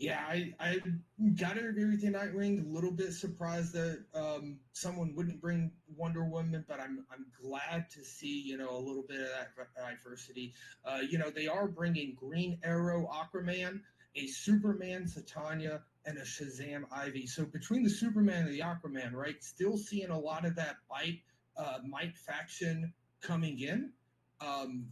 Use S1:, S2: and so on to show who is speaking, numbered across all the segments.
S1: Yeah, I gotta agree with you, Nightwing. A little bit surprised that someone wouldn't bring Wonder Woman, but I'm glad to see a little bit of that diversity. They are bringing Green Arrow, Aquaman, a Superman Satanya, and a Shazam Ivy. So between the Superman and the Aquaman, right, still seeing a lot of that might faction coming in. Um,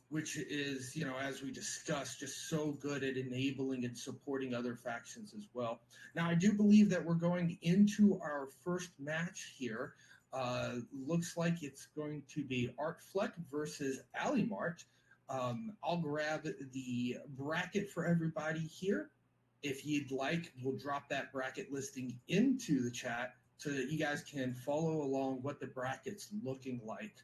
S1: which is, as we discussed, just so good at enabling and supporting other factions as well. Now, I do believe that we're going into our first match here. Looks like it's going to be Art Fleck versus Ali Mart. I'll grab the bracket for everybody here. If you'd like, we'll drop that bracket listing into the chat so that you guys can follow along what the bracket's looking like.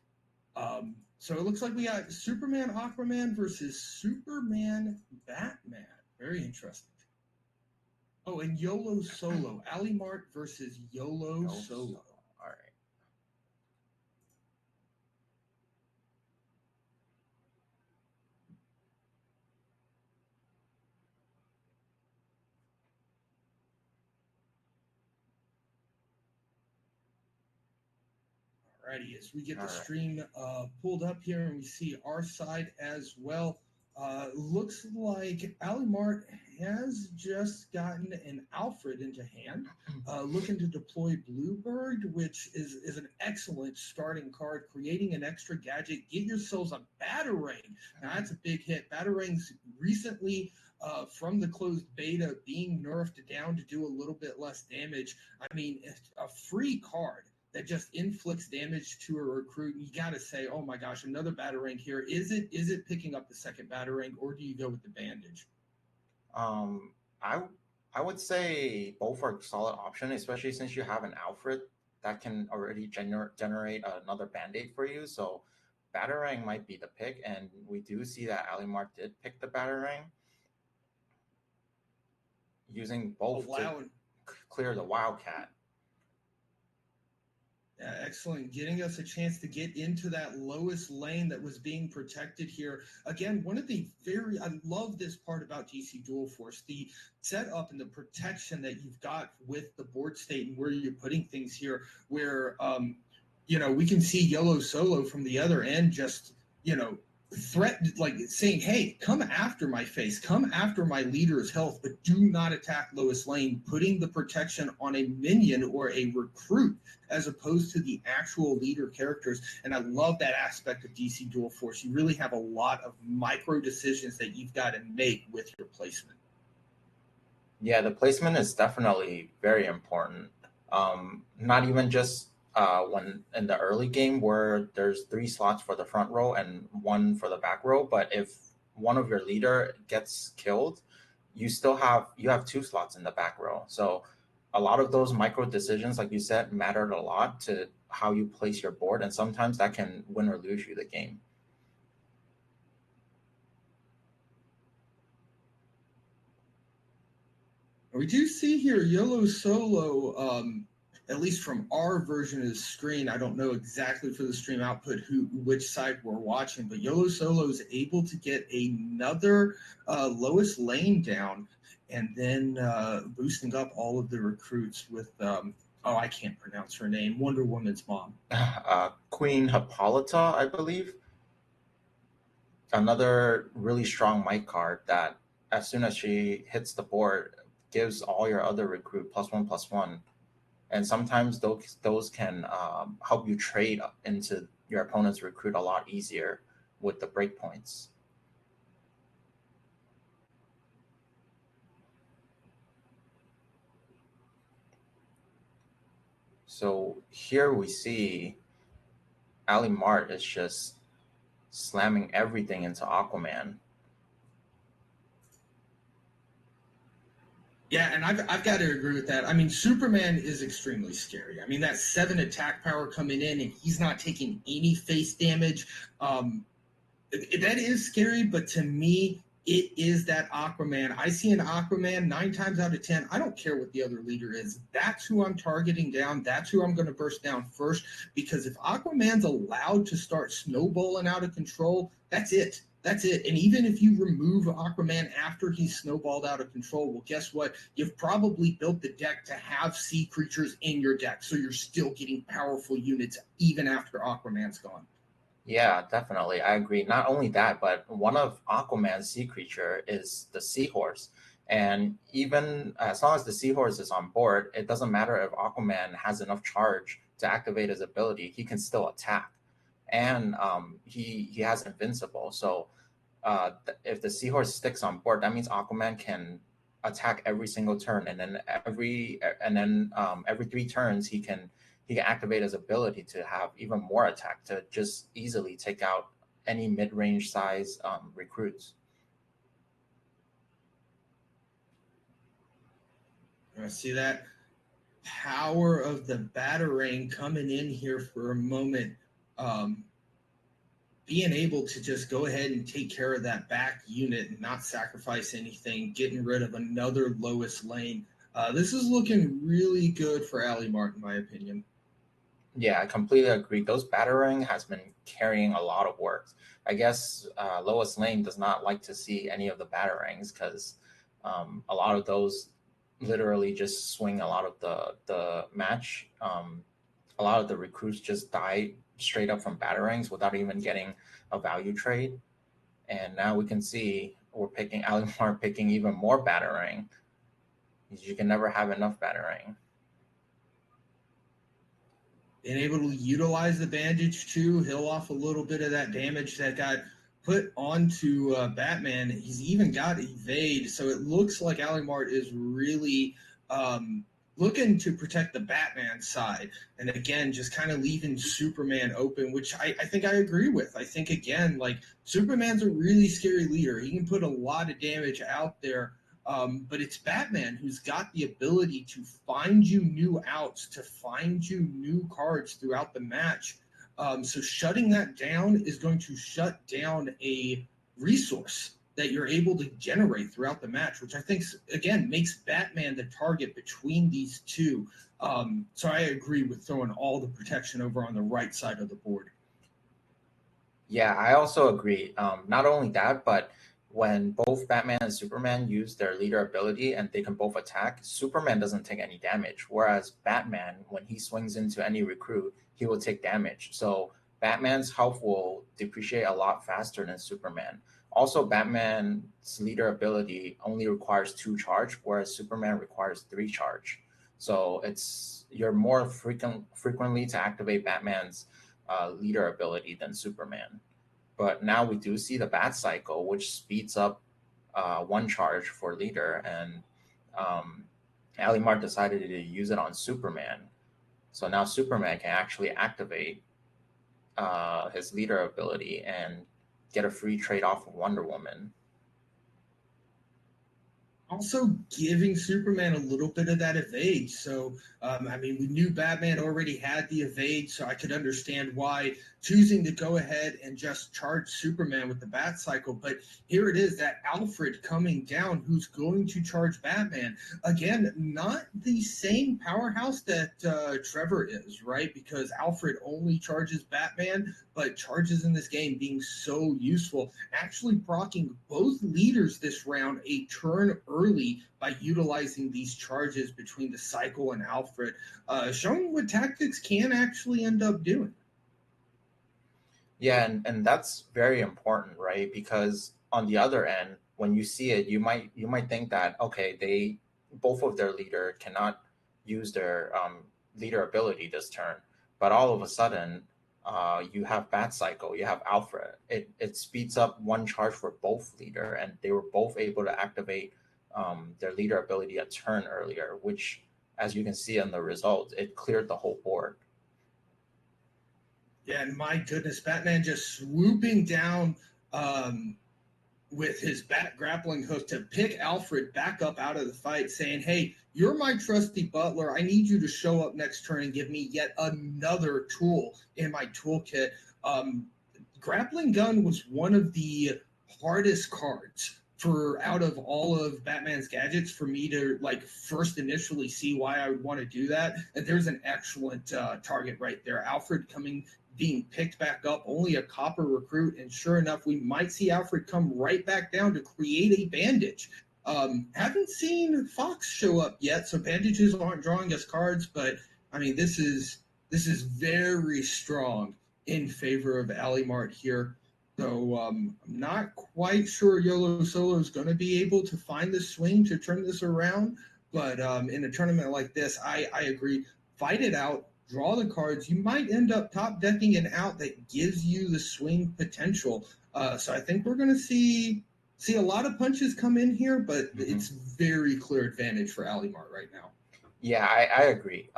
S1: So it looks like we got Superman Aquaman versus Superman Batman. Very interesting. Oh, and YOLO Solo. Ali Mart versus YOLO Solo.
S2: All right.
S1: Alrighty, as we get the stream pulled up here and we see our side as well. Looks like Ali Mart has just gotten an Alfred into hand, looking to deploy Bluebird, which is an excellent starting card, creating an extra gadget. Get yourselves a Batarang. Now, that's a big hit. Batarangs recently, from the closed beta, being nerfed down to do a little bit less damage. I mean, a free card that just inflicts damage to a recruit, you got to say, oh my gosh, another Batarang here. Is it picking up the second Batarang, or do you go with the bandage?
S2: I would say both are solid option, especially since you have an Alfred that can already generate another Band-Aid for you. So Batarang might be the pick, and we do see that Alimar did pick the Batarang, using both to clear the Wildcat.
S1: Yeah, excellent. Getting us a chance to get into that lowest lane that was being protected here. Again, I love this part about DC Dual Force, the setup and the protection that you've got with the board state and where you're putting things here, where, we can see YOLO Solo from the other end just, like saying, hey, come after my face, come after my leader's health, but do not attack Lois Lane, putting the protection on a minion or a recruit as opposed to the actual leader characters. And I love that aspect of DC Dual Force. You really have a lot of micro decisions that you've got to make with your placement.
S2: Yeah, the placement is definitely very important. Not even just when in the early game where there's 3 slots for the front row and 1 for the back row, but if one of your leader gets killed, you have 2 slots in the back row. So a lot of those micro decisions, like you said, mattered a lot to how you place your board, and sometimes that can win or lose you the game.
S1: We do see here YOLO Solo, at least from our version of the screen. I don't know exactly for the stream output which side we're watching, but YOLO Solo is able to get another Lois Lane down, and then boosting up all of the recruits with I can't pronounce her name, Wonder Woman's mom.
S2: Queen Hippolyta, I believe. Another really strong mic card that as soon as she hits the board, gives all your other recruit +1/+1. And sometimes those can help you trade into your opponent's recruit a lot easier with the breakpoints. So here we see Ali Mart is just slamming everything into Aquaman.
S1: Yeah, and I've got to agree with that. I mean, Superman is extremely scary. I mean, that 7 attack power coming in, and he's not taking any face damage. That is scary, but to me, it is that Aquaman. I see an Aquaman 9 times out of 10. I don't care what the other leader is. That's who I'm targeting down. That's who I'm going to burst down first. Because if Aquaman's allowed to start snowballing out of control, that's it. That's it. And even if you remove Aquaman after he's snowballed out of control, well, guess what? You've probably built the deck to have sea creatures in your deck, so you're still getting powerful units even after Aquaman's gone.
S2: Yeah, definitely. I agree. Not only that, but one of Aquaman's sea creature is the seahorse. And even as long as the seahorse is on board, it doesn't matter if Aquaman has enough charge to activate his ability, he can still attack. And he has invincible. So if the seahorse sticks on board, that means Aquaman can attack every single turn, and then every 3 turns he can activate his ability to have even more attack to just easily take out any mid-range size recruits.
S1: I see that power of the Batarang coming in here for a moment. Um, Being able to just go ahead and take care of that back unit and not sacrifice anything, getting rid of another lowest lane. This is looking really good for Ali Mart, in my opinion.
S2: Yeah, I completely agree. Those battering has been carrying a lot of work. I guess Lois Lane does not like to see any of the batterings because a lot of those literally just swing a lot of the match. A lot of the recruits just die straight up from batterings without even getting a value trade. And now we can see we're picking Alimar picking even more battering. You can never have enough battering.
S1: Being able to utilize the bandage too, heal off a little bit of that damage that got put onto Batman. He's even got evade, so it looks like Alimart is really um, looking to protect the Batman side. And again, just kind of leaving Superman open, which I think I agree with. I think again, like Superman's a really scary leader. He can put a lot of damage out there, but it's Batman who's got the ability to find you new outs, to find you new cards throughout the match. So shutting that down is going to shut down a resource that you're able to generate throughout the match, which I think again makes Batman the target between these two. So I agree with throwing all the protection over on the right side of the board.
S2: Yeah, I also agree. Not only that, but when both Batman and Superman use their leader ability and they can both attack, Superman doesn't take any damage. Whereas Batman, when he swings into any recruit, he will take damage. So Batman's health will depreciate a lot faster than Superman. Also, Batman's leader ability only requires 2 charge, whereas Superman requires 3 charge. So you're more frequently to activate Batman's leader ability than Superman. But now we do see the bat cycle, which speeds up 1 charge for leader, and um, Alimar decided to use it on Superman. So now Superman can actually activate his leader ability and get a free trade off of Wonder Woman.
S1: Also giving Superman a little bit of that evade. So, I mean, we knew Batman already had the evade, so I could understand why choosing to go ahead and just charge Superman with the Bat Cycle. But here it is that Alfred coming down, who's going to charge Batman. Again, not the same powerhouse that Trevor is, right? Because Alfred only charges Batman, but charges in this game being so useful, actually procking both leaders this round a turn early by utilizing these charges between the Cycle and Alfred, showing what tactics can actually end up doing.
S2: Yeah, and that's very important, right? Because on the other end, when you see it, you might think that okay, they both of their leader cannot use their leader ability this turn, but all of a sudden, you have Bat Cycle, you have Alfred. It speeds up 1 charge for both leader, and they were both able to activate their leader ability a turn earlier, which, as you can see in the result, it cleared the whole board.
S1: Yeah, and my goodness, Batman just swooping down um, with his bat grappling hook to pick Alfred back up out of the fight, saying, "Hey, you're my trusty butler. I need you to show up next turn and give me yet another tool in my toolkit." Um, Grappling gun was one of the hardest cards for out of all of Batman's gadgets for me to like first initially see why I would want to do that. And there's an excellent target right there. Alfred coming being picked back up, only a copper recruit, and sure enough, we might see Alfred come right back down to create a bandage. Haven't seen Fox show up yet, so bandages aren't drawing us cards, but I mean this is very strong in favor of Alimart here. So I'm not quite sure YOLO Solo is going to be able to find the swing to turn this around. But in a tournament like this, I agree. Fight it out, draw the cards. You might end up top decking an out that gives you the swing potential. So I think we're going to see a lot of punches come in here, but it's very clear advantage for Alimart right now.
S2: Yeah, I agree.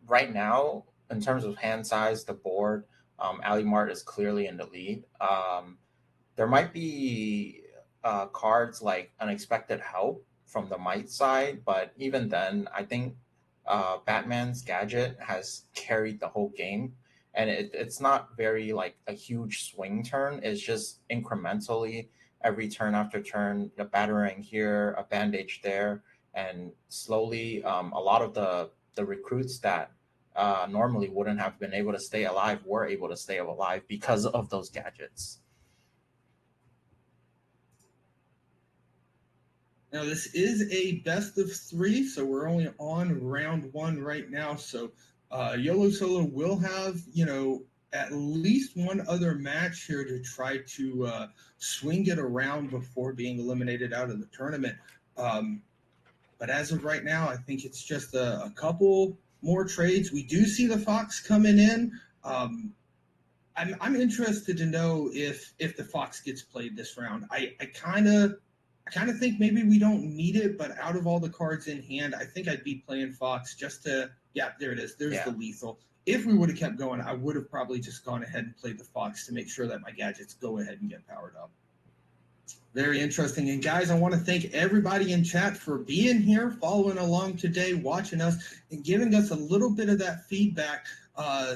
S2: Right now, in terms of hand size, the board, Alimart is clearly in the lead. There might be cards like Unexpected Help from the Might side, but even then, I think Batman's gadget has carried the whole game, and it's not very like a huge swing turn. It's just incrementally every turn after turn, a battering here, a bandage there, and slowly, a lot of the recruits that normally wouldn't have been able to stay alive were able to stay alive because of those gadgets.
S1: Now, this is a best of three, so we're only on round one right now. So, YOLO Solo will have, at least one other match here to try to swing it around before being eliminated out of the tournament. But as of right now, I think it's just a couple more trades. We do see the Fox coming in. I'm interested to know if the Fox gets played this round. I kind of think maybe we don't need it, but out of all the cards in hand, I think I'd be playing Fox just to, yeah, there it is. There's the lethal. If we would have kept going, I would have probably just gone ahead and played the Fox to make sure that my gadgets go ahead and get powered up. Very interesting. And guys, I want to thank everybody in chat for being here, following along today, watching us, and giving us a little bit of that feedback.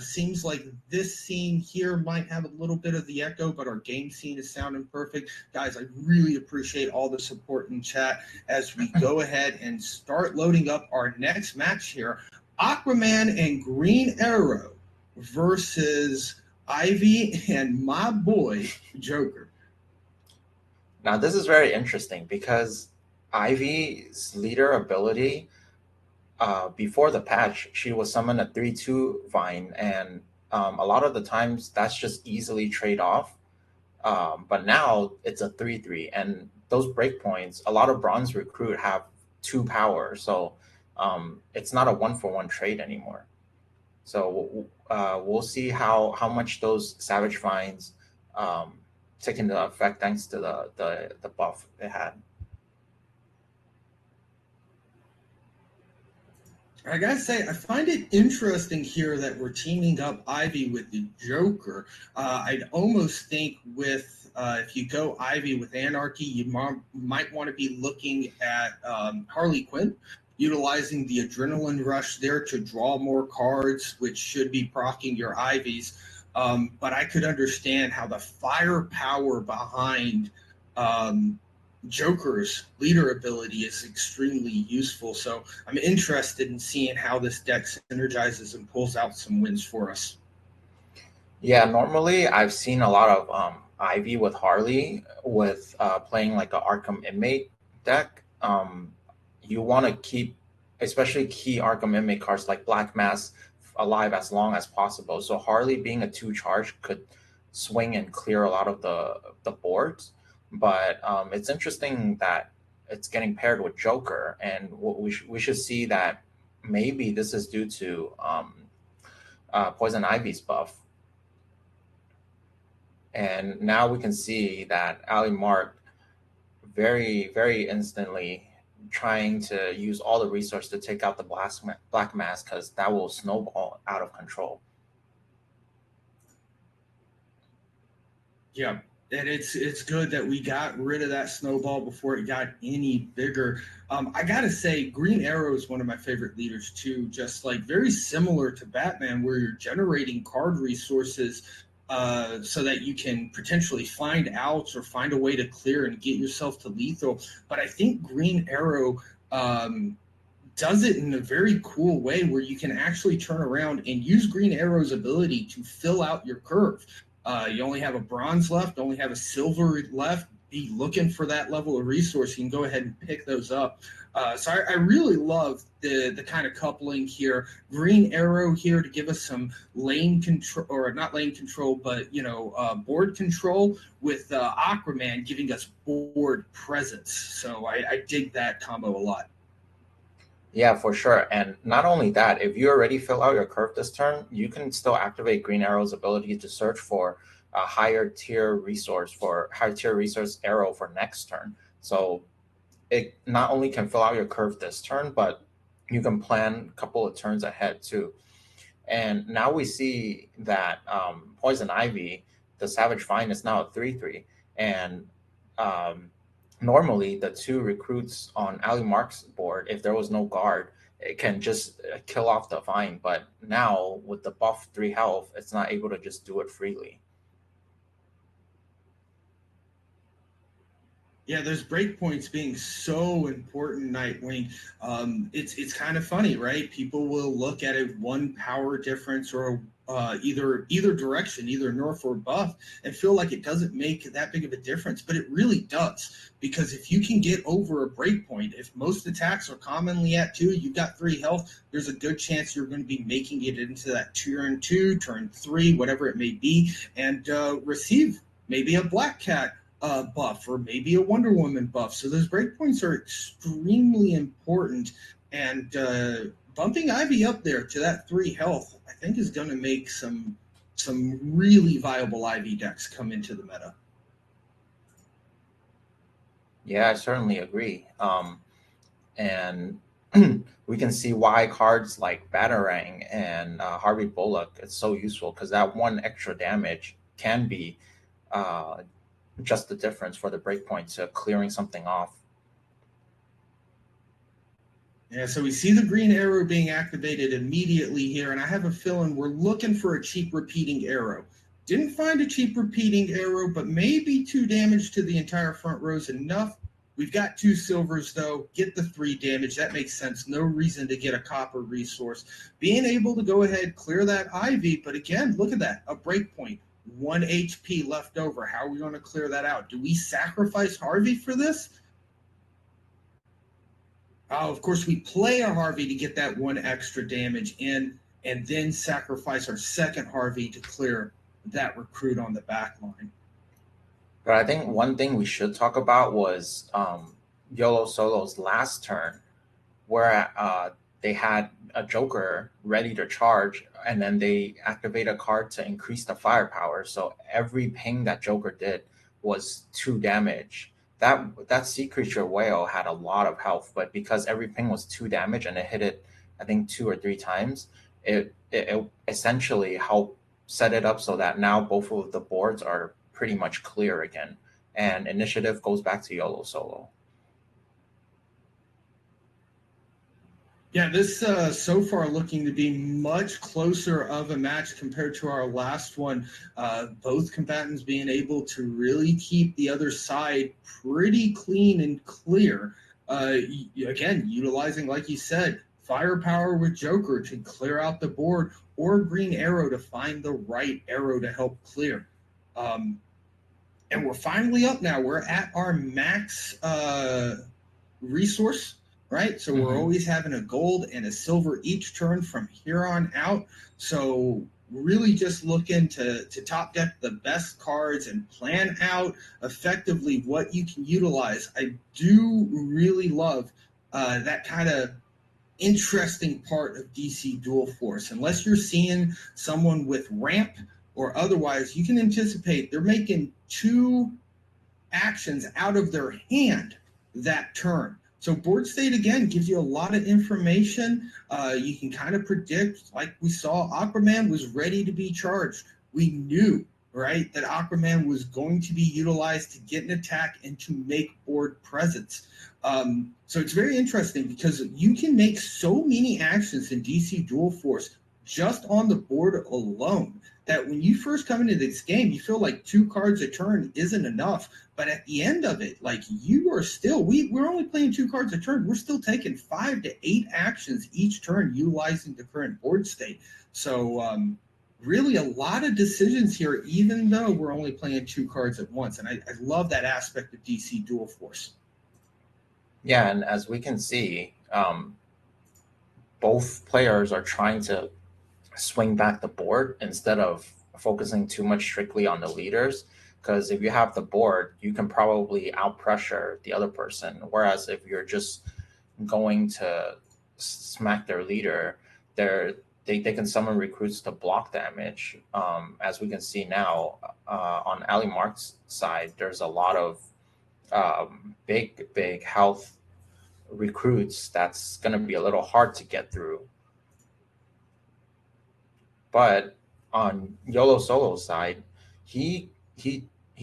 S1: Seems like this scene here might have a little bit of the echo, but our game scene is sounding perfect. Guys, I really appreciate all the support in chat as we go ahead and start loading up our next match here. Aquaman and Green Arrow versus Ivy and my boy, Joker.
S2: Now, this is very interesting because Ivy's leader ability, before the patch, she was summoned a 3/2 Vine, and a lot of the times that's just easily trade off. But now it's a 3/3, and those breakpoints, a lot of bronze recruit have 2 power, so it's not a 1-for-1 trade anymore. So we'll see how much those Savage Vines take into effect thanks to the buff it had.
S1: I gotta say, I find it interesting here that we're teaming up Ivy with the Joker. I'd almost think with if you go Ivy with Anarchy, you might want to be looking at Harley Quinn, utilizing the adrenaline rush there to draw more cards, which should be proccing your Ivies. But I could understand how the firepower behind Joker's leader ability is extremely useful. So I'm interested in seeing how this deck synergizes and pulls out some wins for us.
S2: Yeah, normally I've seen a lot of Ivy with Harley with playing like an Arkham Inmate deck. You want to keep, especially key Arkham Inmate cards like Black Mass, alive as long as possible. So Harley being a 2 charge could swing and clear a lot of the boards. But it's interesting that it's getting paired with Joker, and we should see that maybe this is due to Poison Ivy's buff. And now we can see that Alimart very, very instantly trying to use all the resources to take out the Black Mask, because that will snowball out of control.
S1: Yeah, and it's good that we got rid of that snowball before it got any bigger. I gotta say, Green Arrow is one of my favorite leaders too. Just like very similar to Batman, where you're generating card resources so that you can potentially find outs or find a way to clear and get yourself to lethal. But I think Green Arrow does it in a very cool way where you can actually turn around and use Green Arrow's ability to fill out your curve. You only have a bronze left, only have a silver left. Be looking for that level of resource. You can go ahead and pick those up. So I really love the kind of coupling here. Green Arrow here to give us some lane control, or not lane control, but board control, with Aquaman giving us board presence. So I dig that combo a lot.
S2: Yeah, for sure. And not only that, if you already fill out your curve this turn, you can still activate Green Arrow's ability to search for a higher tier resource arrow for next turn. So it not only can fill out your curve this turn, but you can plan a couple of turns ahead too. And now we see that Poison Ivy, the Savage Vine, is now a 3/3. And um, normally, the two recruits on Ali Mark's board, if there was no guard, it can just kill off the Vine. But now, with the buff 3 health, it's not able to just do it freely.
S1: Yeah, those breakpoints being so important, Nightwing. It's kind of funny, right? People will look at it one power difference, or either direction, either north or buff, and feel like it doesn't make that big of a difference, but it really does. Because if you can get over a breakpoint, if most attacks are commonly at 2, you've got 3 health, there's a good chance you're going to be making it into that turn 2, turn 3, whatever it may be, and receive maybe a Black Cat buff, or maybe a Wonder Woman buff. So those breakpoints are extremely important, and bumping Ivy up there to that 3 health, I think, is going to make some really viable Ivy decks come into the meta.
S2: Yeah, I certainly agree. And we can see why cards like Batarang and Harvey Bullock is so useful, because that one extra damage can be uh, just the difference for the breakpoint to clearing something off.
S1: Yeah, so we see the green arrow being activated immediately here, and I have a feeling we're looking for a cheap repeating arrow. Didn't find a cheap repeating arrow, but maybe 2 damage to the entire front row is enough. We've got 2 silvers, though. Get the 3 damage. That makes sense. No reason to get a copper resource. Being able to go ahead, clear that Ivy, but again, look at that. A breakpoint. 1 HP left over. How are we going to clear that out? Do we sacrifice Harvey for this? Of course, we play a Harvey to get that 1 extra damage in, and then sacrifice our second Harvey to clear that recruit on the back line.
S2: But I think one thing we should talk about was YOLO Solo's last turn, where they had a Joker ready to charge, and then they activate a card to increase the firepower. So every ping that Joker did was 2 damage. That sea creature whale had a lot of health, but because every ping was 2 damage and it hit it, I think 2 or 3 times, it essentially helped set it up so that now both of the boards are pretty much clear again, and initiative goes back to YOLO Solo.
S1: Yeah, this so far looking to be much closer of a match compared to our last one. Both combatants being able to really keep the other side pretty clean and clear. Again, utilizing, like you said, firepower with Joker to clear out the board, or Green Arrow to find the right arrow to help clear. And we're finally up now. We're at our max resource, right? So we're always having a gold and a silver each turn from here on out. So really just looking to top deck the best cards and plan out effectively what you can utilize. I do really love that kind of interesting part of DC Dual Force. Unless you're seeing someone with ramp or otherwise, you can anticipate they're making 2 actions out of their hand that turn. So board state, again, gives you a lot of information. You can kind of predict, like we saw, Aquaman was ready to be charged. We knew, right, that Aquaman was going to be utilized to get an attack and to make board presence. So it's very interesting because you can make so many actions in DC Dual Force just on the board alone. That when you first come into this game, you feel like 2 cards a turn isn't enough. But at the end of it, like you are still, we're only playing 2 cards a turn. We're still taking 5 to 8 actions each turn, utilizing the current board state. So, really a lot of decisions here, even though we're only playing 2 cards at once. And I love that aspect of DC Dual Force.
S2: Yeah, and as we can see, both players are trying to swing back the board instead of focusing too much strictly on the leaders. Because if you have the board, you can probably out pressure the other person. Whereas if you're just going to smack their leader, they can summon recruits to block damage. As we can see now, on Ali Mark's side, there's a lot of big health recruits that's going to be a little hard to get through. But on YOLO Solo's side, he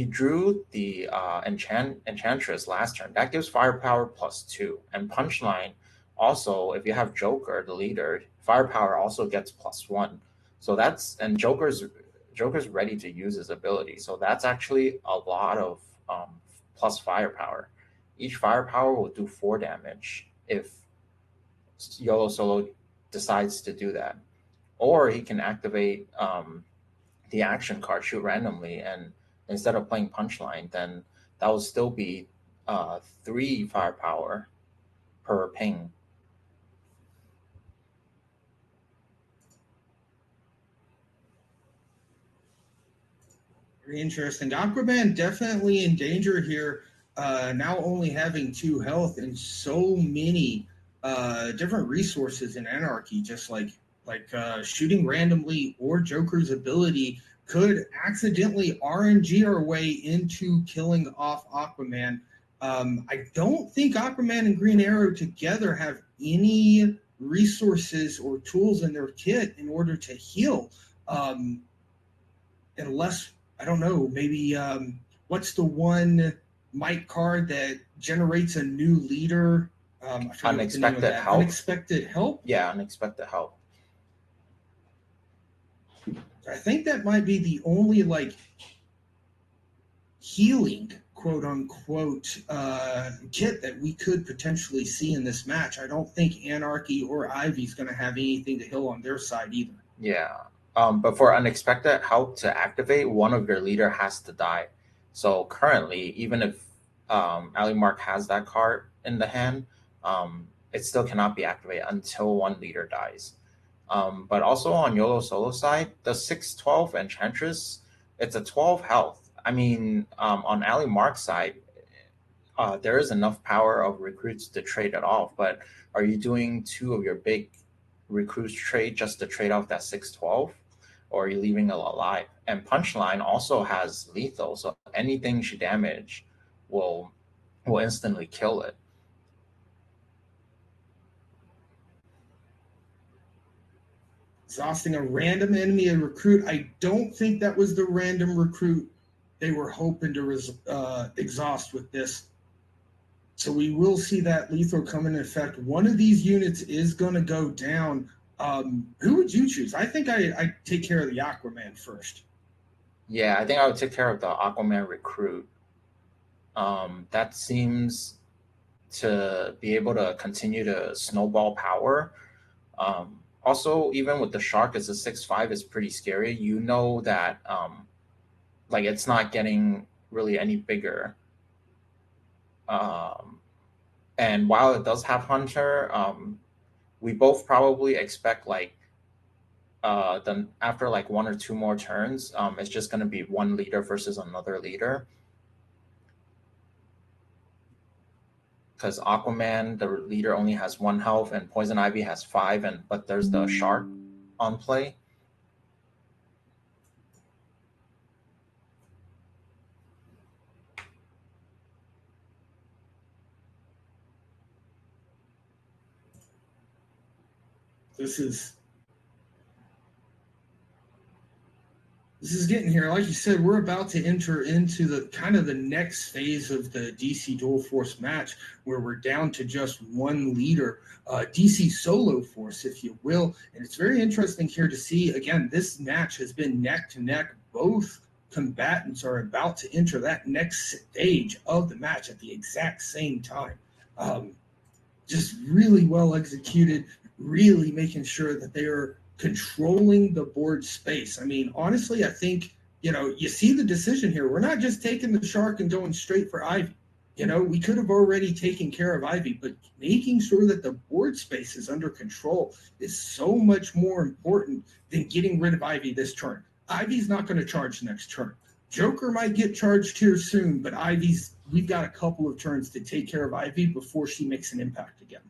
S2: drew the Enchantress last turn. That gives firepower +2. And Punchline also, if you have Joker, the leader, firepower also gets +1. So that's and Joker's ready to use his ability. So that's actually a lot of plus firepower. Each firepower will do 4 damage if YOLO Solo decides to do that, or he can activate the action card, shoot randomly, and instead of playing punchline, then that will still be 3 firepower per ping.
S1: Very interesting. Aquaman definitely in danger here. Now only having 2 health and so many different resources in Anarchy, just like shooting randomly or Joker's ability could accidentally RNG our way into killing off Aquaman. I don't think Aquaman and Green Arrow together have any resources or tools in their kit in order to heal. Um, Unless I don't know, maybe what's the one might card that generates a new leader? I forget what the name of
S2: Unexpected
S1: that.
S2: help.
S1: Unexpected help.
S2: Yeah, unexpected help.
S1: I think that might be the only like healing quote unquote kit that we could potentially see in this match. I don't think Anarchy or Ivy's going to have anything to heal on their side either.
S2: Yeah. But for unexpected help to activate, one of your leader has to die. So currently, even if Ali Mark has that card in the hand, it still cannot be activated until one leader dies. But also on YOLO Solo side, the 612 Enchantress, it's a 12 health. I mean, on Ali Mark's side, there is enough power of recruits to trade it off, but are you doing 2 of your big recruits trade just to trade off that 612? Or are you leaving it alive? And Punchline also has lethal, so anything she damage will will instantly kill it.
S1: Exhausting a random enemy a recruit. I don't think that was the random recruit they were hoping to exhaust with this. So we will see that lethal come in effect. One of these units is going to go down. Who would you choose? I think I take care of the Aquaman first.
S2: Yeah, I think I would take care of the Aquaman recruit. That seems to be able to continue to snowball power. Also, even with the shark as a 6/5 is pretty scary. You know that like it's not getting really any bigger. Um, and while it does have Hunter, we both probably expect like then after like 1 or 2 more turns, it's just going to be one leader versus another leader. Because Aquaman, the leader, only has 1 health, and Poison Ivy has 5, and but there's the shark on play.
S1: This is This is getting here. Like you said, we're about to enter into the kind of the next phase of the DC Dual Force match where we're down to just one leader, DC Solo Force, if you will. And it's very interesting here to see, again, this match has been neck to neck. Both combatants are about to enter that next stage of the match at the exact same time. Um, just really well executed, really making sure that they are controlling the board space. I mean, honestly, I think, you see the decision here. We're not just taking the shark and going straight for Ivy. We could have already taken care of Ivy, but making sure that the board space is under control is so much more important than getting rid of Ivy this turn. Ivy's not going to charge next turn. Joker might get charged here soon, but we've got a couple of turns to take care of Ivy before she makes an impact again.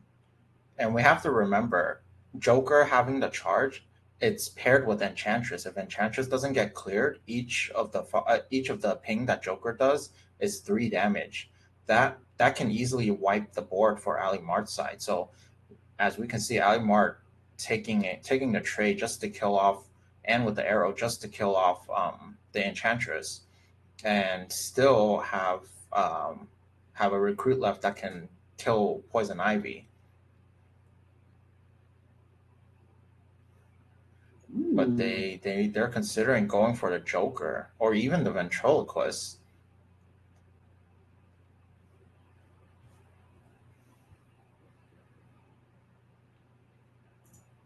S2: And we have to remember, Joker having the charge, it's paired with Enchantress. If Enchantress doesn't get cleared, each of the ping that Joker does is 3 damage. That can easily wipe the board for Ali Mart's side. So as we can see, Ali Mart taking the trade just to kill off, and with the arrow just to kill off the Enchantress, and still have a recruit left that can kill Poison Ivy. But they're considering going for the Joker or even the Ventriloquist.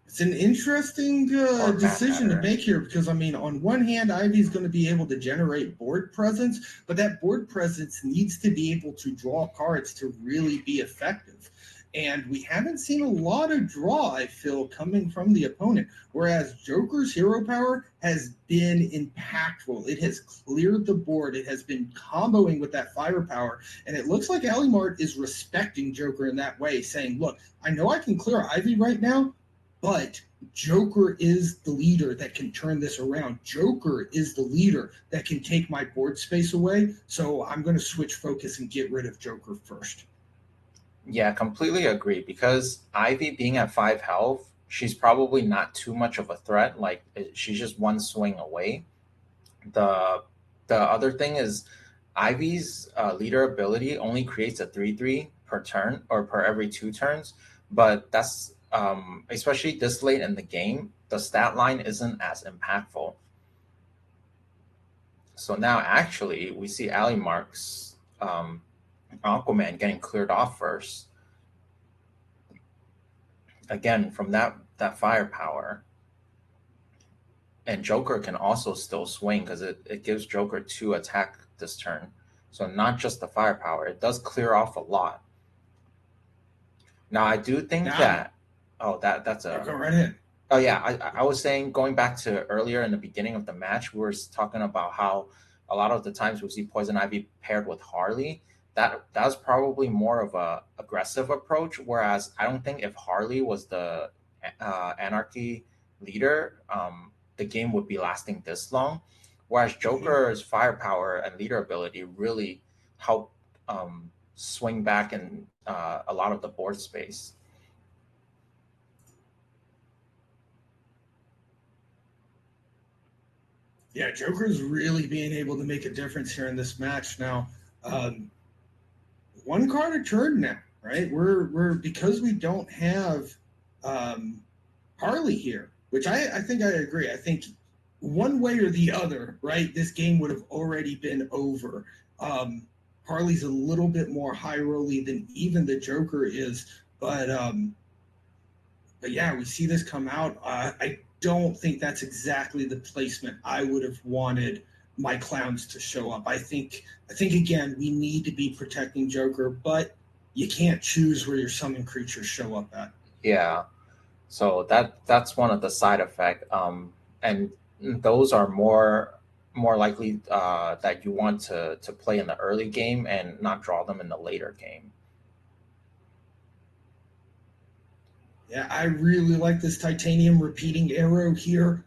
S1: It's an interesting decision to make here because, I mean, on one hand, Ivy's going to be able to generate board presence, but that board presence needs to be able to draw cards to really be effective. And we haven't seen a lot of draw, I feel, coming from the opponent. Whereas Joker's hero power has been impactful. It has cleared the board. It has been comboing with that firepower. And it looks like Alimart is respecting Joker in that way, saying, look, I know I can clear Ivy right now, but Joker is the leader that can turn this around. Joker is the leader that can take my board space away. So I'm going to switch focus and get rid of Joker first.
S2: Yeah, completely agree. Because Ivy being at 5 health, she's probably not too much of a threat. Like she's just one swing away. The the other thing is Ivy's leader ability only creates a 3/3 per turn or per every 2 turns, but that's especially this late in the game, the stat line isn't as impactful. So now actually we see Ali Mark's Aquaman getting cleared off first. Again, from that firepower. And Joker can also still swing because it gives Joker 2 attack this turn. So not just the firepower, it does clear off a lot. Now I do think that that's a
S1: go right ahead.
S2: Oh yeah, I was saying, going back to earlier in the beginning of the match, we were talking about how a lot of the times we see Poison Ivy paired with Harley. That was probably more of a aggressive approach. Whereas I don't think if Harley was the Anarchy leader, the game would be lasting this long. Whereas Joker's firepower and leader ability really help swing back in a lot of the board space.
S1: Yeah, Joker's really being able to make a difference here in this match. Now, one card a turn now, right? We're because we don't have Harley here, which I think I agree. I think one way or the other, right? This game would have already been over. Harley's a little bit more high rolly than even the Joker is, but yeah, we see this come out. I don't think that's exactly the placement I would have wanted my clowns to show up. I think again we need to be protecting Joker, but you can't choose where your summon creatures show up at.
S2: Yeah, so that's one of the side effect, and those are more likely that you want to play in the early game and not draw them in the later game.
S1: Yeah, I really like this titanium repeating arrow here.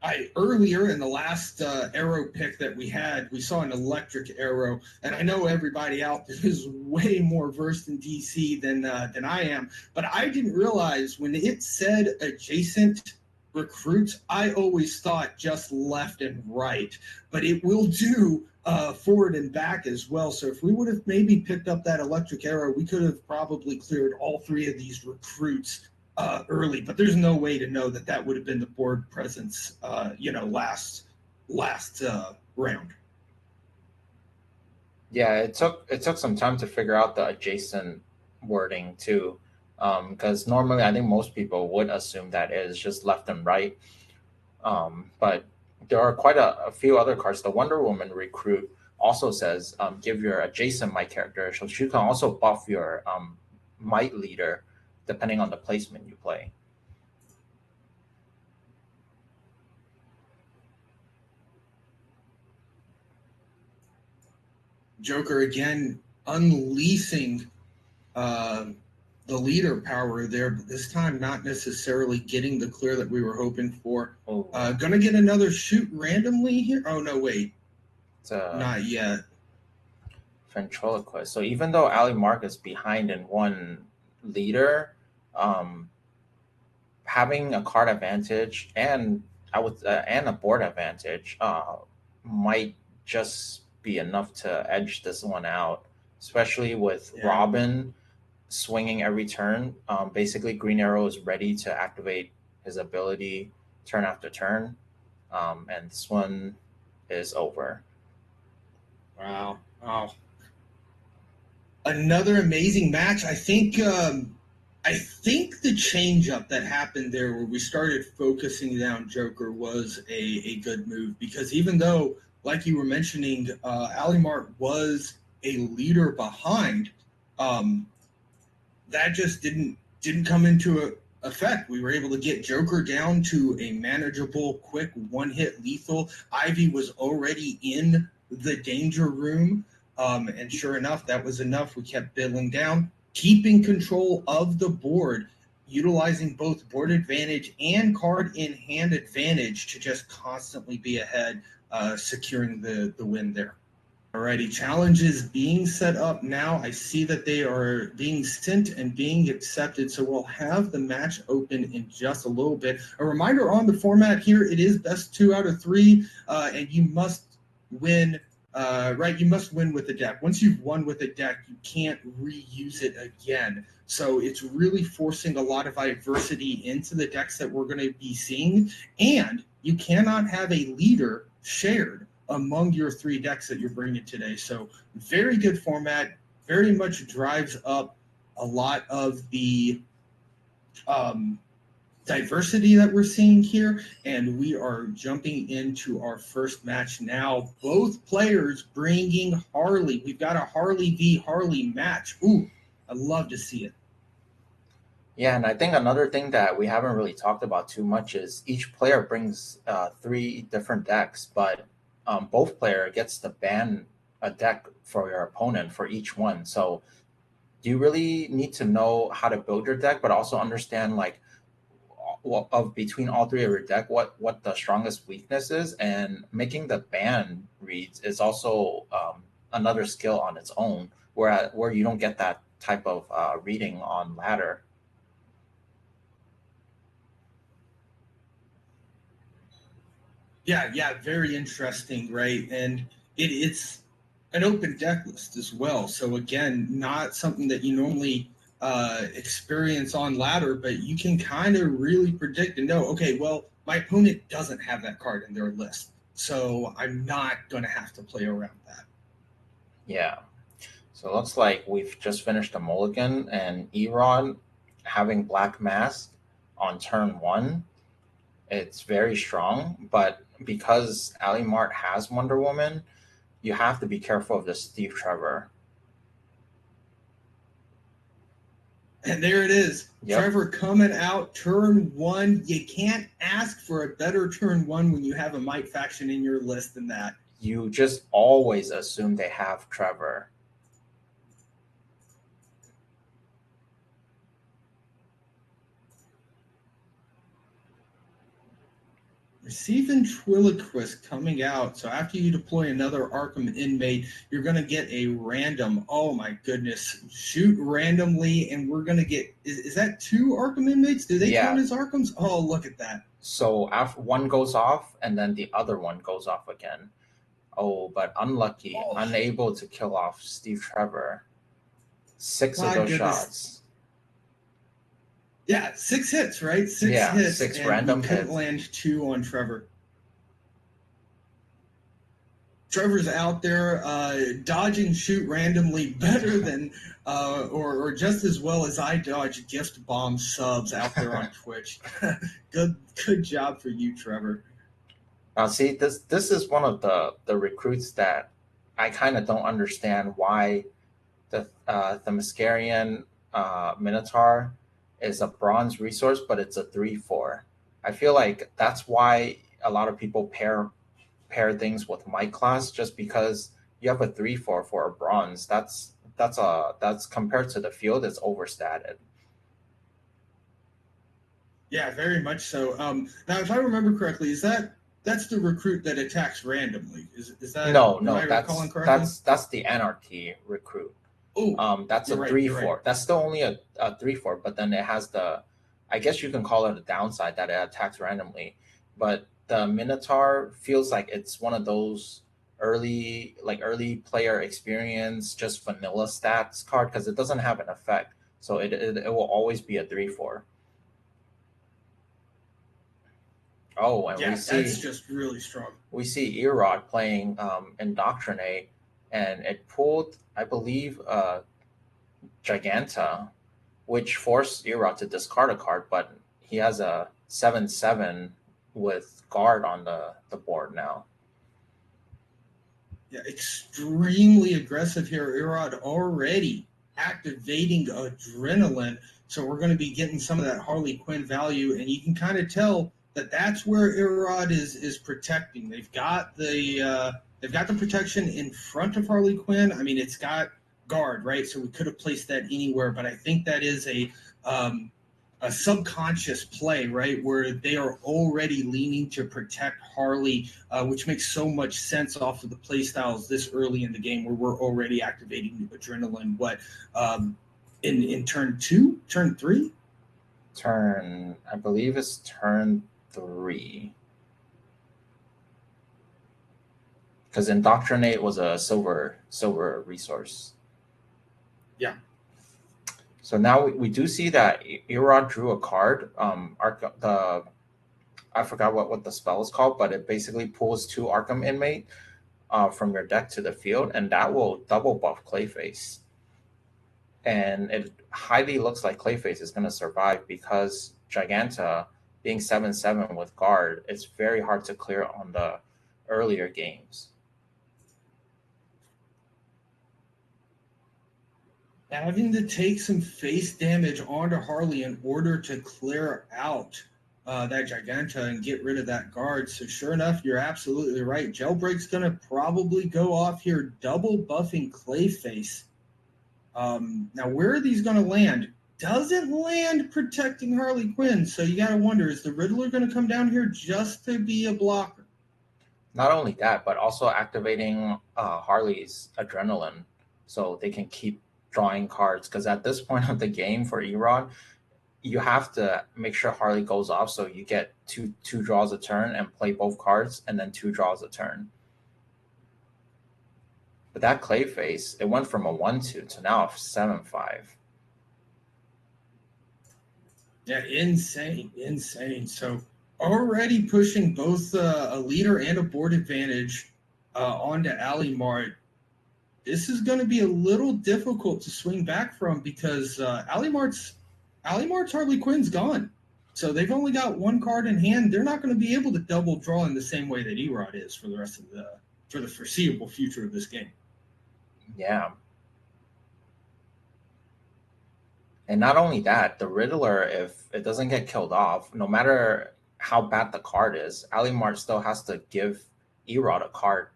S1: I earlier in the last arrow pick that we had, we saw an electric arrow, and I know everybody out there is way more versed in DC than I am, but I didn't realize when it said adjacent recruits, I always thought just left and right, but it will do forward and back as well. So if we would have maybe picked up that electric arrow, we could have probably cleared all three of these recruits early. But there's no way to know that that would have been the board presence, last round.
S2: Yeah, it took some time to figure out the adjacent wording too, because normally I think most people would assume that it is just left and right. But there are quite a few other cards. The Wonder Woman recruit also says give your adjacent might character, so she can also buff your might leader depending on the placement you play.
S1: Joker again unleashing uh, the leader power there, but this time not necessarily getting the clear that we were hoping for.
S2: Oh,
S1: Gonna get another shoot randomly here. Oh no, wait,
S2: it's a
S1: not yet.
S2: ventriloquist. So even though Ali Mark is behind in one leader, um, having a card advantage and a board advantage might just be enough to edge this one out, especially with
S1: Yeah.
S2: Robin swinging every turn. Basically, Green Arrow is ready to activate his ability turn after turn, and this one is over.
S1: Wow. Wow. Another amazing match. I think the change up that happened there where we started focusing down Joker was a good move because even though, like you were mentioning, Ali Mart was a leader behind, um, that just didn't come into effect. We were able to get Joker down to a manageable, quick one hit lethal. Ivy was already in the danger room, and sure enough, that was enough. We kept biddling down, keeping control of the board, utilizing both board advantage and card in hand advantage to just constantly be ahead, securing the win there. Alrighty, challenges being set up now. I see that they are being sent and being accepted, so we'll have the match open in just a little bit. A reminder on the format here: it is best 2 out of 3, and you must win. Right, you must win with a deck. Once you've won with a deck, you can't reuse it again. So it's really forcing a lot of diversity into the decks that we're going to be seeing, and you cannot have a leader shared among your 3 decks that you're bringing today. So very good format, very much drives up a lot of the um, diversity that we're seeing here. And we are jumping into our first match now. Both players bringing Harley. We've got a Harley v. Harley match. Ooh, I'd love to see it.
S2: Yeah, and I think another thing that we haven't really talked about too much is each player brings 3 different decks, but both player gets to ban a deck for your opponent for each one. So do you really need to know how to build your deck, but also understand like of between all 3 of your deck what the strongest weakness is, and making the ban reads is also another skill on its own, where you don't get that type of reading on ladder.
S1: Yeah, yeah, very interesting, right? And it's an open deck list as well. So again, not something that you normally experience on ladder, but you can kind of really predict and know, okay, well, my opponent doesn't have that card in their list, so I'm not going to have to play around that.
S2: Yeah. So it looks like we've just finished a mulligan, and Erod having Black Mask on turn one. It's very strong, but because Ali Mart has Wonder Woman, you have to be careful of the Steve Trevor.
S1: And there it is.
S2: Yep.
S1: Trevor coming out turn one. You can't ask for a better turn one when you have a Might faction in your list than that.
S2: You just always assume they have Trevor.
S1: see ventriloquist coming out. So after you deploy another Arkham inmate, you're going to get a random, oh my goodness, shoot randomly. And we're going to get, is that two Arkham inmates? Do they count
S2: Yeah.
S1: as Arkhams? Oh, look at that.
S2: So after one goes off, and then the other one goes off again. Oh, but unlucky,
S1: Oh,
S2: unable to kill off Steve Trevor. Six of
S1: my
S2: those
S1: goodness.
S2: shots.
S1: Yeah, 6 hits, right? Six
S2: Yeah,
S1: hits,
S2: six
S1: and we
S2: random
S1: couldn't
S2: hits.
S1: land two on Trevor. Trevor's out there dodging shoot randomly better than, or just as well as I dodge gift bomb subs out there on Twitch. Good job for you, Trevor.
S2: Now, see, this is one of the recruits that I kind of don't understand why the Mascarian Minotaur is a bronze resource, but it's a 3/4. I feel like that's why a lot of people pair things with my class, just because you have a 3/4 for a bronze. That's compared to the field, it's overstated.
S1: Yeah, very much so. Now, if I remember correctly, that's the recruit that attacks randomly? Is that
S2: No,
S1: am I
S2: no,
S1: recalling correctly?
S2: that's the Anarchy recruit.
S1: Oh,
S2: That's
S1: you're
S2: a
S1: right.
S2: three
S1: You're right.
S2: four. That's still only a 3/4, but then it has the, I guess you can call it a downside that it attacks randomly. But the Minotaur feels like it's one of those early player experience, just vanilla stats card, because it doesn't have an effect. So it will always be a 3/4. Oh, and
S1: Yeah, that's just really strong.
S2: we see Erod playing Indoctrinate, and it pulled, I believe, Giganta, which forced Erod to discard a card, but he has a 7/7 with guard on the board now.
S1: Yeah, extremely aggressive here. Irod already activating adrenaline. So we're going to be getting some of that Harley Quinn value, and you can kind of tell that that's where Irod is protecting. They've got the protection in front of Harley Quinn. I mean, it's got guard, right? So we could have placed that anywhere, but I think that is um, a subconscious play, right, where they are already leaning to protect Harley, which makes so much sense off of the play styles this early in the game, where we're already activating adrenaline. What in turn two, turn three?
S2: I believe it's turn 3. Because Indoctrinate was a silver resource.
S1: Yeah.
S2: So now we do see that Erod drew a card. I forgot what the spell is called, but it basically pulls 2 Arkham inmate from your deck to the field, and that will double buff Clayface. And it highly looks like Clayface is going to survive because Giganta, being 7/7 with guard, it's very hard to clear on the earlier games.
S1: Having to take some face damage onto Harley in order to clear out that Giganta and get rid of that guard. So sure enough, you're absolutely right. Jailbreak's going to probably go off here, double buffing Clayface. Now, where are these going to land? Doesn't land protecting Harley Quinn. So you got to wonder, is the Riddler going to come down here just to be a blocker?
S2: Not only that, but also activating Harley's adrenaline so they can keep drawing cards. Because at this point of the game for Erod, you have to make sure Harley goes off so you get two draws a turn and play both cards, and then 2 draws a turn. But that Clayface, it went from a 1/2 to now a 7/5.
S1: Yeah, insane. So already pushing both a leader and a board advantage onto Ali Mart. This is going to be a little difficult to swing back from because Ali Mart's Harley Quinn's gone. So they've only got one card in hand. They're not going to be able to double draw in the same way that Erod is for the rest of the foreseeable future of this game.
S2: Yeah. And not only that, the Riddler, if it doesn't get killed off, no matter how bad the card is, Ali Mart still has to give Erod a card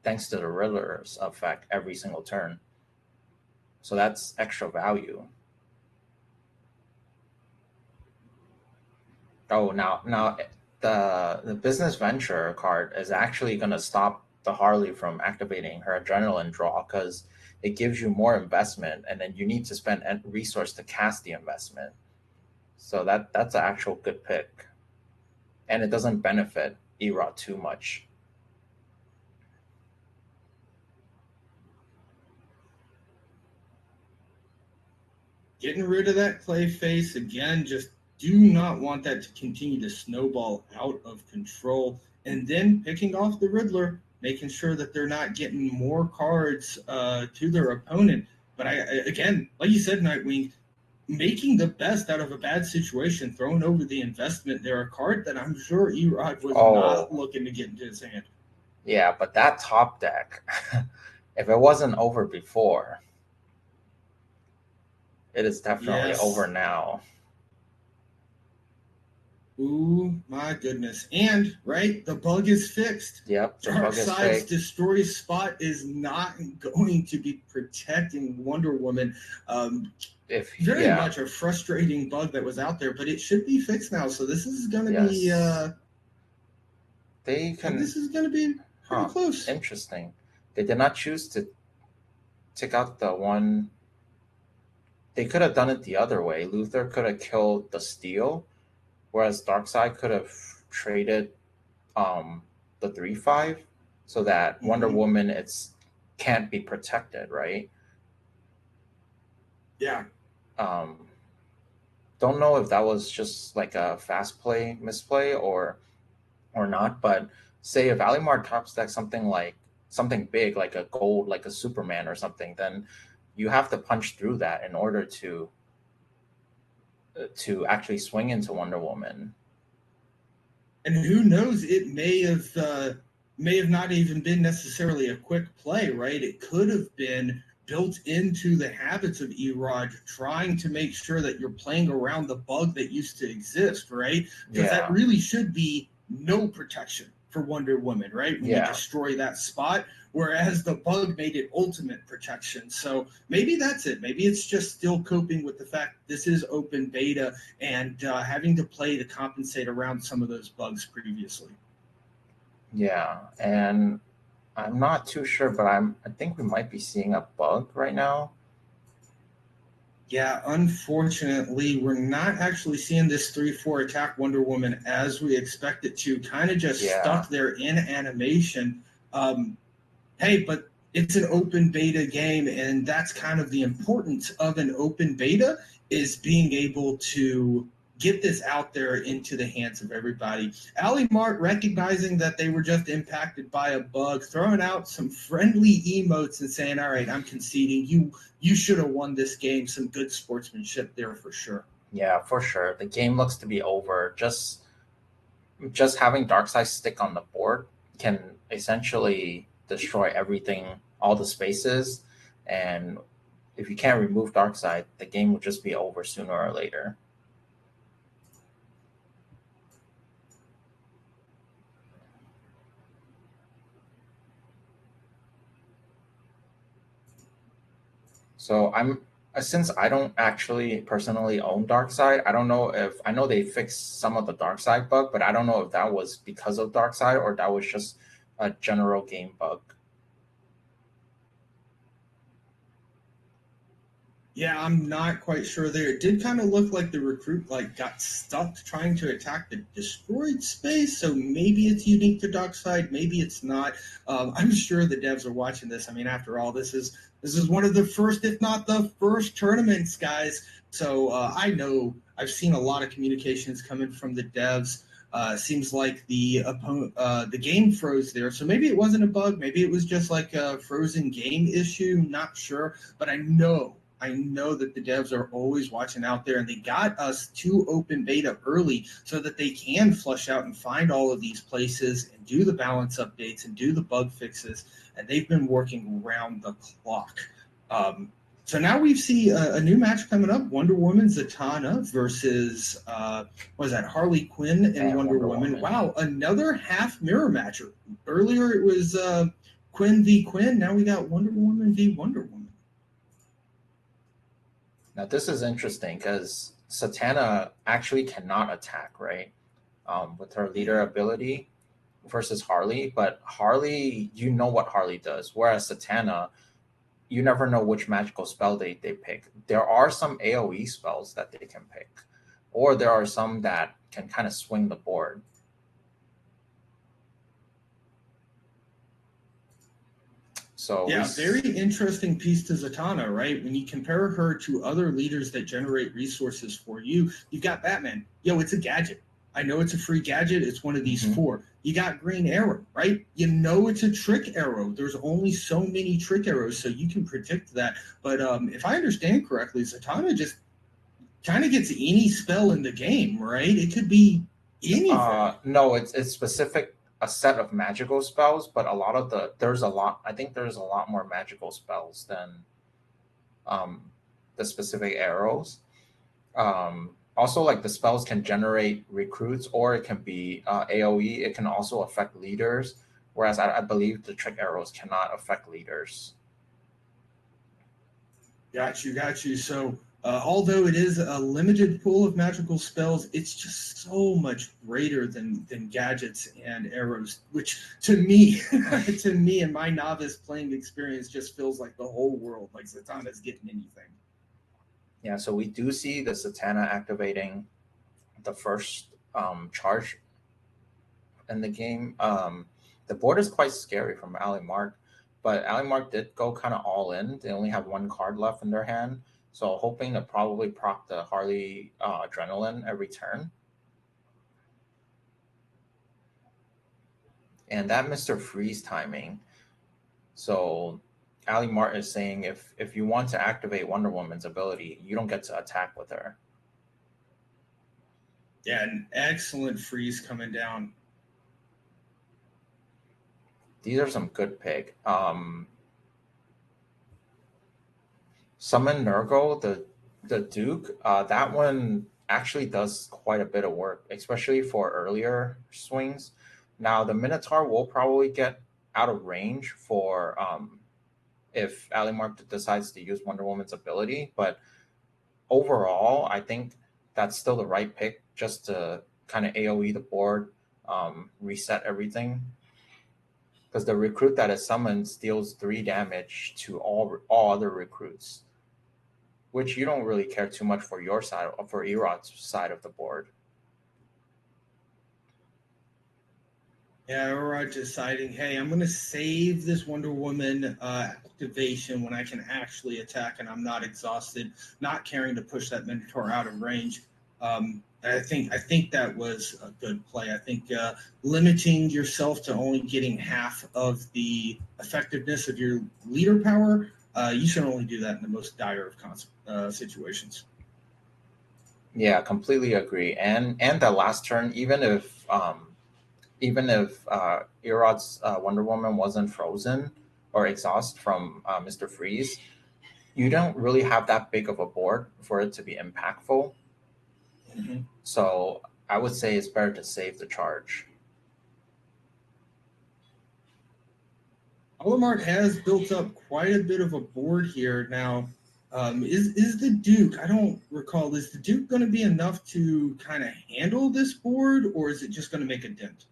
S2: thanks to the Riddler's effect every single turn. So that's extra value. Oh, now the business venture card is actually going to stop the Harley from activating her adrenaline draw because it gives you more investment, and then you need to spend resource to cast the investment. So that's an actual good pick, and it doesn't benefit Erod too much.
S1: Getting rid of that clay face again, just do not want that to continue to snowball out of control. And then picking off the Riddler, making sure that they're not getting more cards to their opponent. But again, like you said, Nightwing, making the best out of a bad situation, throwing over the investment there, a card that I'm sure Erod was not
S2: Oh,
S1: looking to get into his hand.
S2: yeah, but that top deck, if it wasn't over before, it is definitely over
S1: Yes.
S2: now.
S1: Ooh, my goodness. And, right, the bug is fixed.
S2: Yep, the bug is
S1: Darkseid's
S2: fixed.
S1: destroy spot is not going to be protecting Wonder Woman.
S2: If
S1: Very
S2: yeah,
S1: much a frustrating bug that was out there, but it should be fixed now. So this is going to be,
S2: yes, they can.
S1: this is going to be pretty
S2: Huh,
S1: close.
S2: interesting. They did not choose to take out the one. They could have done it the other way. Luther could have killed the steel, whereas Darkseid could have traded um the 3/5 so that Wonder
S1: Mm-hmm.
S2: Woman it's can't be protected, right?
S1: Yeah.
S2: Um don't know if that was just like a fast play misplay or not, but say if Alimar tops deck something like something big like a gold like a Superman or something, then you have to punch through that in order to actually swing into Wonder Woman.
S1: And who knows, it may have not even been necessarily a quick play, right? It could have been built into the habits of Erod, trying to make sure that you're playing around the bug that used to exist, right? Because that
S2: Yeah,
S1: really should be no protection for Wonder Woman, right? When you
S2: yeah,
S1: destroy that spot, whereas the bug made it ultimate protection. So maybe that's it. Maybe it's just still coping with the fact this is open beta and having to play to compensate around some of those bugs previously.
S2: yeah. And I'm not too sure, but I think we might be seeing a bug right now.
S1: Yeah, unfortunately, we're not actually seeing this 3-4 attack Wonder Woman as we expect it to. Kind of just
S2: Yeah,
S1: stuck there in animation. Um, hey, but it's an open beta game, and that's kind of the importance of an open beta is being able to get this out there into the hands of everybody. Ali Mart recognizing that they were just impacted by a bug, throwing out some friendly emotes and saying, "All right, I'm conceding. You should have won this game." Some good sportsmanship there for sure.
S2: yeah, for sure. The game looks to be over. Just having Darkseid stick on the board can essentially destroy everything, all the spaces, and if you can't remove Darkseid, the game will just be over sooner or later. So I'm since I don't actually personally own Darkseid, I don't know if I know they fixed some of the Darkseid bug, but I don't know if that was because of Darkseid or that was just a general game bug.
S1: Yeah, I'm not quite sure there. It did kind of look like the recruit like got stuck trying to attack the destroyed space, so maybe it's unique to Darkseid, maybe it's not. I'm sure the devs are watching this. I mean, after all, this is one of the first, if not the first, tournaments, guys. So I know I've seen a lot of communications coming from the devs. Seems like the game froze there, so maybe it wasn't a bug. Maybe it was just like a frozen game issue. Not sure, but I know that the devs are always watching out there, and they got us to open beta early so that they can flush out and find all of these places and do the balance updates and do the bug fixes. And they've been working around the clock. So now we see a new match coming up: Wonder Woman Zatanna versus what was that, Harley Quinn and
S2: And
S1: Wonder
S2: Wonder
S1: Woman.
S2: Woman.
S1: Wow, another half mirror match. Earlier it was Quinn v Quinn. Now we got Wonder Woman v Wonder Woman.
S2: Now this is interesting because Satana actually cannot attack, right? with her leader
S1: Mhm.
S2: ability versus Harley. But Harley, you know what Harley does, whereas Satana, you never know which magical spell they pick. There are some AoE spells that they can pick, or there are some that can kind of swing the board. So we,
S1: Yeah, very interesting piece to Zatanna, right? When you compare her to other leaders that generate resources for you, you've got Batman. Yo, it's a gadget. I know it's a free gadget. It's one of these
S2: Mhm.
S1: four. You got Green Arrow, right? You know it's a trick arrow. There's only so many trick arrows, so you can predict that. But if I understand correctly, Zatanna just kind of gets any spell in the game, right? It could be anything.
S2: No, it's specific a set of magical spells, but a lot of there's a lot. I think there's a lot more magical spells than um, the specific arrows. Also, like the spells can generate recruits, or it can be AOE. It can also affect leaders, whereas I believe the trick arrows cannot affect leaders.
S1: Got you. So, although it is a limited pool of magical spells, it's just so much greater than gadgets and arrows. Which, to me, to me, and my novice playing experience, just feels like the whole world. Like Zatanna's getting anything.
S2: Yeah, so we do see the Satana activating the first charge in the game. The board is quite scary from Ali Mark, but Ali Mark did go kind of all in. They only have one card left in their hand, so hoping to probably proc the Harley Adrenaline every turn. And that Mr. Freeze timing. So Ali Mark is saying if you want to activate Wonder Woman's ability, you don't get to attack with her.
S1: Yeah, an excellent freeze coming down.
S2: These are some good pick. Summon Nurgle, the Duke, that one actually does quite a bit of work, especially for earlier swings. Now the Minotaur will probably get out of range for if Alimark decides to use Wonder Woman's ability, but overall, I think that's still the right pick just to kind of AOE the board, reset everything. Because the recruit that is summoned deals 3 damage to all other recruits, which you don't really care too much for your side, for Erod's side of the board.
S1: Yeah, or deciding, hey, I'm going to save this Wonder Woman activation when I can actually attack and I'm not exhausted, not caring to push that Minotaur out of range. I think that was a good play. I think limiting yourself to only getting half of the effectiveness of your leader power, you should only do that in the most dire of situations.
S2: Yeah, completely agree. And the last turn, even if Erod's Wonder Woman wasn't frozen or exhaust from Mr. Freeze, you don't really have that big of a board for it to be impactful.
S1: Mm-hmm.
S2: So I would say it's better to save the charge.
S1: Alamart has built up quite a bit of a board here now. Is the Duke? I don't recall. Is the Duke going to be enough to kind of handle this board, or is it just going to make a dent?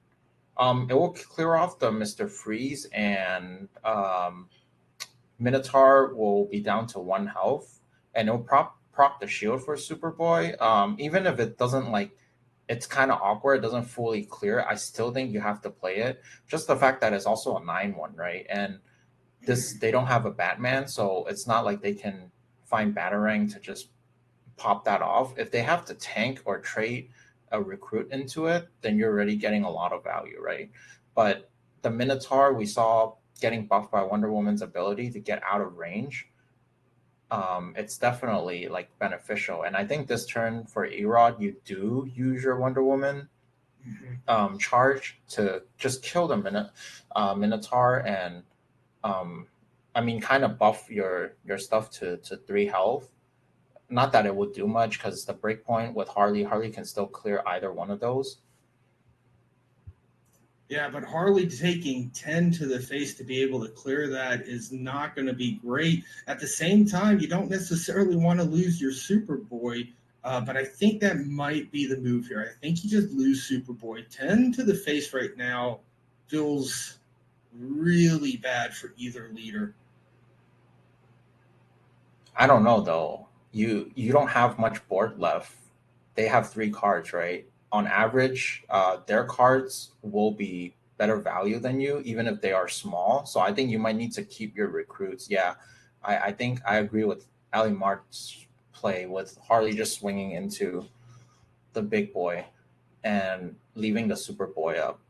S2: It will clear off the Mr. Freeze, and Minotaur will be down to 1 health, and it'll proc the shield for Superboy. Even if it doesn't like, it's kind of awkward. It doesn't fully clear. I still think you have to play it. Just the fact that it's also a 9/1, right? And this they don't have a Batman, so it's not like they can find Batarang to just pop that off. If they have to tank or trade a recruit into it, then you're already getting a lot of value, right? But the Minotaur we saw getting buffed by Wonder Woman's ability to get out of range. It's definitely like beneficial, and I think this turn for Erod, you do use your Wonder Woman
S1: Mhm.
S2: charge to just kill the Minotaur, and I mean, kind of buff your stuff to 3 health. Not that it would do much because the breakpoint with Harley can still clear either one of those.
S1: Yeah, but Harley taking 10 to the face to be able to clear that is not going to be great. At the same time, you don't necessarily want to lose your Superboy. But I think that might be the move here. I think you just lose Superboy. 10 to the face right now feels really bad for either leader.
S2: I don't know though. You don't have much board left. They have three cards, right? On average, their cards will be better value than you, even if they are small. So I think you might need to keep your recruits. Yeah, I think I agree with Ali Mart's play with Harley just swinging into the big boy and leaving the super boy up,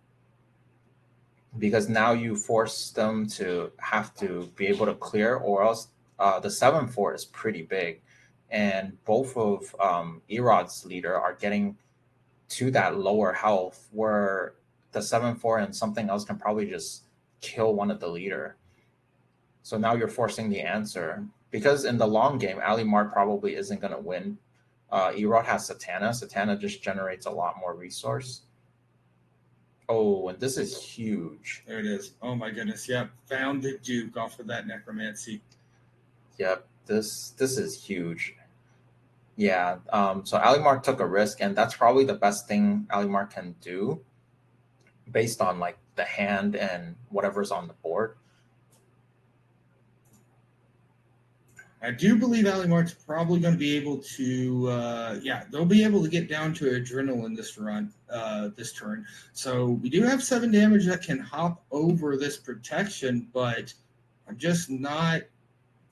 S2: because now you force them to have to be able to clear, or else the 7-4 is pretty big, and both of Erod's leader are getting to that lower health where the 7-4 and something else can probably just kill one of the leader. So now you're forcing the answer, because in the long game, Ali Mart probably isn't going to win. Erod has Satana. Satana just generates a lot more resource. Oh, and this is huge.
S1: There it is. Oh my goodness. Yep. Found the Duke off of that necromancy.
S2: Yep, this is huge. Yeah. So Alimar took a risk, and that's probably the best thing Alimar can do based on like the hand and whatever's on the board.
S1: I do believe Ali Mart's probably going to be able to, yeah, they'll be able to get down to adrenaline this run, this turn. So we do have 7 damage that can hop over this protection, but I'm just not,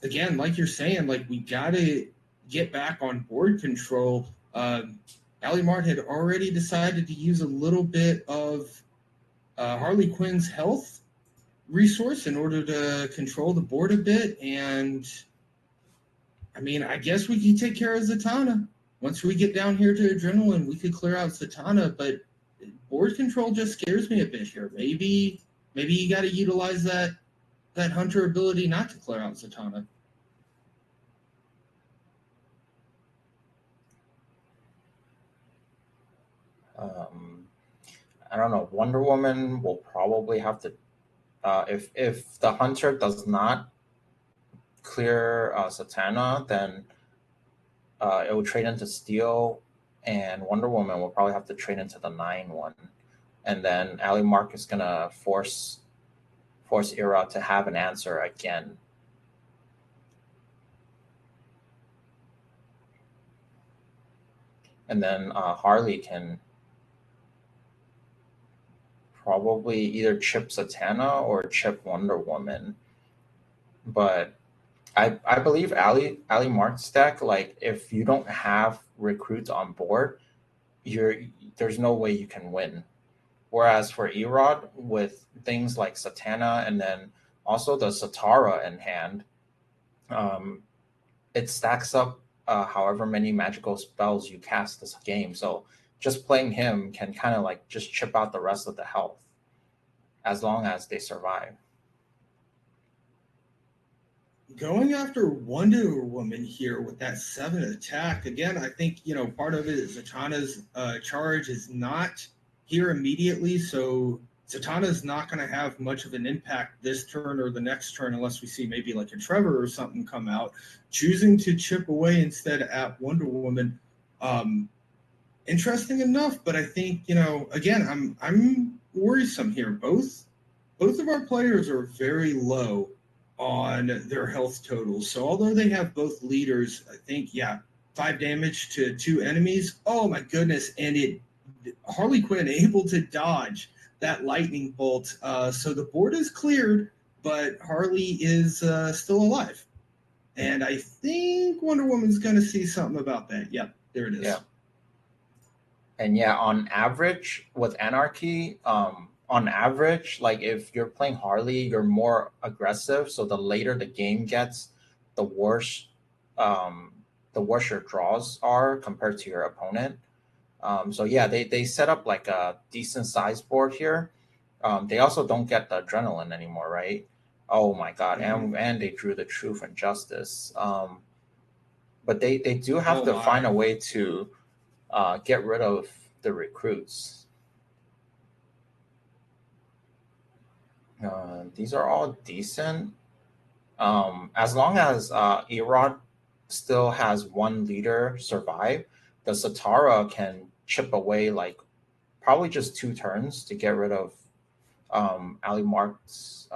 S1: again, like you're saying, like we got to get back on board control. Ali Mart had already decided to use a little bit of Harley Quinn's health resource in order to control the board a bit, and I mean, I guess we could take care of Zatanna. Once we get down here to Adrenaline, we could clear out Zatanna, but board control just scares me a bit here. Maybe you got to utilize that hunter ability not to clear out Zatanna.
S2: Um, I don't know. Wonder Woman will probably have to, if the hunter does not clear Satana, then it will trade into Steel, and Wonder Woman will probably have to trade into the 9-1, and then Ali Mark is gonna force Era to have an answer again. And then Harley can probably either chip Satana or chip Wonder Woman. But I believe Ali Mark's deck, like if you don't have recruits on board, you're there's no way you can win. Whereas for Erod, with things like Satana and then also the Satara in hand, um, it stacks up however many magical spells you cast this game. So just playing him can kind of like just chip out the rest of the health as long as they survive.
S1: Going after Wonder Woman here with that 7 attack, again, I think, part of it is Zatanna's charge is not here immediately, so Zatanna's not going to have much of an impact this turn or the next turn unless we see maybe like a Trevor or something come out. Choosing to chip away instead at Wonder Woman, um, interesting enough, but I think, again, I'm worrisome here. Both of our players are very low on their health totals. So although they have both leaders, I think, yeah, 5 damage to 2 enemies. Oh my goodness. And Harley Quinn able to dodge that lightning bolt. So the board is cleared, but Harley is still alive. And I think Wonder Woman's going to see something about that. Yep, there it is.
S2: Yeah. And yeah, on average with Anarchy, on average, like if you're playing Harley, you're more aggressive. So the later the game gets, the worse, um, the worse your draws are compared to your opponent. So yeah, they set up like a decent size board here. They also don't get the adrenaline anymore, right? Oh my god, and they drew the truth and justice. But they do have to find a way to get rid of the recruits. These are all decent. As long as Erod still has one leader survive, the Satara can chip away like probably just 2 turns to get rid of Ali Mark's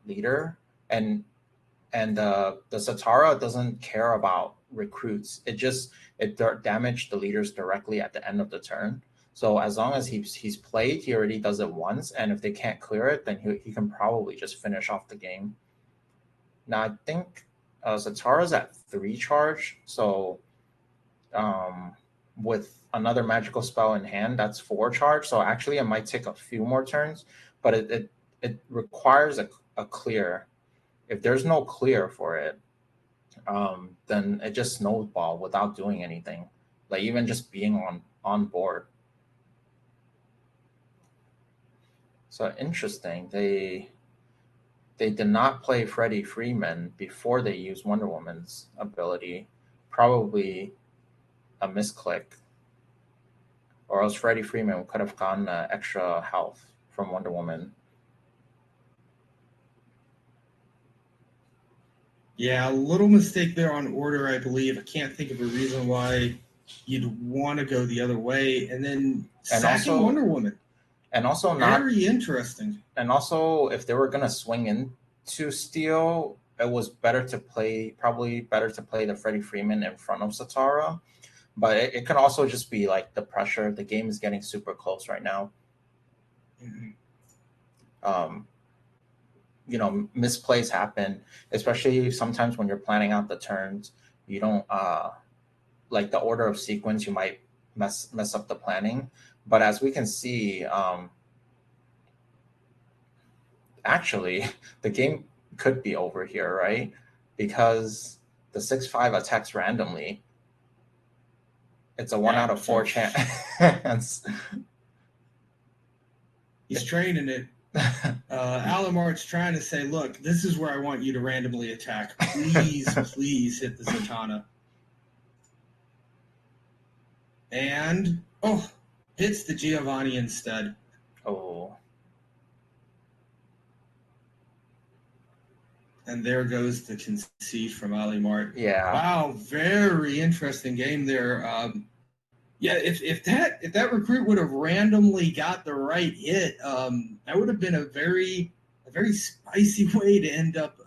S2: leader, and the Satara doesn't care about recruits. It damaged the leaders directly at the end of the turn. So as long as he's played, he already does it once, and if they can't clear it, then he can probably just finish off the game. Now I think Zatara's at 3 charge, so with another magical spell in hand, that's 4 charge. So actually, it might take a few more turns, but it requires a clear. If there's no clear for it, then it just snowball without doing anything, like even just being on board. So interesting. They did not play Freddie Freeman before they used Wonder Woman's ability. Probably a misclick, or else Freddie Freeman could have gotten extra health from Wonder Woman.
S1: Yeah, a little mistake there on order, I believe. I can't think of a reason why you'd want to go the other way. And then sacking Wonder Woman.
S2: And also
S1: very interesting.
S2: And also, if they were gonna swing into Steel, it was probably better to play the Freddie Freeman in front of Satara. But it can also just be like the pressure. The game is getting super close right now.
S1: Mm-hmm.
S2: Misplays happen, especially sometimes when you're planning out the turns. You don't like the order of sequence. You might mess up the planning. But as we can see, actually, the game could be over here, right? Because the 6/5 attacks randomly. It's a 1 out of 4 chance.
S1: He's training it. Alamart's trying to say, look, this is where I want you to randomly attack. Please, please hit the Zatanna. And, hits the Giovanni instead.
S2: Oh.
S1: And there goes the conceit from Ali Mart.
S2: Yeah.
S1: Wow, very interesting game there. Yeah, if that recruit would have randomly got the right hit, that would have been a very spicy way to end up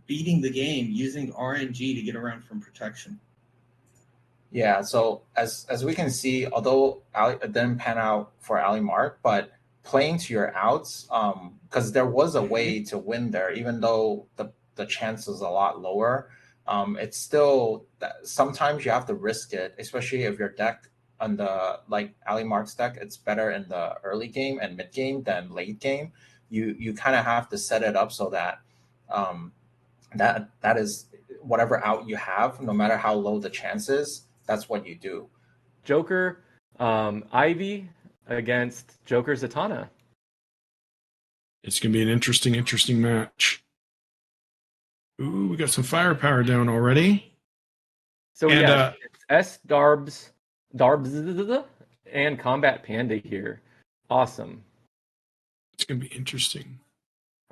S1: beating the game, using RNG to get around from protection.
S2: Yeah, so as we can see, although it didn't pan out for Ali Mart, but playing to your outs, because there was a way to win there, even though the chance is a lot lower. It's still sometimes you have to risk it, especially if your deck on the like Ali Mark's deck, it's better in the early game and mid game than late game. You kind of have to set it up so that that is whatever out you have, no matter how low the chance is, that's what you do.
S3: Joker, Ivy against Joker Zatanna.
S4: It's going to be an interesting match. Ooh, we got some firepower down already.
S3: So it's S Darbs, and Combat Panda here. Awesome.
S4: It's going to be interesting.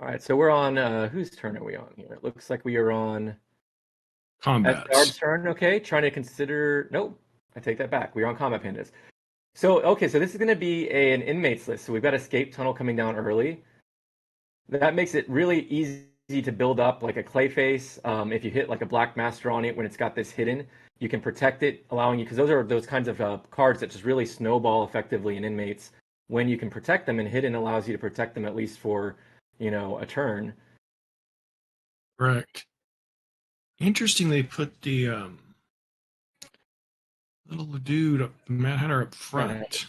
S3: All right, so we're on, whose turn are we on here? It looks like we are on
S4: Combat.
S3: S Darbs' turn, okay. Trying to consider, nope, I take that back. We're on Combat Pandas. So, okay, so this is going to be an inmates list. So we've got Escape Tunnel coming down early. That makes it really easy to build up like a Clayface. If you hit like a Black Master on it when it's got this hidden, you can protect it, allowing you, because those are those kinds of cards that just really snowball effectively in inmates. When you can protect them, and hidden allows you to protect them at least for, a turn.
S4: Correct. Interesting, they put the little dude, the Mad Hatter, up front.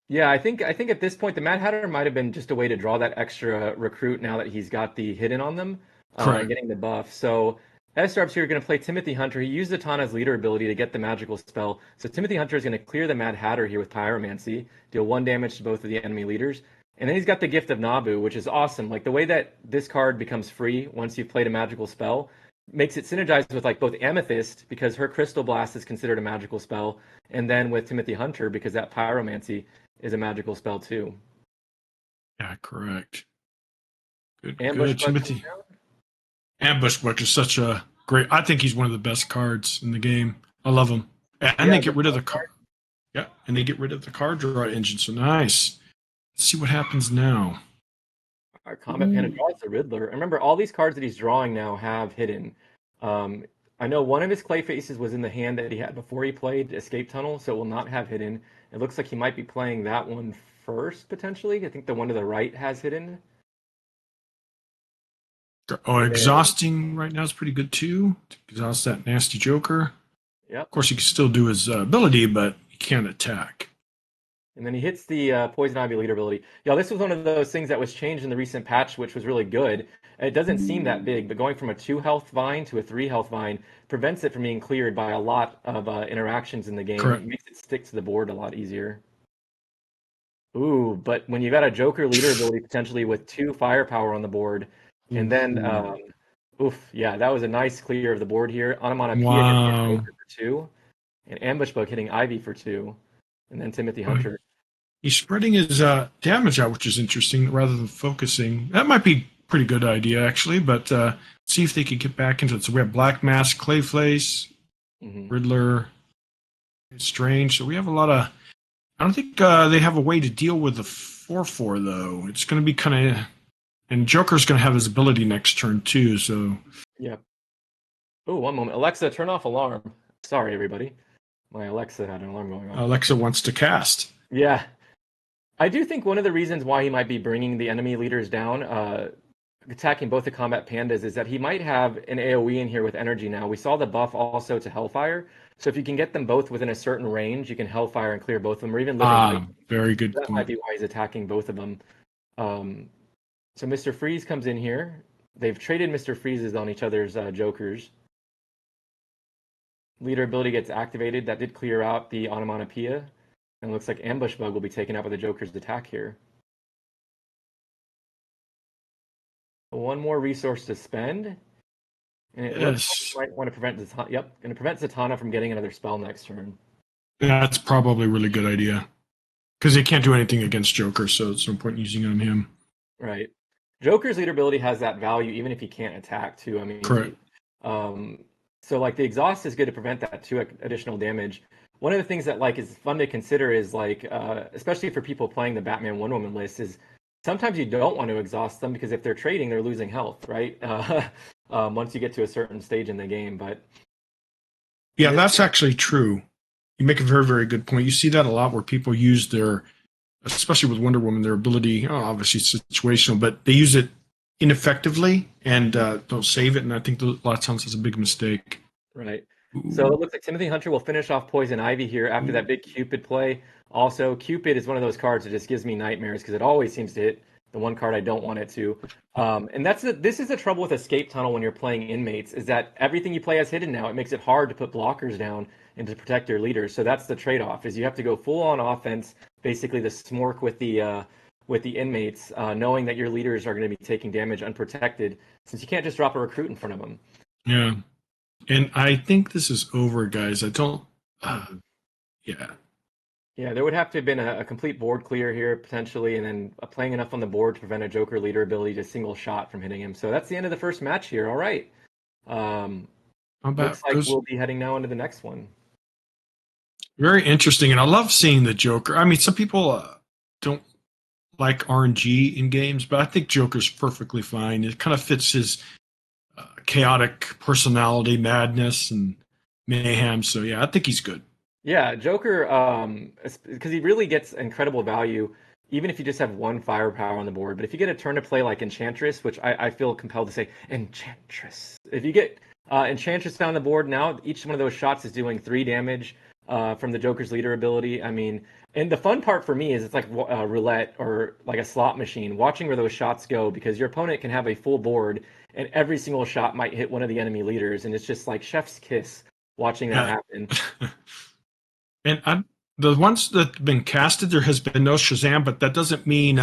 S3: Yeah, I think at this point the Mad Hatter might have been just a way to draw that extra recruit now that he's got the hidden on them, getting the buff. So S-Darbs here are going to play Timothy Hunter. He used Zatanna's leader ability to get the magical spell. So Timothy Hunter is going to clear the Mad Hatter here with Pyromancy, deal 1 damage to both of the enemy leaders. And then he's got the Gift of Nabu, which is awesome. Like the way that this card becomes free once you've played a magical spell makes it synergized with like both Amethyst, because her Crystal Blast is considered a magical spell, and then with Timothy Hunter because that Pyromancy is a magical spell too.
S4: Yeah, correct. Good,
S3: Timothy.
S4: Ambush Buck is such a great. I think he's one of the best cards in the game. I love him. And then get rid of the card. Yeah, and they get rid of the card draw engine. So nice. Let's see what happens now.
S3: Our Combat Panda draws the Riddler. Remember, all these cards that he's drawing now have hidden. I know one of his clay faces was in the hand that he had before he played Escape Tunnel, so it will not have hidden. It looks like he might be playing that one first, potentially. I think the one to the right has hidden.
S4: Oh, exhausting right now is pretty good too. To exhaust that nasty Joker.
S3: Yep.
S4: Of course, he can still do his ability, but he can't attack.
S3: And then he hits the Poison Ivy leader ability. Yeah, this was one of those things that was changed in the recent patch, which was really good. It doesn't seem that big, but going from a 2 health vine to a 3 health vine prevents it from being cleared by a lot of interactions in the game.
S4: Correct.
S3: It makes it stick to the board a lot easier. Ooh, but when you got a Joker leader ability potentially with 2 firepower on the board, and then, yeah, that was a nice clear of the board here. Onomatopoeia hitting Joker for 2, and Ambush Bug hitting Ivy for 2, and then Timothy Hunter.
S4: He's spreading his damage out, which is interesting, rather than focusing. That might be a pretty good idea, actually, but see if they can get back into it. So we have Black Mask, Clayface, Riddler, Strange. So we have a lot of... I don't think they have a way to deal with the 4/4, though. It's going to be kind of... And Joker's going to have his ability next turn, too, so...
S3: Yeah. Oh, one moment. Alexa, turn off alarm. Sorry, everybody. My Alexa had an alarm going on.
S4: Alexa wants to cast.
S3: Yeah. I do think one of the reasons why he might be bringing the enemy leaders down, attacking both the Combat Pandas, is that he might have an AoE in here with energy now. We saw the buff also to Hellfire. So if you can get them both within a certain range, you can Hellfire and clear both of them, or even Living Light.
S4: Very good
S3: That might be why he's attacking both of them. So Mr. Freeze comes in here. They've traded Mr. Freezes on each other's Jokers. Leader ability gets activated. That did clear out the Onomatopoeia. And it looks like Ambush Bug will be taken out by the Joker's attack here. One more resource to spend. And it looks like you might want to prevent Zatanna. Yep, going to prevent Zatanna from getting another spell next turn.
S4: That's probably a really good idea. Because they can't do anything against Joker, so it's no point using it on him.
S3: Right. Joker's leader ability has that value even if he can't attack, too. I mean,
S4: correct.
S3: So, like, the exhaust is good to prevent that 2 additional damage. One of the things that, like, is fun to consider is, like, especially for people playing the Batman Wonder Woman list, is sometimes you don't want to exhaust them because if they're trading, they're losing health, right? Once you get to a certain stage in the game, but...
S4: Yeah, that's actually true. You make a very, very good point. You see that a lot where people use their, especially with Wonder Woman, their ability, obviously situational, but they use it ineffectively and don't save it, and I think a lot of times that's a big mistake.
S3: Right. So it looks like Timothy Hunter will finish off Poison Ivy here after that big Cupid play. Also, Cupid is one of those cards that just gives me nightmares because it always seems to hit the one card I don't want it to. And this is the trouble with Escape Tunnel when you're playing Inmates, is that everything you play has hidden now. It makes it hard to put blockers down and to protect your leaders. So that's the trade-off, is you have to go full on offense, basically the smork with the Inmates, knowing that your leaders are going to be taking damage unprotected, since you can't just drop a recruit in front of them.
S4: Yeah. And I think this is over, guys. I don't... yeah.
S3: Yeah, there would have to have been a complete board clear here, potentially, and then playing enough on the board to prevent a Joker leader ability to single shot from hitting him. So that's the end of the first match here. All right. Looks like we'll be heading now into the next one.
S4: Very interesting, and I love seeing the Joker. I mean, some people don't like RNG in games, but I think Joker's perfectly fine. It kind of fits his chaotic personality, madness, and mayhem. So yeah, I think he's good.
S3: Yeah, Joker, because he really gets incredible value, even if you just have 1 firepower on the board. But if you get a turn to play like Enchantress, which I feel compelled to say Enchantress. If you get Enchantress down the board now, each one of those shots is doing 3 damage from the Joker's leader ability. I mean, and the fun part for me is it's like roulette or like a slot machine, watching where those shots go, because your opponent can have a full board and every single shot might hit one of the enemy leaders, and it's just like chef's kiss watching that happen.
S4: And the ones that have been casted, there has been no Shazam, but that doesn't mean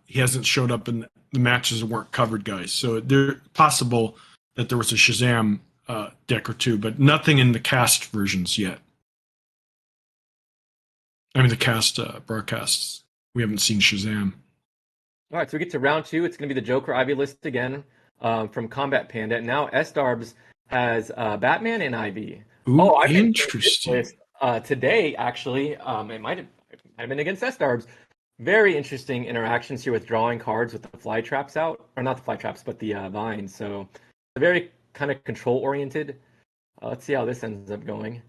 S4: he hasn't showed up in the matches that weren't covered, guys. So they're possible that there was a Shazam deck or 2, but nothing in the cast versions yet. I mean, the cast broadcasts. We haven't seen Shazam.
S3: All right, so we get to round 2. It's going to be the Joker Ivy list again from Combat Panda. Now S-Darbs has Batman and Ivy.
S4: Ooh, interesting.
S3: Today, actually, it might have been against S-Starbs. Very interesting interactions here with drawing cards with the fly traps out, or not the fly traps, but the vines. So very kind of control oriented. Let's see how this ends up going.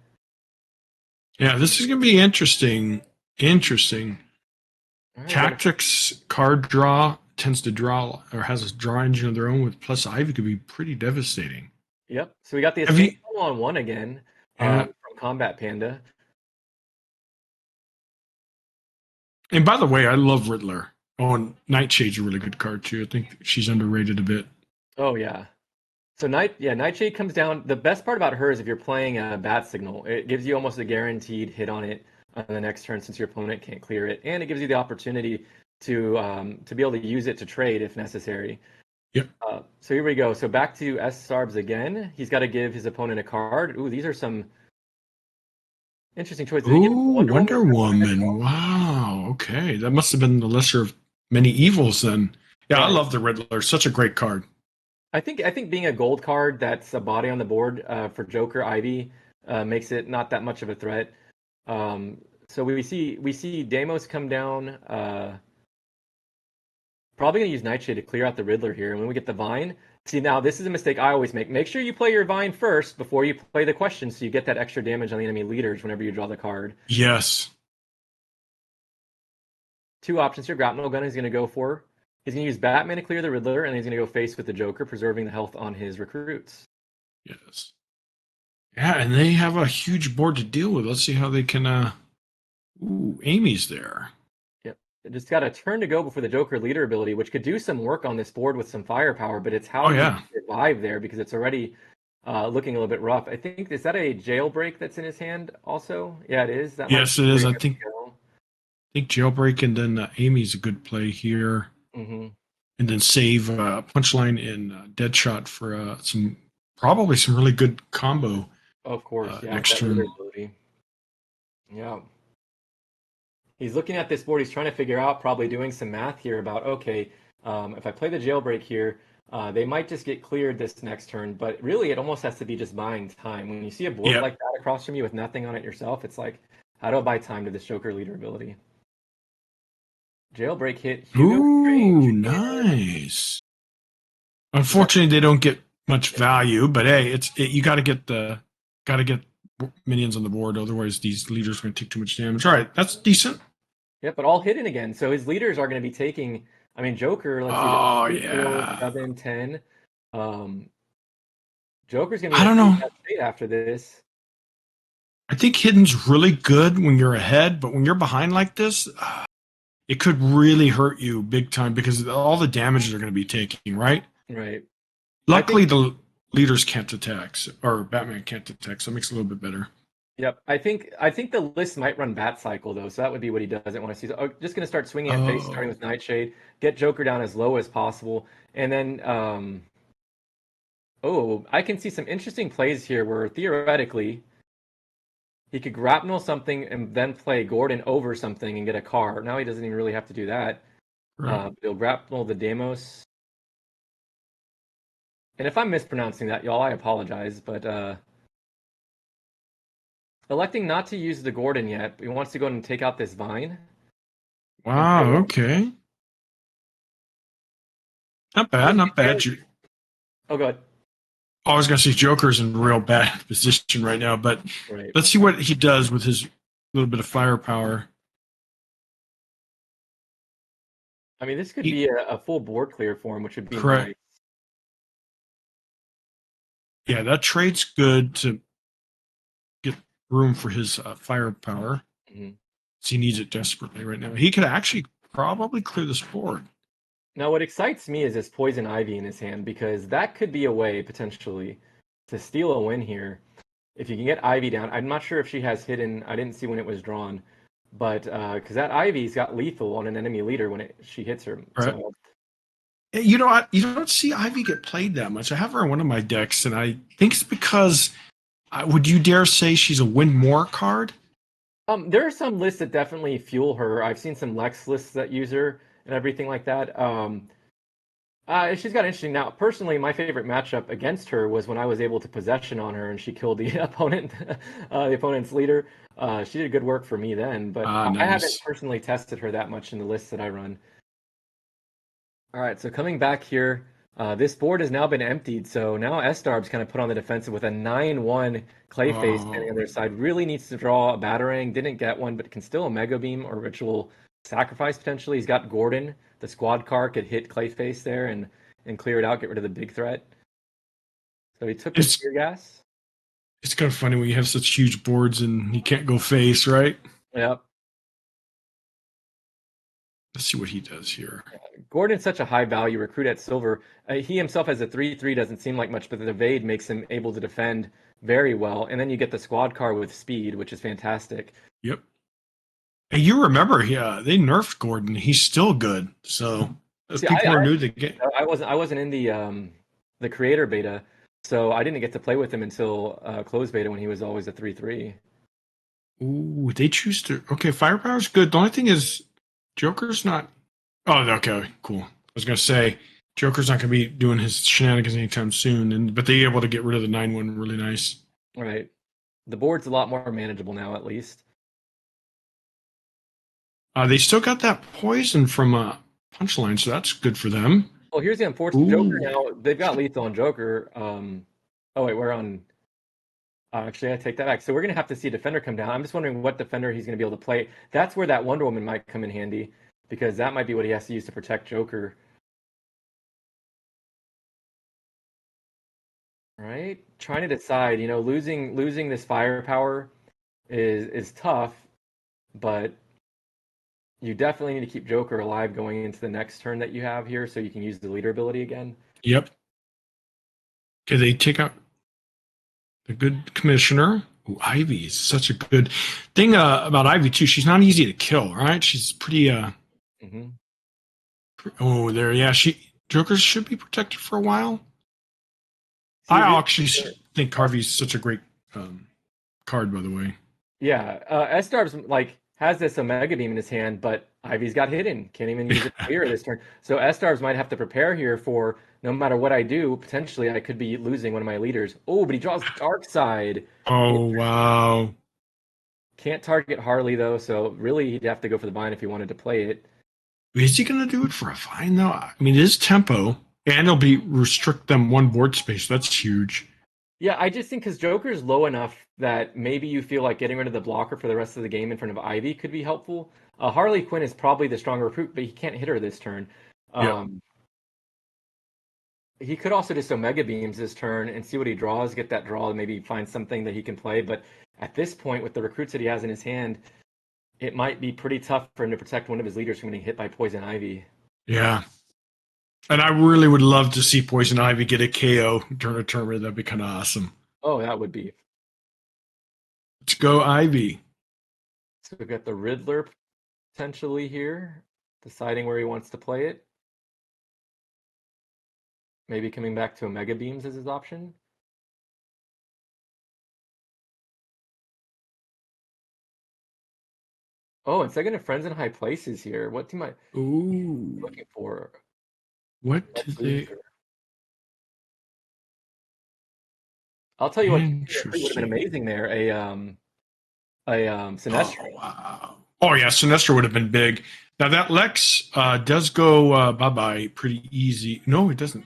S4: Yeah, this is going to be interesting. Interesting.
S3: Right,
S4: Tactics card draw tends to draw or has a draw engine of their own with plus Ivy could be pretty devastating.
S3: Yep. So we got the
S4: Have you-
S3: 1-1 again
S4: Yeah.
S3: from Combat Panda.
S4: And by the way, I love Riddler. Oh, and Nightshade's a really good card too. I think she's underrated a bit.
S3: Oh yeah. So Nightshade comes down. The best part about her is if you're playing a Bat Signal, it gives you almost a guaranteed hit on it on the next turn since your opponent can't clear it, and it gives you the opportunity to be able to use it to trade if necessary.
S4: Yep.
S3: So here we go. So back to S-Starbs again. He's got to give his opponent a card. Ooh, these are some interesting choices.
S4: Ooh, Wonder Woman. Wow. Okay. That must have been the lesser of many evils then. Yeah, I love the Riddler. Such a great card.
S3: I think being a gold card that's a body on the board for Joker Ivy makes it not that much of a threat. So we see Deimos come down. Probably gonna use Nightshade to clear out the Riddler here. And when we get the Vine, see now this is a mistake I always make. Make sure you play your Vine first before you play the question, so you get that extra damage on the enemy leaders whenever you draw the card.
S4: Yes.
S3: Two options here. Grapnel Gun he's gonna go for. He's going to use Batman to clear the Riddler, and he's going to go face with the Joker, preserving the health on his recruits.
S4: Yes. Yeah, and they have a huge board to deal with. Let's see how they can. Ooh, Amy's there.
S3: Yep. It just got a turn to go before the Joker leader ability, which could do some work on this board with some firepower, but it's how you survive there because it's already looking a little bit rough. I think, is that a Jailbreak that's in his hand also? Yeah, it is.
S4: Yes, it is. I think Jailbreak and then Amy's a good play here.
S3: Mm-hmm.
S4: And then save Punchline and Deadshot for probably some really good combo.
S3: Of course, yeah.
S4: Next turn.
S3: Yeah. He's looking at this board. He's trying to figure out, probably doing some math here about, okay, if I play the Jailbreak here, they might just get cleared this next turn. But really, it almost has to be just buying time. When you see a board like that across from you with nothing on it yourself, it's like, how do I buy time to this Joker leader ability? Jailbreak hit.
S4: Ooh, nice. Unfortunately, they don't get much value, but hey, you got to get minions on the board. Otherwise, these leaders are going to take too much damage. All right, that's decent.
S3: Yeah, but all hidden again. So his leaders are going to be taking. I mean, Joker. Let's see. 4, 7, 10. Joker's going to.
S4: I don't know.
S3: After this.
S4: I think hidden's really good when you're ahead, but when you're behind like this. It could really hurt you big time because all the damages are going to be taking, right?
S3: Right.
S4: Luckily, the leaders can't attack, or Batman can't attack, so it makes it a little bit better.
S3: Yep. I think the list might run Bat Cycle, though, so that would be what he doesn't want to see. So just going to start swinging at face, starting with Nightshade, get Joker down as low as possible, and then, I can see some interesting plays here where, theoretically, he could grapnel something and then play Gordon over something and get a card. Now he doesn't even really have to do that. Right. He'll grapnel the Deimos. And if I'm mispronouncing that, y'all, I apologize. But electing not to use the Gordon yet. He wants to go and take out this Vine.
S4: Wow, okay. Not bad, not bad.
S3: Oh, go ahead.
S4: I was going to say Joker's in real bad position right now, but let's see what he does with his little bit of firepower.
S3: I mean, this could be a full board clear for him, which would be
S4: correct.
S3: Nice.
S4: Yeah, that trade's good to get room for his firepower. Mm-hmm. He needs it desperately right now. He could actually probably clear this board.
S3: Now, what excites me is this Poison Ivy in his hand, because that could be a way, potentially, to steal a win here. If you can get Ivy down. I'm not sure if she has hidden. I didn't see when it was drawn. But because that Ivy's got lethal on an enemy leader when she hits her.
S4: Right.
S3: So,
S4: you know what? You don't see Ivy get played that much. I have her in one of my decks, and I think it's because, would you dare say she's a win more card?
S3: There are some lists that definitely fuel her. I've seen some Lex lists that use her and everything like that. She's got interesting. Now, personally, my favorite matchup against her was when I was able to possession on her and she killed the the opponent's leader. She did good work for me then, but
S4: Ah,
S3: I haven't
S4: nice.
S3: personally tested her that much in the lists that I run. All right, so coming back here, this board has now been emptied. So now S-Darb's kind of put on the defensive with a 9-1 Clayface standing on
S4: Oh,
S3: their side. Really needs to draw a Batarang. Didn't get one, but can still a Mega Beam or Ritual Sacrifice potentially. He's got Gordon. The squad car could hit Clayface there and clear it out, get rid of the big threat. So he took the
S4: it's
S3: tear gas.
S4: it's kind of funny when you have such huge boards and you can't go face, right?
S3: Yep.
S4: Let's see what he does here.
S3: Gordon's such a high value recruit at silver. He himself as a 3-3 doesn't seem like much, but the evade makes him able to defend very well. And then you get the squad car with speed, which is fantastic.
S4: Yep. And you remember, yeah, they nerfed Gordon. He's still good. So if
S3: See,
S4: people are new to the game,
S3: I wasn't in the creator beta, so I didn't get to play with him until closed beta when he was always a 3-3.
S4: ooh, they choose to. Okay, firepower's good. The only thing is, Joker's not. Oh, okay, cool. I was gonna say Joker's not gonna be doing his shenanigans anytime soon, and but they able to get rid of the 9-1 really nice.
S3: Right. The board's a lot more manageable now, at least.
S4: They still got that poison from Punchline, so that's good for them.
S3: Well, here's the unfortunate Joker
S4: Ooh,
S3: now. They've got lethal on Joker. Oh wait, we're on. Actually, I take that back. So we're gonna have to see a defender come down. I'm just wondering what defender he's gonna be able to play. That's where that Wonder Woman might come in handy, because that might be what he has to use to protect Joker. Right? Trying to decide. Losing this firepower is tough, but you definitely need to keep Joker alive going into the next turn that you have here, so you can use the leader ability again.
S4: yep. Okay, they take out the good commissioner. Ooh, Ivy is such a good thing about Ivy too. She's not easy to kill, right? She's pretty.
S3: Mm-hmm.
S4: Oh, there, yeah. Joker should be protected for a while.
S3: See,
S4: I actually think Harvey's such a great card, by the way.
S3: yeah, S-Darb's like has this Omega Beam in his hand, but Ivy's got hidden. Can't even use it to clear this turn. So S-Darbs might have to prepare here for no matter what I do, potentially I could be losing one of my leaders. Oh, but he draws Dark Side.
S4: Oh, wow.
S3: Can't target Harley though, so really he'd have to go for the bind if he wanted to play it.
S4: Is he going to do it for a fine, though? I mean, it is tempo, and it'll be restrict them one board space. That's huge.
S3: Yeah, I just think because Joker's low enough that maybe you feel like getting rid of the blocker for the rest of the game in front of Ivy could be helpful. Harley Quinn is probably the stronger recruit, but he can't hit her this turn.
S4: Yeah.
S3: He could also just Omega Beams this turn and see what he draws, get that draw, and maybe find something that he can play. But at this point, with the recruits that he has in his hand, it might be pretty tough for him to protect one of his leaders from getting hit by Poison Ivy.
S4: Yeah. And I really would love to see Poison Ivy get a KO during a tournament. That'd be kind of awesome.
S3: Oh, that would be.
S4: Let's go, Ivy.
S3: So we've got the Riddler potentially here, deciding where he wants to play it. Maybe coming back to Omega Beams as his option. Oh, and second of Friends in High Places here. What team am I
S4: Ooh.
S3: looking for?
S4: What did they...
S3: I'll tell you what would have been
S4: Interesting.
S3: amazing there. Sinestro.
S4: Oh, wow. Oh, yeah, Sinestro would have been big. Now, that Lex does go bye-bye pretty easy. No, it doesn't.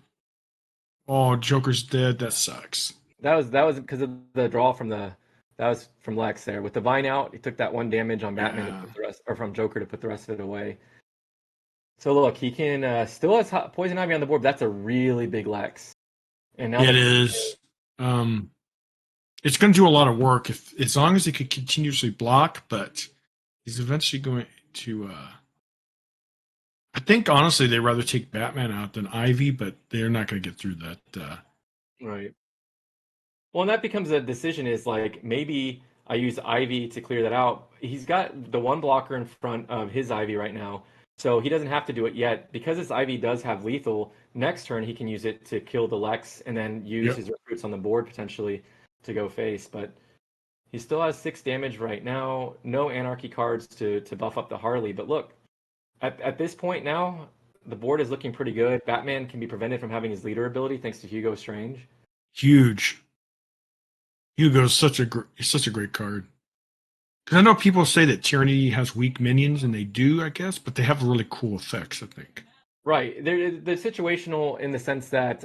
S4: Oh, Joker's dead. That sucks.
S3: That was because of the draw that was from Lex there. With the Vine out, he took that one damage on Batman to put the rest, or from Joker to put the rest of it away. So look, he can still has Poison Ivy on the board. But that's a really big Lex. And now
S4: It is. It's going to do a lot of work as long as he could continuously block, but he's eventually going to. I think honestly, they'd rather take Batman out than Ivy, but they're not going to get through that.
S3: Right. Well, and that becomes a decision is like maybe I use Ivy to clear that out. He's got the one blocker in front of his Ivy right now, so he doesn't have to do it yet. Because his Ivy does have lethal, next turn he can use it to kill the Lex and then use his recruits on the board potentially to go face. But he still has 6 damage right now. No Anarchy cards to buff up the Harley. But look, at this point now, The board is looking pretty good. Batman can be prevented from having his leader ability thanks to Hugo Strange.
S4: Huge. Hugo's such a great card. Because I know people say that Tyranny has weak minions, and they do, I guess, but they have really cool effects, I think.
S3: Right. They're situational in the sense that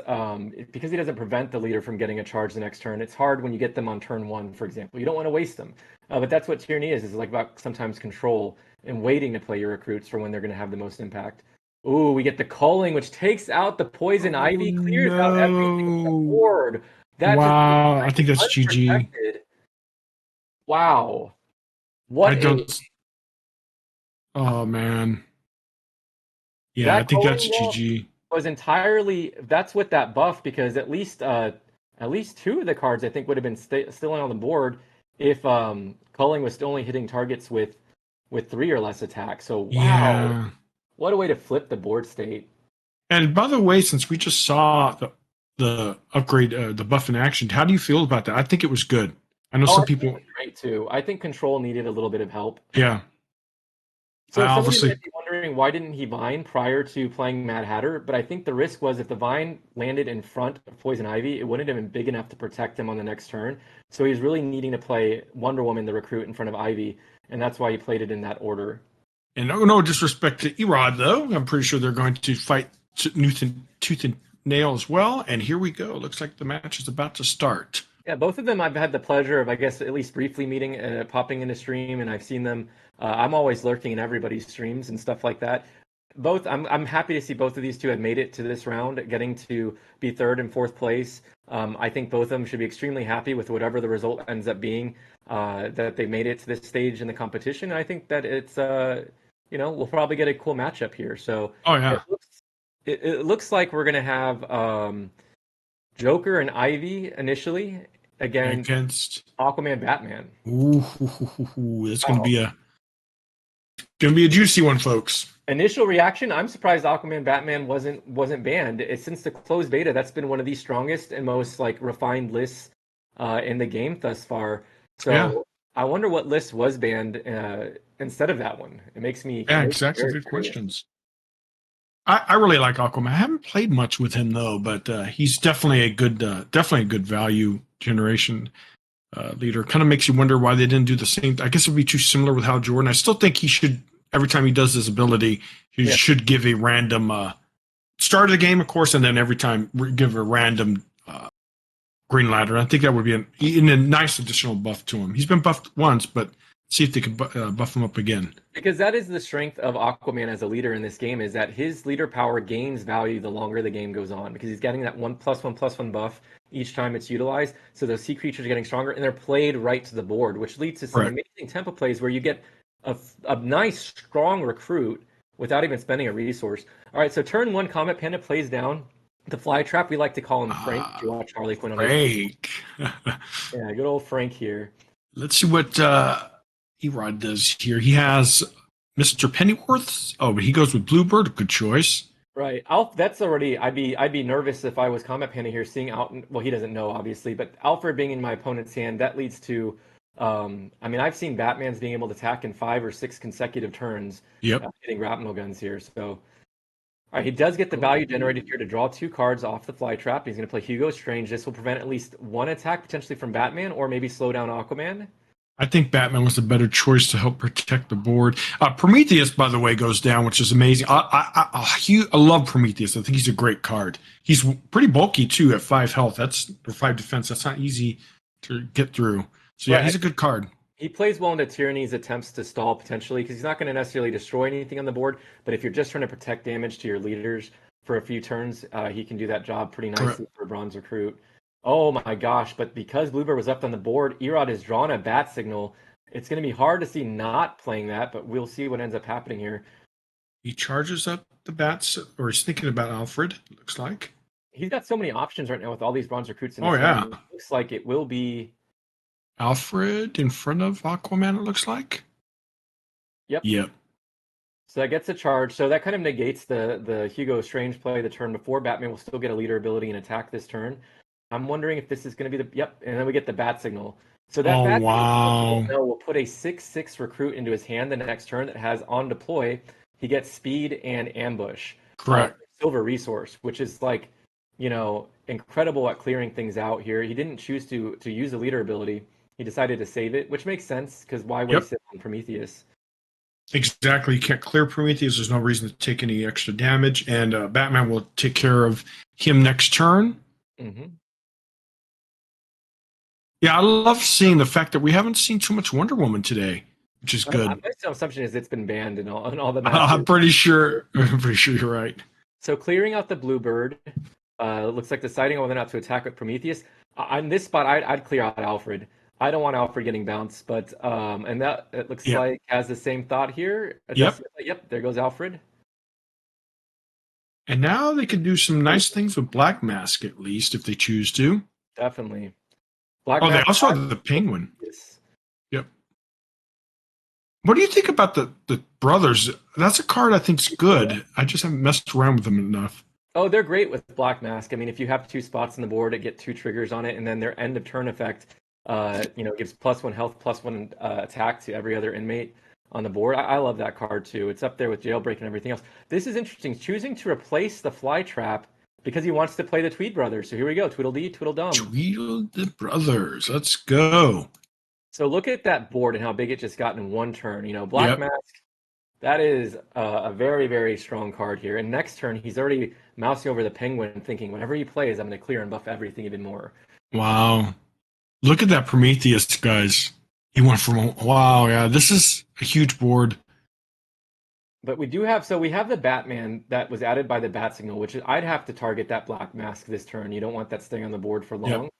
S3: because he doesn't prevent the leader from getting a charge the next turn, it's hard when you get them on turn 1, for example. You don't want to waste them. But that's what Tyranny is like about sometimes control and waiting to play your recruits for when they're going to have the most impact. Ooh, we get the Culling, which takes out the Poison Ivy, clears out everything on the board. That
S4: wow, I think that's
S3: unprotected.
S4: GG.
S3: Wow.
S4: I don't. Oh, man. Yeah, I think that's GG.
S3: Was entirely that's with that buff because at least 2 of the cards I think would have been still on the board if Culling was only hitting targets with 3 or less attack. So wow, what a way to flip the board state.
S4: And by the way, since we just saw the upgrade, the buff in action, how do you feel about that? I think it was good. I know some people.
S3: Great too. I think Control needed a little bit of help.
S4: Yeah.
S3: So somebody might be wondering why didn't he Vine prior to playing Mad Hatter? But I think the risk was if the Vine landed in front of Poison Ivy, it wouldn't have been big enough to protect him on the next turn. So he's really needing to play Wonder Woman, the recruit, in front of Ivy, and that's why he played it in that order.
S4: And no disrespect to Erod, though. I'm pretty sure they're going to fight tooth and nail as well. And here we go. Looks like the match is about to start.
S3: Yeah, both of them I've had the pleasure of, I guess, at least briefly meeting, popping into stream, and I've seen them. I'm always lurking in everybody's streams and stuff like that. I'm happy to see both of these two have made it to this round, getting to be 3rd and 4th place. I think both of them should be extremely happy with whatever the result ends up being, that they made it to this stage in the competition. And I think that it's, we'll probably get a cool matchup here. So it looks like we're going to have Joker and Ivy initially against Aquaman Batman.
S4: Ooh, that's going to be a juicy one, folks.
S3: Initial reaction, I'm surprised Aquaman Batman wasn't banned. Since the closed beta, that's been one of the strongest and most refined lists in the game thus far. So yeah. I wonder what list was banned instead of that one. It makes me
S4: exactly good questions. I really like Aquaman. I haven't played much with him though, but he's definitely a good value generation leader. Kind of makes you wonder why they didn't do the same. I guess it would be too similar with Hal Jordan. I still think he should, every time he does his ability, he should give a random start of the game, of course, and then every time give a random Green Lantern. I think that would be a nice additional buff to him. He's been buffed once, but see if they can buff him up again.
S3: Because that is the strength of Aquaman as a leader in this game, is that his leader power gains value the longer the game goes on, because he's getting that 1+1+1 buff each time it's utilized. So those sea creatures are getting stronger, and they're played right to the board, which leads to some amazing tempo plays where you get a nice, strong recruit without even spending a resource. All right, so turn 1, Comet Panda plays down the fly trap. We like to call him Frank. If you watch Harley Quinn on
S4: Frank.
S3: Yeah, good old Frank here.
S4: Let's see what Erod does here. He has Mr. Pennyworth. Oh, but he goes with Bluebird. Good choice.
S3: Right. That's already. I'd be nervous if I was Comet Panda here, seeing out. Well, he doesn't know obviously, but Alfred being in my opponent's hand, that leads to. I've seen Batman's being able to attack in 5 or 6 consecutive turns.
S4: Yep.
S3: Hitting grapnel guns here. So, all right, he does get the value generated here to draw 2 cards off the fly trap. He's going to play Hugo Strange. This will prevent at least 1 attack potentially from Batman, or maybe slow down Aquaman.
S4: I think Batman was a better choice to help protect the board. Prometheus, by the way, goes down, which is amazing. I love Prometheus. I think he's a great card. He's pretty bulky, too, at 5 health. Or 5 defense. That's not easy to get through. So, yeah, he's a good card. He
S3: plays well into Tyranny's attempts to stall, potentially, because he's not going to necessarily destroy anything on the board. But if you're just trying to protect damage to your leaders for a few turns, he can do that job pretty nicely for a bronze recruit. Oh my gosh, but because Bluebird was up on the board, Erod has drawn a bat signal. It's going to be hard to see not playing that, but we'll see what ends up happening here.
S4: He charges up the bats, or he's thinking about Alfred, it looks like.
S3: He's got so many options right now with all these bronze recruits in
S4: his
S3: hand. It looks like it will be
S4: Alfred in front of Aquaman, it looks like.
S3: Yep. So that gets a charge. So that kind of negates the Hugo Strange play the turn before. Batman will still get a leader ability and attack this turn. I'm wondering if this is going to be and then we get the bat signal. So that signal will put a 6/6 recruit into his hand the next turn that has on deploy. He gets speed and ambush.
S4: Correct.
S3: Silver resource, which is like, incredible at clearing things out here. He didn't choose to use the leader ability. He decided to save it, which makes sense because why waste it on Prometheus?
S4: Exactly. You can't clear Prometheus. There's no reason to take any extra damage, and Batman will take care of him next turn.
S3: Mm-hmm.
S4: Yeah, I love seeing the fact that we haven't seen too much Wonder Woman today, which is good.
S3: My assumption is it's been banned in all the matches.
S4: I'm pretty sure you're right.
S3: So clearing out the Bluebird, looks like deciding whether or not to attack with Prometheus. On this spot, I'd clear out Alfred. I don't want Alfred getting bounced, but and that it looks like has the same thought here. Yep, there goes Alfred.
S4: And now they can do some nice things with Black Mask, at least, if they choose to.
S3: Definitely.
S4: They also have the Penguin.
S3: Yes.
S4: Yep. What do you think about the brothers? That's a card I think's good. I just haven't messed around with them enough.
S3: Oh, they're great with Black Mask. I mean, if you have 2 spots on the board, it get 2 triggers on it, and then their end of turn effect, gives +1 health, +1 attack to every other inmate on the board. I love that card too. It's up there with Jailbreak and everything else. This is interesting. Choosing to replace the Fly Trap because he wants to play the Tweed Brothers. So here we go. Tweedledee, Tweedledum.
S4: Tweedle the Brothers. Let's go.
S3: So look at that board and how big it just got in one turn. Black Mask, that is a very, very strong card here. And next turn, he's already mousing over the Penguin, thinking whenever he plays, I'm going to clear and buff everything even more.
S4: Wow. Look at that Prometheus, guys. He went from, wow, yeah, this is a huge board.
S3: But we have the Batman that was added by the Bat Signal, which I'd have to target that Black Mask this turn. You don't want that staying on the board for long. Yep.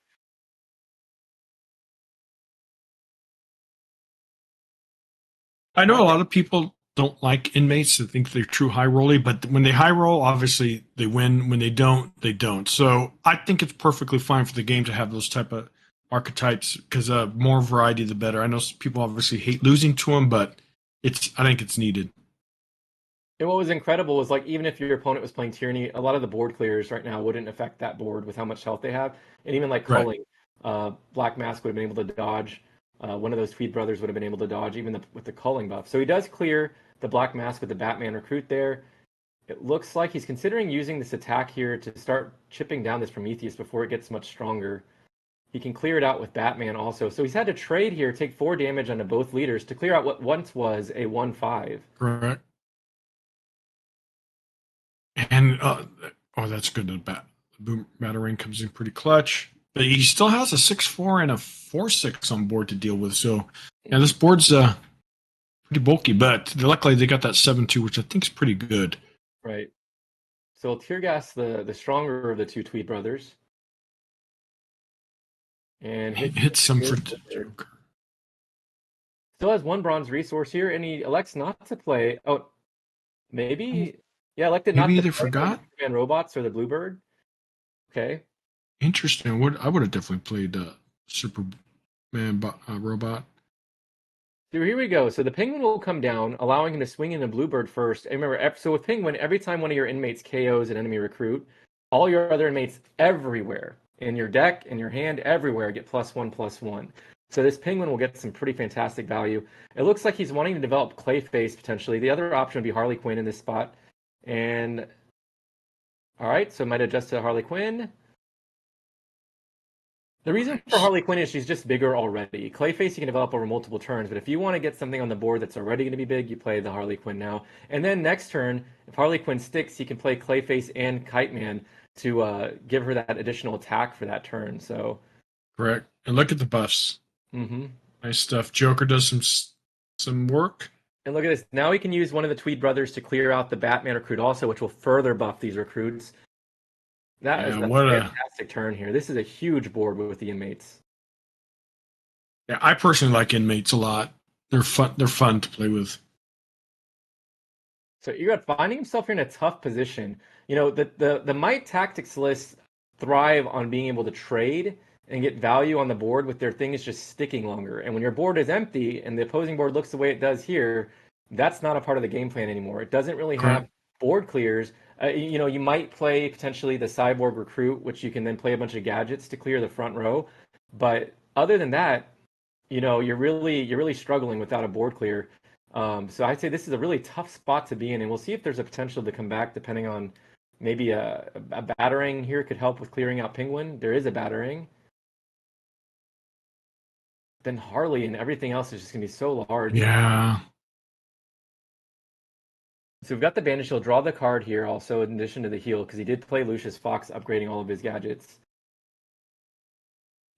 S4: I know a lot of people don't like inmates. They think they're true high rolly, but when they high roll, obviously they win. When they don't, they don't. So I think it's perfectly fine for the game to have those type of archetypes because more variety, the better. I know people obviously hate losing to them, but I think it's needed.
S3: And what was incredible was even if your opponent was playing Tyranny, a lot of the board clears right now wouldn't affect that board with how much health they have. And even culling, Black Mask would have been able to dodge. One of those Tweed Brothers would have been able to dodge even with the culling buff. So he does clear the Black Mask with the Batman recruit there. It looks like he's considering using this attack here to start chipping down this Prometheus before it gets much stronger. He can clear it out with Batman also. So he's had to trade here, take 4 damage onto both leaders to clear out what once was a 1/5.
S4: Correct. And that's good. The Batarang comes in pretty clutch. But he still has a 6/4 and a 4/6 on board to deal with. So, yeah, this board's pretty bulky. But luckily, they got that 7/2, which I think is pretty good.
S3: Right. So we'll tear gas the stronger of the 2 Tweed Brothers. And
S4: hit some for Joker.
S3: Still has 1 bronze resource here, and he elects not to play. Oh, maybe. Yeah, elected not to play.
S4: Maybe they forgot?
S3: Superman Robots or the Bluebird. Okay.
S4: Interesting. I would have definitely played Superman Robot.
S3: So here we go. So the Penguin will come down, allowing him to swing in a Bluebird first. And remember, so with Penguin, every time one of your inmates KOs an enemy recruit, all your other inmates everywhere, in your deck, in your hand, everywhere, get +1/+1. So this Penguin will get some pretty fantastic value. It looks like he's wanting to develop Clayface, potentially. The other option would be Harley Quinn in this spot. And, all right, so might adjust to Harley Quinn. The reason for Harley Quinn is she's just bigger already. Clayface you can develop over multiple turns, but if you want to get something on the board that's already going to be big, you play the Harley Quinn now. And then next turn, if Harley Quinn sticks, you can play Clayface and Kite Man to give her that additional attack for that turn. So,
S4: correct. And look at the buffs.
S3: Mm-hmm.
S4: Nice stuff. Joker does some work.
S3: And look at this. Now he can use one of the Tweed Brothers to clear out the Batman recruit also, which will further buff these recruits. That is a fantastic turn here. This is a huge board with the inmates.
S4: Yeah, I personally like inmates a lot. They're fun. They're fun to play with.
S3: So you're finding himself here in a tough position. The Might Tactics list thrive on being able to trade and get value on the board with their things just sticking longer. And when your board is empty and the opposing board looks the way it does here, that's not a part of the game plan anymore. It doesn't really have board clears. You might play potentially the Cyborg Recruit, which you can then play a bunch of gadgets to clear the front row. But other than that, you're really struggling without a board clear. So I'd say this is a really tough spot to be in, and we'll see if there's a potential to come back depending on maybe a battering here could help with clearing out Penguin. There is a battering. Then Harley and everything else is just going to be so large.
S4: Yeah.
S3: So we've got the Bandage. He'll draw the card here also in addition to the heal because he did play Lucius Fox upgrading all of his gadgets.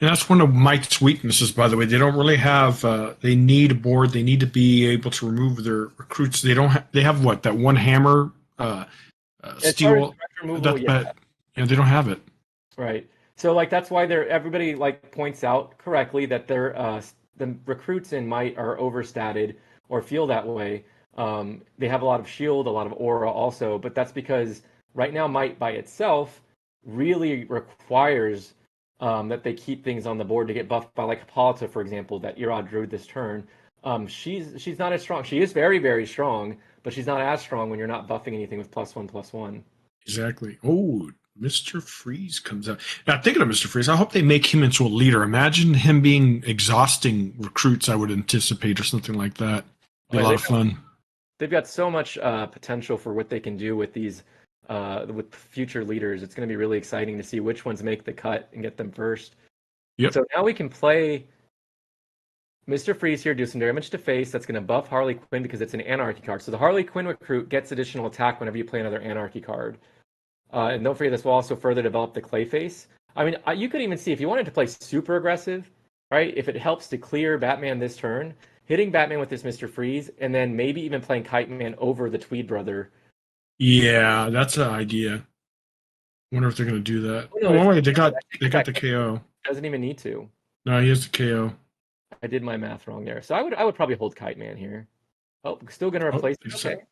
S4: And that's one of Mike's weaknesses, by the way. They don't really have. They need a board. They need to be able to remove their recruits. They don't. They have what, that one hammer steel.
S3: Removal,
S4: yeah, they don't have it.
S3: Right. So like that's why everybody like points out correctly that the recruits in Might are overstated or feel that way. They have a lot of shield, a lot of aura also, but that's because right now Might by itself really requires that they keep things on the board to get buffed by like Hippolyta, for example, that Erod drew this turn. She's not as strong. She is very, very strong, but she's not as strong when you're not buffing anything with +1/+1.
S4: Exactly. Oh, Mr. Freeze comes out. Now, thinking of Mr. Freeze, I hope they make him into a leader. Imagine him being exhausting recruits, I would anticipate, or something like that. Be a lot of fun.
S3: They've got so much potential for what they can do with these with future leaders. It's going to be really exciting to see which ones make the cut and get them first.
S4: Yep.
S3: So now we can play Mr. Freeze here, do some damage to face. That's going to buff Harley Quinn because it's an Anarchy card. So the Harley Quinn recruit gets additional attack whenever you play another Anarchy card. And don't forget, this will also further develop the Clayface. I mean, you could even see if you wanted to play super aggressive, right? If it helps to clear Batman this turn, hitting Batman with this Mr. Freeze, and then maybe even playing Kite Man over the Tweed brother.
S4: Yeah, that's an idea. Wonder if they're going to do that. Wait, they got the KO.
S3: Doesn't even need to.
S4: No, he has the KO.
S3: I did my math wrong there. So I would probably hold Kite Man here. Oh, still going to replace it. Okay.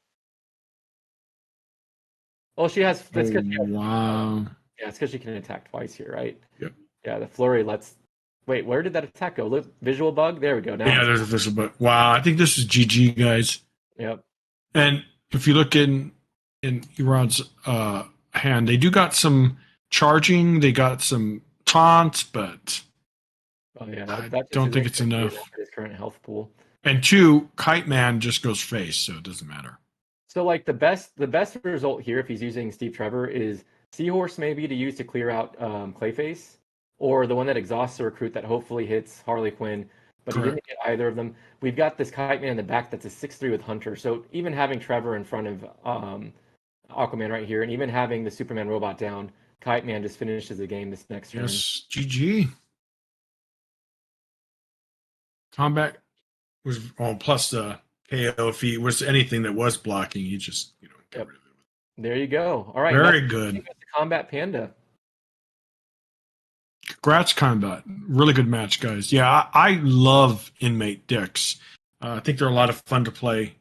S3: Oh, she has. That's
S4: wow.
S3: Yeah, it's because she can attack twice here, right?
S4: Yep.
S3: Yeah, the flurry lets. Wait, where did that attack go? Look, visual bug. There we go. Now.
S4: Yeah, there's a visual bug. Wow, I think this is GG, guys.
S3: Yep.
S4: And if you look in Erod's hand, they do got some charging. They got some taunts, but I don't think it's enough.
S3: His current health pool.
S4: And 2, Kite Man just goes face, so it doesn't matter.
S3: So like the best result here, if he's using Steve Trevor, is Seahorse maybe to use to clear out Clayface, or the one that exhausts the recruit that hopefully hits Harley Quinn. But Correct. He didn't get either of them. We've got this Kite Man in the back that's a 6/3 with Hunter. So even having Trevor in front of Aquaman right here, and even having the Superman robot down, Kite Man just finishes the game this next turn.
S4: Yes, GG. Combat was plus the KO. If he was anything that was blocking, he just got rid of it.
S3: There you go. All right,
S4: very good.
S3: The Combat Panda.
S4: Congrats, Combat. Really good match, guys. Yeah, I love inmate decks. I think they're a lot of fun to play.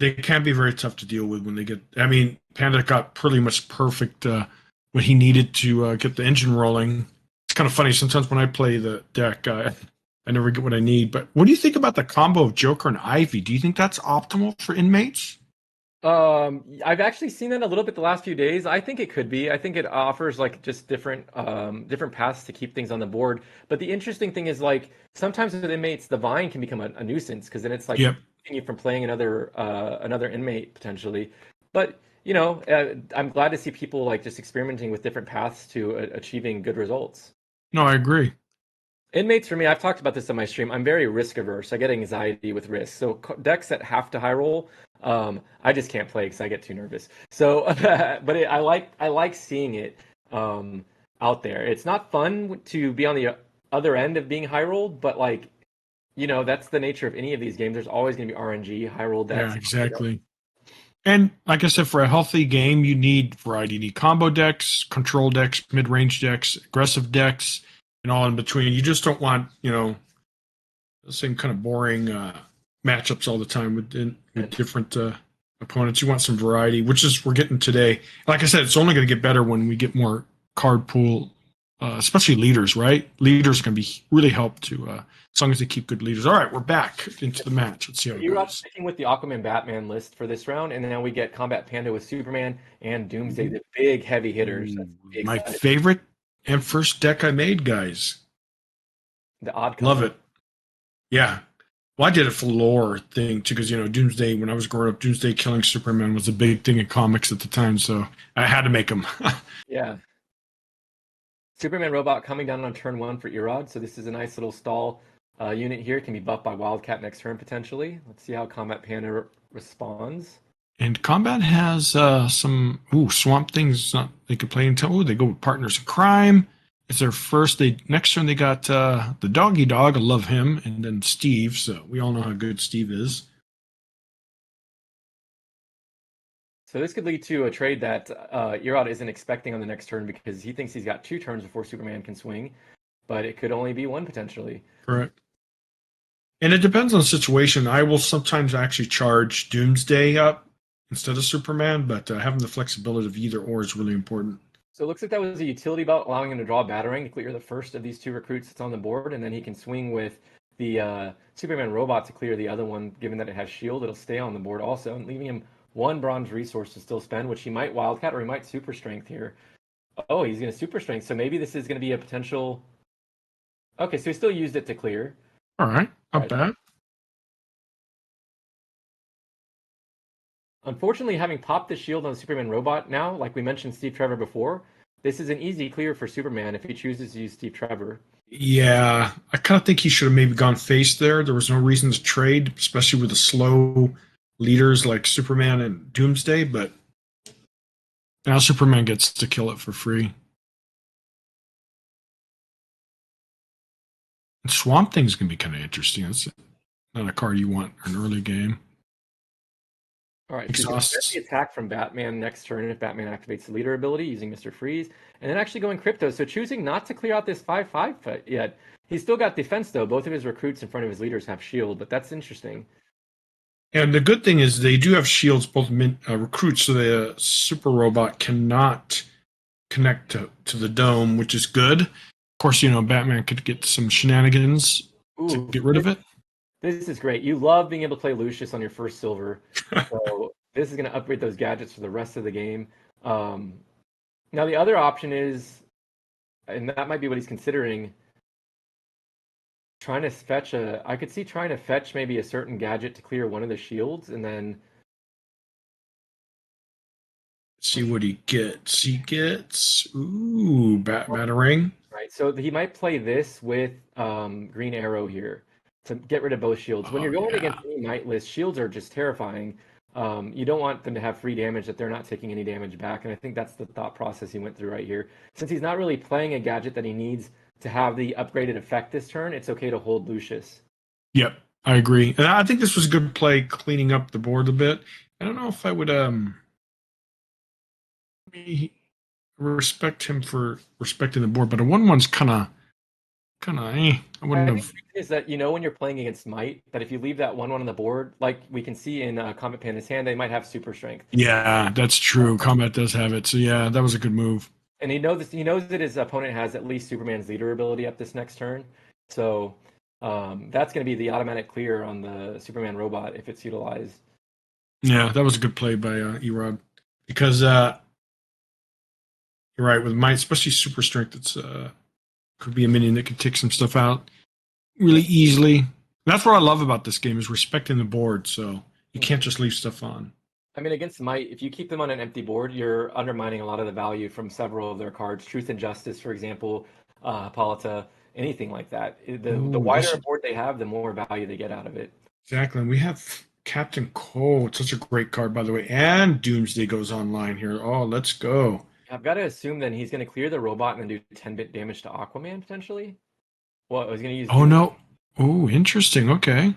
S4: They can be very tough to deal with when they get. I mean, Panda got pretty much perfect when he needed to get the engine rolling. It's kind of funny sometimes when I play the deck. I never get what I need. But what do you think about the combo of Joker and Ivy? Do you think that's optimal for inmates?
S3: I've actually seen that a little bit the last few days. I think it could be. I think it offers like just different paths to keep things on the board. But the interesting thing is like sometimes with inmates, the Vine can become a nuisance because then it's like keeping you from playing another inmate potentially. But I'm glad to see people like just experimenting with different paths to achieving good results.
S4: No, I agree.
S3: Inmates for me, I've talked about this on my stream. I'm very risk averse. I get anxiety with risk. So decks that have to high roll, I just can't play because I get too nervous. So, but I like seeing it out there. It's not fun to be on the other end of being high rolled, but like, that's the nature of any of these games. There's always going to be RNG, high roll decks.
S4: Yeah, exactly. And like I said, for a healthy game, you need variety. You need combo decks, control decks, mid-range decks, aggressive decks, and all in between. You just don't want, the same kind of boring matchups all the time with different opponents. You want some variety, which is we're getting today. Like I said, it's only going to get better when we get more card pool, especially leaders, right? Leaders can be really help to, as long as they keep good leaders. All right, we're back into the match. Let's see how it
S3: You're
S4: goes.
S3: sticking with the Aquaman Batman list for this round, and then we get Combat Panda with Superman and Doomsday, the big heavy hitters.
S4: My favorite and first deck I made, guys.
S3: The odd
S4: color. Love it. Yeah. Well, I did it for lore thing too, because Doomsday. When I was growing up, Doomsday killing Superman was a big thing in comics at the time, so I had to make him.
S3: Yeah. Superman robot coming down on turn 1 for Erod. So this is a nice little stall unit here. It can be buffed by Wildcat next turn potentially. Let's see how Combat Panda responds.
S4: And Combat has some Swamp Things. They could play until they go with Partners in Crime. It's their first. Next turn they got the Doggy Dog. I love him, and then Steve. So we all know how good Steve is.
S3: So this could lead to a trade that Erod isn't expecting on the next turn because he thinks he's got 2 turns before Superman can swing, but it could only be 1 potentially.
S4: Correct. And it depends on the situation. I will sometimes actually charge Doomsday up instead of Superman, but having the flexibility of either or is really important.
S3: So it looks like that was a utility belt allowing him to draw a Batarang to clear the first of these 2 recruits that's on the board, and then he can swing with the Superman robot to clear the other one, given that it has shield. It'll stay on the board also, and leaving him 1 bronze resource to still spend, which he might Wildcat or he might Super Strength here. Oh, he's going to Super Strength, so maybe this is going to be a potential... Okay, so he still used it to clear.
S4: All right, not bad.
S3: Unfortunately, having popped the shield on the Superman robot now, like we mentioned Steve Trevor before, this is an easy clear for Superman if he chooses to use Steve Trevor.
S4: Yeah, I kind of think he should have maybe gone face there. There was no reason to trade, especially with the slow leaders like Superman and Doomsday, but now Superman gets to kill it for free. And Swamp Thing's going to be kind of interesting. That's not a card you want in an early game.
S3: All right, so the attack from Batman next turn if Batman activates the leader ability using Mr. Freeze, and then actually going Crypto. So choosing not to clear out this 5/5 fight yet. He's still got defense though. Both of his recruits in front of his leaders have shield, but that's interesting.
S4: And the good thing is they do have shields, both recruits, so the super robot cannot connect to the dome, which is good. Of course, Batman could get some shenanigans to get rid of it.
S3: This is great. You love being able to play Lucius on your first silver. So this is going to upgrade those gadgets for the rest of the game. Now the other option is, and that might be what he's considering, trying to fetch I could see trying to fetch maybe a certain gadget to clear one of the shields and then
S4: see what he gets. He gets Batarang.
S3: Right. So he might play this with Green Arrow here to get rid of both shields. When you're going against any Might list, shields are just terrifying. You don't want them to have free damage that they're not taking any damage back. And I think that's the thought process he went through right here. Since he's not really playing a gadget that he needs to have the upgraded effect this turn, it's okay to hold Lucius.
S4: Yep, I agree. And I think this was a good play cleaning up the board a bit. I don't know if I would respect him for respecting the board, but a 1/1's kind of I wouldn't have.
S3: Is that when you're playing against Might, that if you leave that 1/1 on the board, like we can see in Combat Panda's hand, they might have super strength.
S4: Yeah, that's true. Combat does have it, so yeah, that was a good move.
S3: And he knows that his opponent has at least Superman's leader ability up this next turn, so that's going to be the automatic clear on the Superman robot if it's utilized.
S4: Yeah, that was a good play by Erod, because you're right with Might, especially super strength. It's could be a minion that could take some stuff out really easily. That's what I love about this game is respecting the board, so you can't just leave stuff on.
S3: I mean, against Might, if you keep them on an empty board, you're undermining a lot of the value from several of their cards. Truth and Justice, for example, Hippolyta, anything like that. The wider board they have, the more value they get out of it.
S4: Exactly. And we have Captain Cole. It's such a great card, by the way. And Doomsday goes online here. Oh, let's go.
S3: I've got to assume then he's going to clear the robot and then do 10-bit damage to Aquaman, potentially? Well, I was going to use...
S4: Oh, no. Oh, interesting. Okay.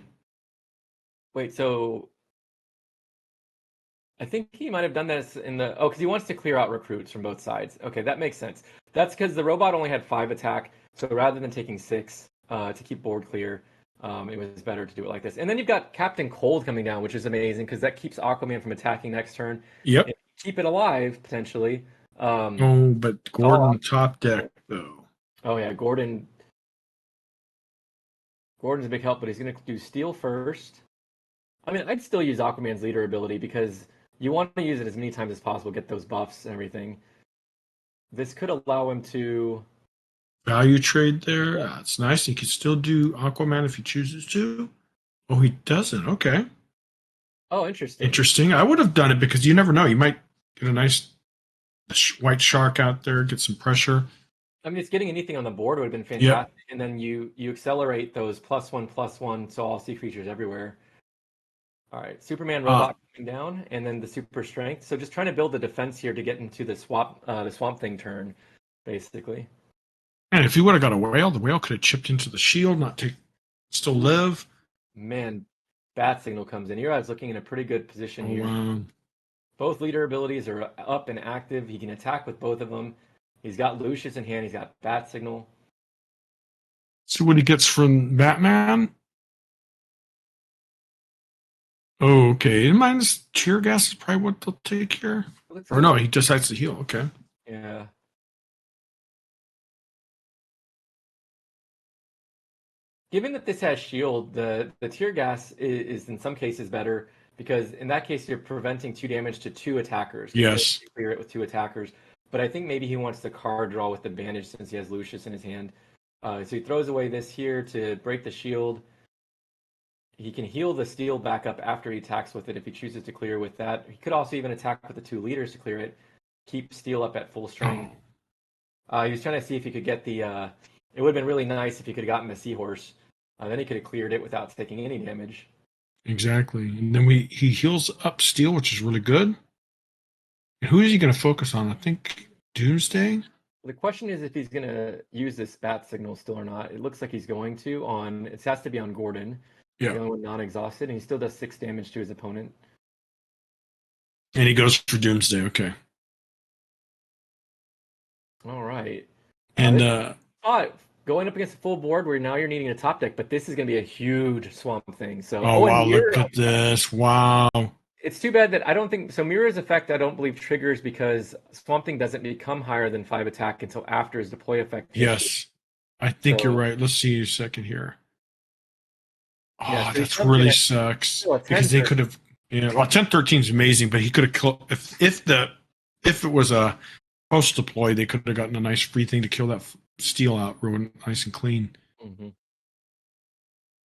S3: Wait, so... I think he might have done this in the... Oh, because he wants to clear out recruits from both sides. Okay, that makes sense. That's because the robot only had 5 attack, so rather than taking 6 to keep board clear, it was better to do it like this. And then you've got Captain Cold coming down, which is amazing, because that keeps Aquaman from attacking next turn.
S4: Yep.
S3: Keep it alive, potentially.
S4: But Gordon top deck, though.
S3: Oh, yeah, Gordon's a big help, but he's going to do Steel first. I mean, I'd still use Aquaman's leader ability, because you want to use it as many times as possible, get those buffs and everything. This could allow him to...
S4: Value trade there. It's nice. He could still do Aquaman if he chooses to. Oh, he doesn't. Okay.
S3: Oh, interesting.
S4: Interesting. I would have done it because you never know. You might get a nice white shark out there, get some pressure.
S3: I mean, it's getting anything on the board would have been
S4: Yep.
S3: fantastic, and then you accelerate those +1/+1, so all sea creatures everywhere. All right, Superman
S4: Uh,
S3: robot coming down, and then the super strength. So just trying to build the defense here to get into the swamp thing turn, basically.
S4: and if he would have got a whale, the whale could have chipped into the shield, not take, still live.
S3: Man, bat signal comes in. Your looking in a pretty good position
S4: Oh,
S3: here. Both leader abilities are up and active. He can attack with both of them. He's got Lucius in hand. He's got bat signal.
S4: see what he gets from Batman. Oh, okay. Mine's tear gas is probably what they'll take here. Or no, he decides to heal. Okay.
S3: Yeah. Given that this has shield, the tear gas is in some cases better because in that case you're preventing 2 damage to 2 attackers.
S4: Yes.
S3: You clear it with 2 attackers. But I think maybe he wants the card draw with advantage since he has Lucius in his hand. So he throws away this here to break the shield. He can heal the steel back up after he attacks with it if he chooses to clear with that. He could also even attack with the 2 leaders to clear it, keep steel up at full strength. He was trying to see if he could get the. It would have been really nice if he could have gotten the seahorse. Then he could have cleared it without taking any damage.
S4: Exactly. And then he heals up steel, which is really good. And who is he going to focus on? I think Doomsday.
S3: The question is if he's going to use this bat signal still or not. It looks like he's going to on. It has to be on Gordon.
S4: Yeah.
S3: The only one non-exhausted, and he still does 6 damage to his opponent.
S4: And he goes for Doomsday. Okay.
S3: All right.
S4: And
S3: going up against a full board where now you're needing a top deck, but this is going to be a huge swamp thing. So,
S4: wow, look at this! Wow.
S3: It's too bad that I don't think so. Mirror's effect, I don't believe triggers because Swamp Thing doesn't become higher than 5 attack until after his deploy effect.
S4: Yes, I think you're right. Let's see a second here. Oh, yeah, so that really sucks because they could have. Yeah, well, 10-13 is amazing, but he could have killed if it was a post deploy, they could have gotten a nice free thing to kill that steel out, ruin nice and clean.
S3: Mm-hmm.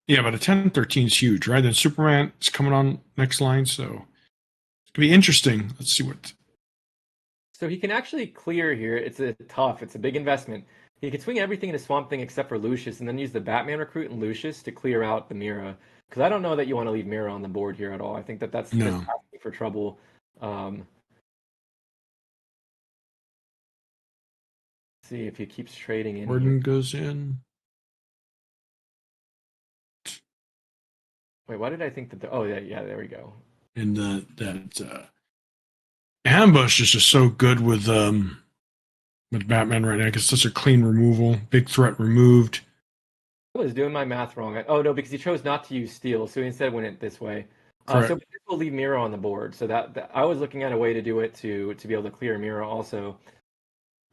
S4: Yeah, but a 10-13 is huge, right? Then Superman is coming on next line, so it's gonna be interesting. Let's see what.
S3: So he can actually clear here. It's a big investment. He can swing everything into Swamp Thing except for Lucius, and then use the Batman recruit and Lucius to clear out the Mira. Because I don't know that you want to leave Mira on the board here at all. I think that's just asking for trouble. See if he keeps trading in.
S4: Gordon goes in.
S3: Wait, why did I think that? Oh yeah, there we go.
S4: And that ambush is just so good with Batman right now. It's such a clean removal, big threat removed.
S3: I was doing my math wrong. Oh no, because he chose not to use steel, so he instead went it this way.
S4: So
S3: this will leave Mira on the board. So that I was looking at a way to do it to be able to clear Mira also.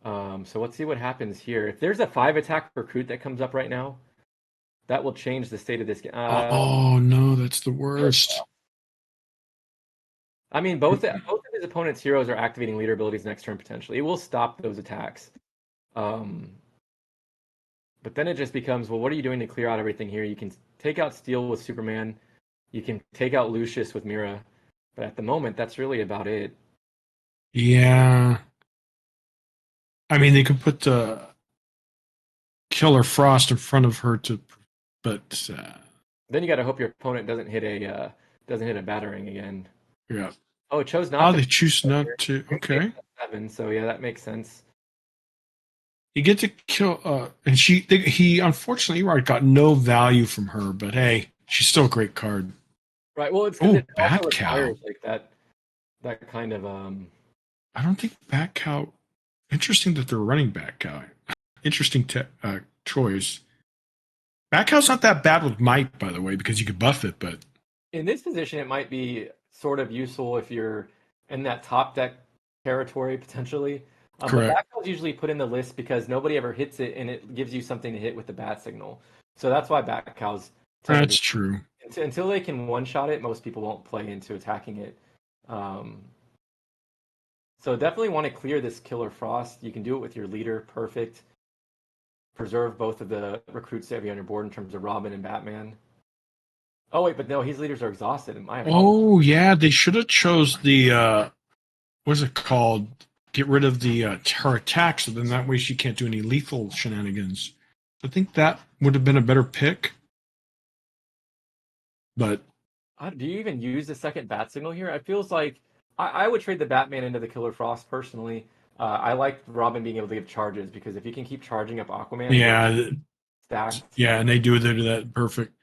S3: So let's see what happens here. If there's a 5 attack recruit that comes up right now, that will change the state of this game.
S4: Oh no, that's the worst.
S3: I mean, both of his opponent's heroes are activating leader abilities next turn potentially. It will stop those attacks. But then it just becomes, well, what are you doing to clear out everything here? You can take out Steel with Superman. You can take out Lucius with Mira. But at the moment, that's really about it.
S4: Yeah. I mean, they could put Killer Frost in front of her but
S3: then you got to hope your opponent doesn't hit a battering again.
S4: Yeah.
S3: Oh, it chose not.
S4: They choose not to. Okay.
S3: 7, so yeah, that makes sense.
S4: You get to kill, and he unfortunately got no value from her, but hey, she's still a great card.
S3: Right. Well, it's because
S4: Bat Cow.
S3: Like that kind of.
S4: I don't think Bat Cow. Interesting that they're running Bat Cow. Interesting choice. Bat Cow's not that bad with might, by the way, because you could buff it, but
S3: in this position, it might be sort of useful if you're in that top deck territory potentially.
S4: Correct.
S3: But Bat Cow's usually put in the list because nobody ever hits it, and it gives you something to hit with the bat signal. So that's why Bat Cow's.
S4: That's true.
S3: Until they can one-shot it, most people won't play into attacking it. So definitely want to clear this Killer Frost. You can do it with your leader, perfect. Preserve both of the recruits that you have on your board in terms of Robin and Batman. Oh wait, but no, his leaders are exhausted. My apologies.
S4: Oh yeah, they should have chose the what's it called? Get rid of the her attack, so then that way she can't do any lethal shenanigans. I think that would have been a better pick. But
S3: Do you even use the second bat signal here? It feels like I would trade the Batman into the Killer Frost personally. I like Robin being able to give charges because if you can keep charging up Aquaman and get
S4: yeah,
S3: stacked,
S4: yeah, and they do that perfect.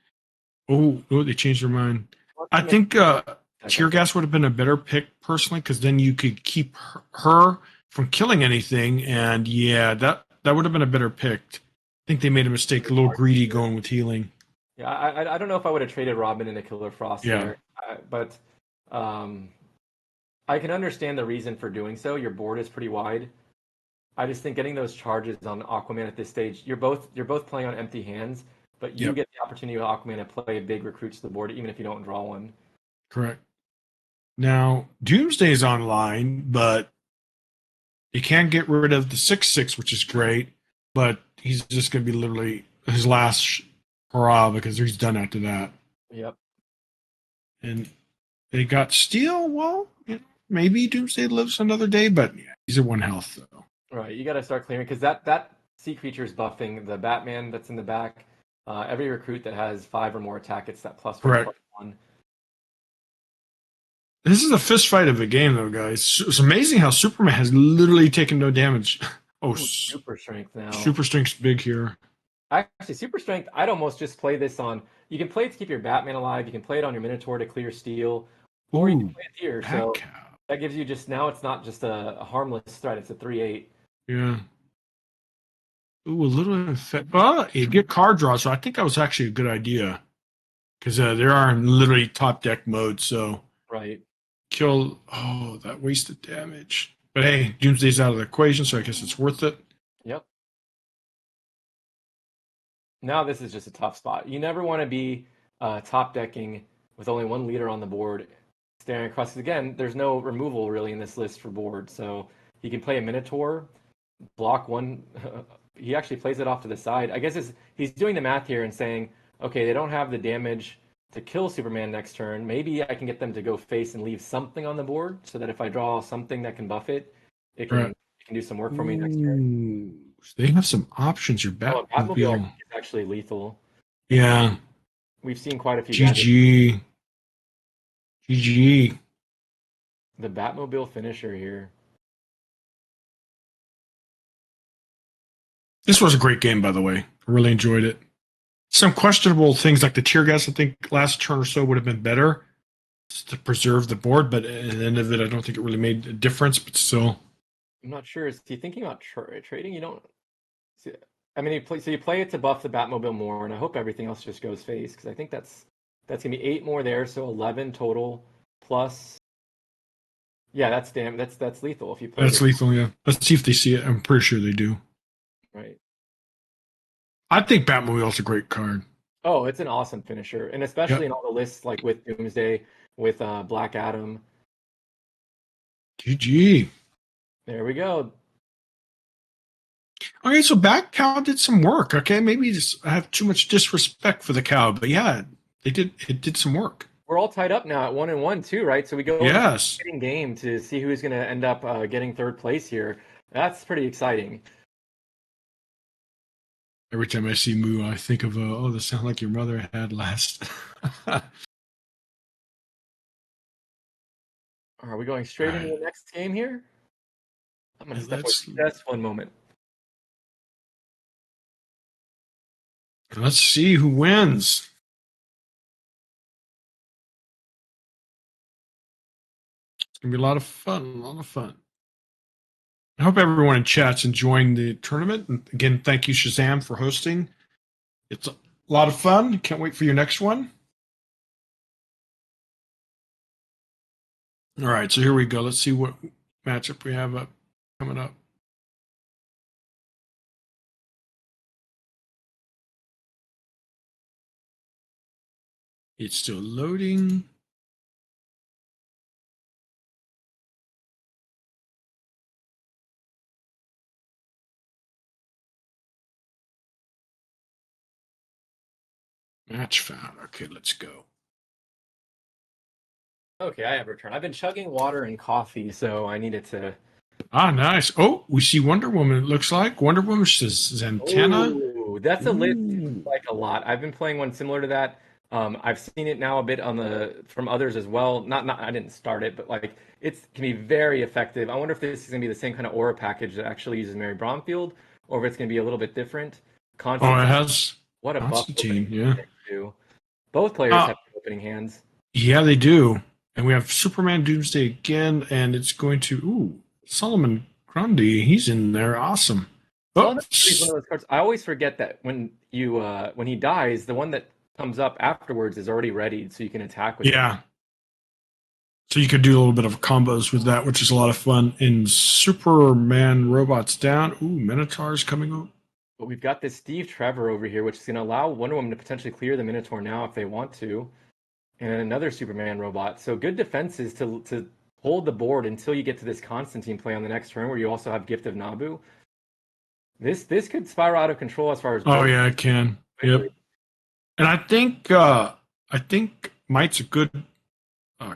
S4: Oh, they changed their mind.
S3: let's
S4: I
S3: make
S4: think tear gas would have been a better pick personally, because then you could keep her from killing anything, and yeah, that would have been a better pick. I think they made a mistake, a little greedy going with healing.
S3: yeah, I don't know if I would have traded Robin into Killer Frost
S4: Yeah,
S3: there, but um, I can understand the reason for doing so. Your board is pretty wide. I just think getting those charges on Aquaman at this stage, you're both playing on empty hands, but you
S4: yep,
S3: get the opportunity with Aquaman to play big recruits to the board, even if you don't draw one.
S4: correct. Now Doomsday is online, but you can get rid of the 6/6, which is great. But he's just going to be literally his last hurrah, because he's done after that.
S3: Yep.
S4: And they got Steel. Well, maybe Doomsday lives another day, but yeah, he's at 1 health though.
S3: Right, you got to start clearing because that sea creature is buffing the Batman that's in the back. Every recruit that has 5 or more attack gets that +1/+1.
S4: Correct. This is a fist fight of a game, though, guys. It's amazing how Superman has literally taken no damage. Oh,
S3: Ooh, super strength now.
S4: Super Strength's big here.
S3: Actually, super strength. I'd almost just play this on. You can play it to keep your Batman alive. You can play it on your Minotaur to clear steel, or you can
S4: Ooh,
S3: play it here.
S4: Bat
S3: So
S4: Cow.
S3: that gives you just now. It's not just a harmless threat. It's a 3/8.
S4: Yeah. Ooh, a little effect. Well, you get card draw, so I think that was actually a good idea, because there are literally top deck modes. So
S3: Right.
S4: kill. Oh, that wasted damage. But hey, Doomsday's out of the equation, so I guess it's worth it.
S3: Yep. Now this is just a tough spot. You never want to be top decking with only one leader on the board, staring across. 'Cause again, there's no removal really in this list for board, so he can play a Minotaur, block one. He actually plays it off to the side. I guess he's doing the math here and saying, okay, they don't have the damage to kill Superman next turn. Maybe I can get them to go face and leave something on the board, so that if I draw something that can buff it, it can
S4: Right.
S3: it can do some work for me next turn.
S4: Ooh, they have some options. Your
S3: Oh, and Batmobile
S4: Batmobile.
S3: is actually lethal.
S4: Yeah.
S3: We've seen quite a few guys.
S4: GG. GG.
S3: The Batmobile finisher here.
S4: This was a great game, by the way. I really enjoyed it. Some questionable things like the tear gas, I think last turn or so would have been better to preserve the board, but at the end of it, I don't think it really made a difference, but still.
S3: I'm not sure. Is he thinking about trading? You don't. See, I mean, you play it to buff the Batmobile more, and I hope everything else just goes face because I think that's gonna be 8 more there, so 11 total plus. Yeah, that's lethal if you play.
S4: That's lethal, yeah. Let's see if they see it. I'm pretty sure they do.
S3: Right.
S4: I think Batmobile's a great card.
S3: Oh, it's an awesome finisher, and especially in all the lists like with Doomsday, with Black Adam.
S4: GG.
S3: There we go.
S4: Okay, so Bat Cow did some work. Okay, maybe just I have too much disrespect for the cow, but yeah, it did some work.
S3: We're all tied up now at 1-1 too, right? So we go
S4: Yes.
S3: into game to see who's going to end up getting third place here. That's pretty exciting.
S4: Every time I see Moo, I think of oh, the sound like your mother had last.
S3: Are we going straight into the next game here? I'm going to step away just one moment.
S4: Let's see who wins. It's gonna be a lot of fun. I hope everyone in chat's enjoying the tournament. And again, thank you, Shazam, for hosting. It's a lot of fun. Can't wait for your next one. All right, so here we go. Let's see what matchup we have coming up. It's still loading. Match found. Okay, let's go.
S3: Okay, I have returned. I've been chugging water and coffee, so I needed to.
S4: Ah, nice. Oh, we see Wonder Woman. It looks like Wonder Woman. Zatanna.
S3: Ooh, that's a list
S4: Ooh.
S3: I like a lot. I've been playing one similar to that. I've seen it now a bit on the from others as well. Not I didn't start it, but like it can be very effective. I wonder if this is gonna be the same kind of aura package that actually uses Mary Bromfield, or if it's gonna be a little bit different.
S4: Oh, it
S3: Constantine,
S4: has
S3: what a buff
S4: Constantine.
S3: opening
S4: Yeah.
S3: too. Both players
S4: Uh,
S3: have opening hands.
S4: yeah, they do. And we have Superman Doomsday again, and it's going to Solomon Grundy. He's in there. Awesome. Oh,
S3: Solomon is one of those cards. I always forget that when he dies, the one that comes up afterwards is already ready, so you can attack with it.
S4: yeah. So you could do a little bit of combos with that, which is a lot of fun. In Superman Robots Down, Minotaur's coming up.
S3: But we've got this Steve Trevor over here, which is going to allow Wonder Woman to potentially clear the Minotaur now if they want to, and another Superman robot. So good defenses to hold the board until you get to this Constantine play on the next turn, where you also have Gift of Nabu. This could spiral out of control as far as.
S4: Oh yeah, it can. Yep. And I think Might's a good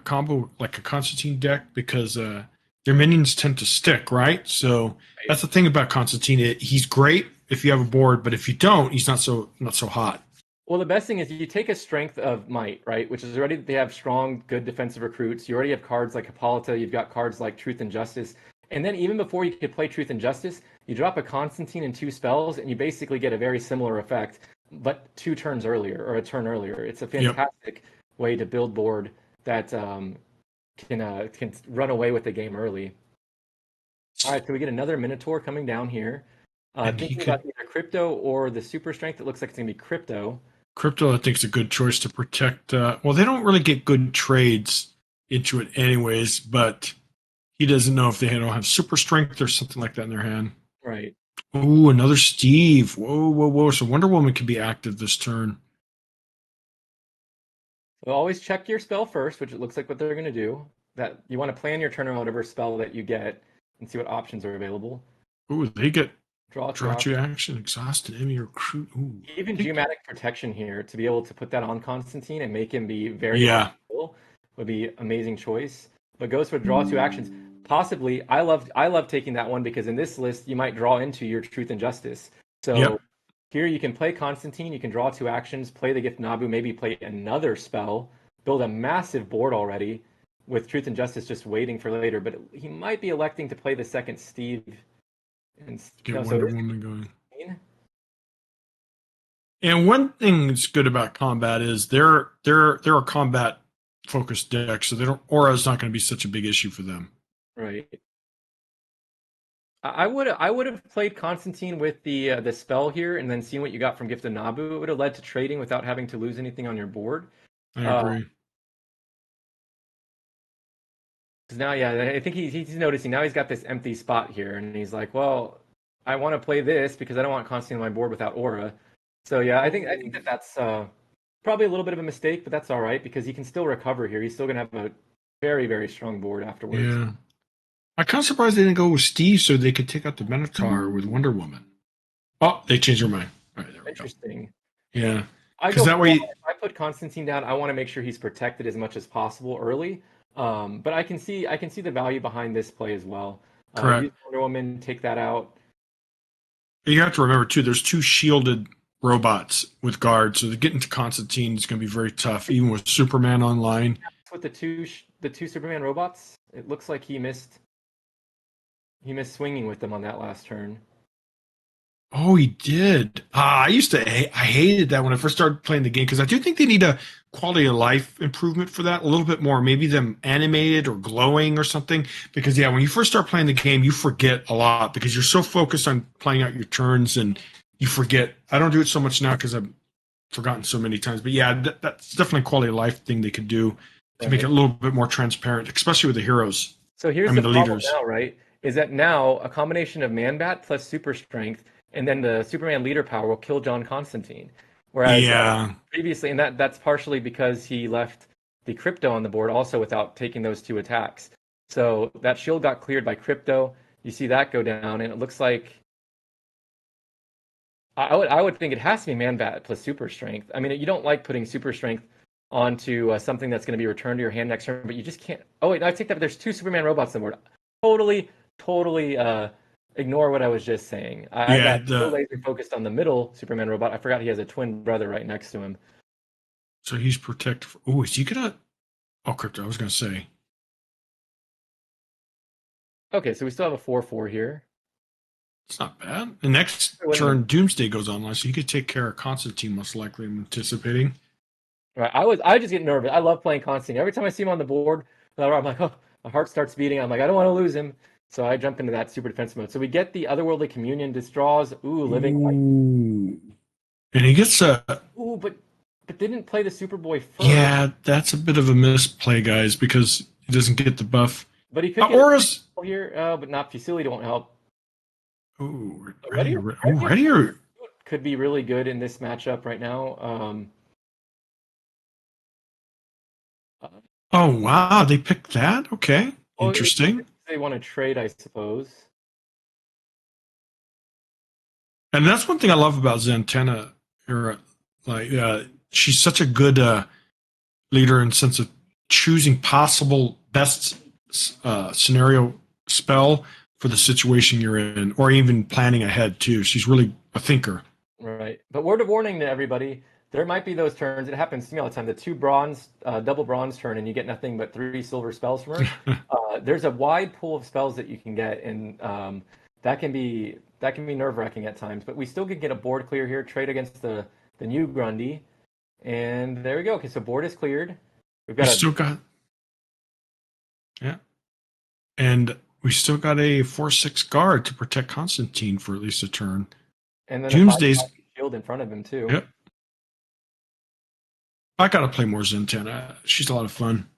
S4: combo, like a Constantine deck, because their minions tend to stick, right? So that's the thing about Constantine. He's great if you have a board, but if you don't, he's not so hot.
S3: Well, the best thing is you take a strength of Might, right? Which is already they have strong, good defensive recruits. You already have cards like Hippolyta. You've got cards like Truth and Justice. And then even before you could play Truth and Justice, you drop a Constantine and 2 spells, and you basically get a very similar effect, but 2 turns earlier or a turn earlier. It's a fantastic way to build board that can run away with the game early. All right, so we get another Minotaur coming down here. Thinking about either Crypto or the Super Strength. It looks like it's going to be Crypto.
S4: Crypto, I think, is a good choice to protect. Well, they don't really get good trades into it, anyways. But he doesn't know if they don't have super strength or something like that in their hand.
S3: Right.
S4: Ooh, another Steve. Whoa. So Wonder Woman can be active this turn.
S3: So always check your spell first, which it looks like what they're going to do. That you want to plan your turn around whatever spell that you get and see what options are available.
S4: Ooh, they get
S3: draw
S4: to action, exhausted enemy recruit. Ooh.
S3: Even Geomatic Protection here to be able to put that on Constantine and make him be very powerful would be amazing choice. But goes for draw 2 actions. Possibly, I love taking that one because in this list you might draw into your Truth and Justice. So here you can play Constantine, you can draw 2 actions, play the Gift Nabu, maybe play another spell, build a massive board already with Truth and Justice just waiting for later. But he might be electing to play the second Steve and
S4: get Wonder Woman going. And one thing that's good about combat is they're a combat focused deck, so aura is not going to be such a big issue for them.
S3: Right. I would have played Constantine with the spell here and then seen what you got from Gift of Nabu. It would have led to trading without having to lose anything on your board.
S4: I agree.
S3: Because now, I think he's noticing now he's got this empty spot here, and he's like, well, I want to play this because I don't want Constantine on my board without aura. So yeah, I think that's probably a little bit of a mistake, but that's all right because he can still recover here. He's still gonna have a very, very strong board afterwards.
S4: Yeah, I'm kind of surprised they didn't go with Steve so they could take out the Minotaur with Wonder Woman. Oh, they changed their mind. All right, there we
S3: Interesting.
S4: Go. Yeah,
S3: because that way, if I put Constantine down, I want to make sure he's protected as much as possible early. But I can see the value behind this play as well.
S4: Correct.
S3: Use Wonder Woman, take that out.
S4: You have to remember too. There's 2 shielded robots with guards, so getting to Constantine is going to be very tough, even with Superman online.
S3: With the two Superman robots, it looks like he missed swinging with them on that last turn.
S4: Oh, he did. I hated that when I first started playing the game because I do think they need a quality of life improvement for that a little bit more. Maybe them animated or glowing or something. Because when you first start playing the game, you forget a lot because you're so focused on playing out your turns and you forget. I don't do it so much now because I've forgotten so many times. But that's definitely a quality of life thing they could do to make it a little bit more transparent, especially with the heroes.
S3: So here's the problem now, right? Is that now a combination of Man-Bat plus Super Strength and then the Superman leader power will kill John Constantine. Whereas previously, and that's partially because he left the Crypto on the board also without taking those 2 attacks. So that shield got cleared by Crypto. You see that go down, and it looks like I would think it has to be Man-Bat plus Super Strength. I mean, you don't like putting Super Strength onto something that's going to be returned to your hand next turn, but you just can't. Oh wait, I take that. There's 2 Superman robots on the board. Totally ignore what I was just saying. I got so laser focused on the middle Superman robot. I forgot he has a twin brother right next to him.
S4: So he's protected. Oh, is he gonna? Oh, crypto. I was gonna say.
S3: Okay, so we still have a 4/4 here.
S4: It's not bad. The next turn, Doomsday goes online, so you could take care of Constantine. Most likely, I'm anticipating.
S3: Right, I just get nervous. I love playing Constantine. Every time I see him on the board, I'm like, oh, my heart starts beating. I'm like, I don't want to lose him. So I jump into that super defense mode. So we get the Otherworldly Communion Distraws. Ooh, living.
S4: And he gets a.
S3: Ooh, but didn't play the Superboy first.
S4: Yeah, that's a bit of a misplay, guys, because he doesn't get the buff.
S3: But he could get
S4: Auras
S3: here, but not Fusility won't help.
S4: Ooh,
S3: Ready
S4: or
S3: could be really good in this matchup right now.
S4: Oh wow, they picked that. Okay, interesting.
S3: They want to trade, I suppose.
S4: And that's one thing I love about Zatanna. She's such a good leader in sense of choosing possible best scenario spell for the situation you're in, or even planning ahead too. She's really a thinker.
S3: Right, but word of warning to everybody: there might be those turns. It happens to me all the time. The 2 bronze, double bronze turn, and you get nothing but 3 silver spells from her. There's a wide pool of spells that you can get, and that can be nerve-wracking at times. But we still can get a board clear here. Trade against the new Grundy, and there we go. Okay, so board is cleared.
S4: And we still got a 4/6 guard to protect Constantine for at least a turn.
S3: And then
S4: Doomsday's
S3: shield in front of him too.
S4: Yep. I gotta play more Zatanna. She's a lot of fun.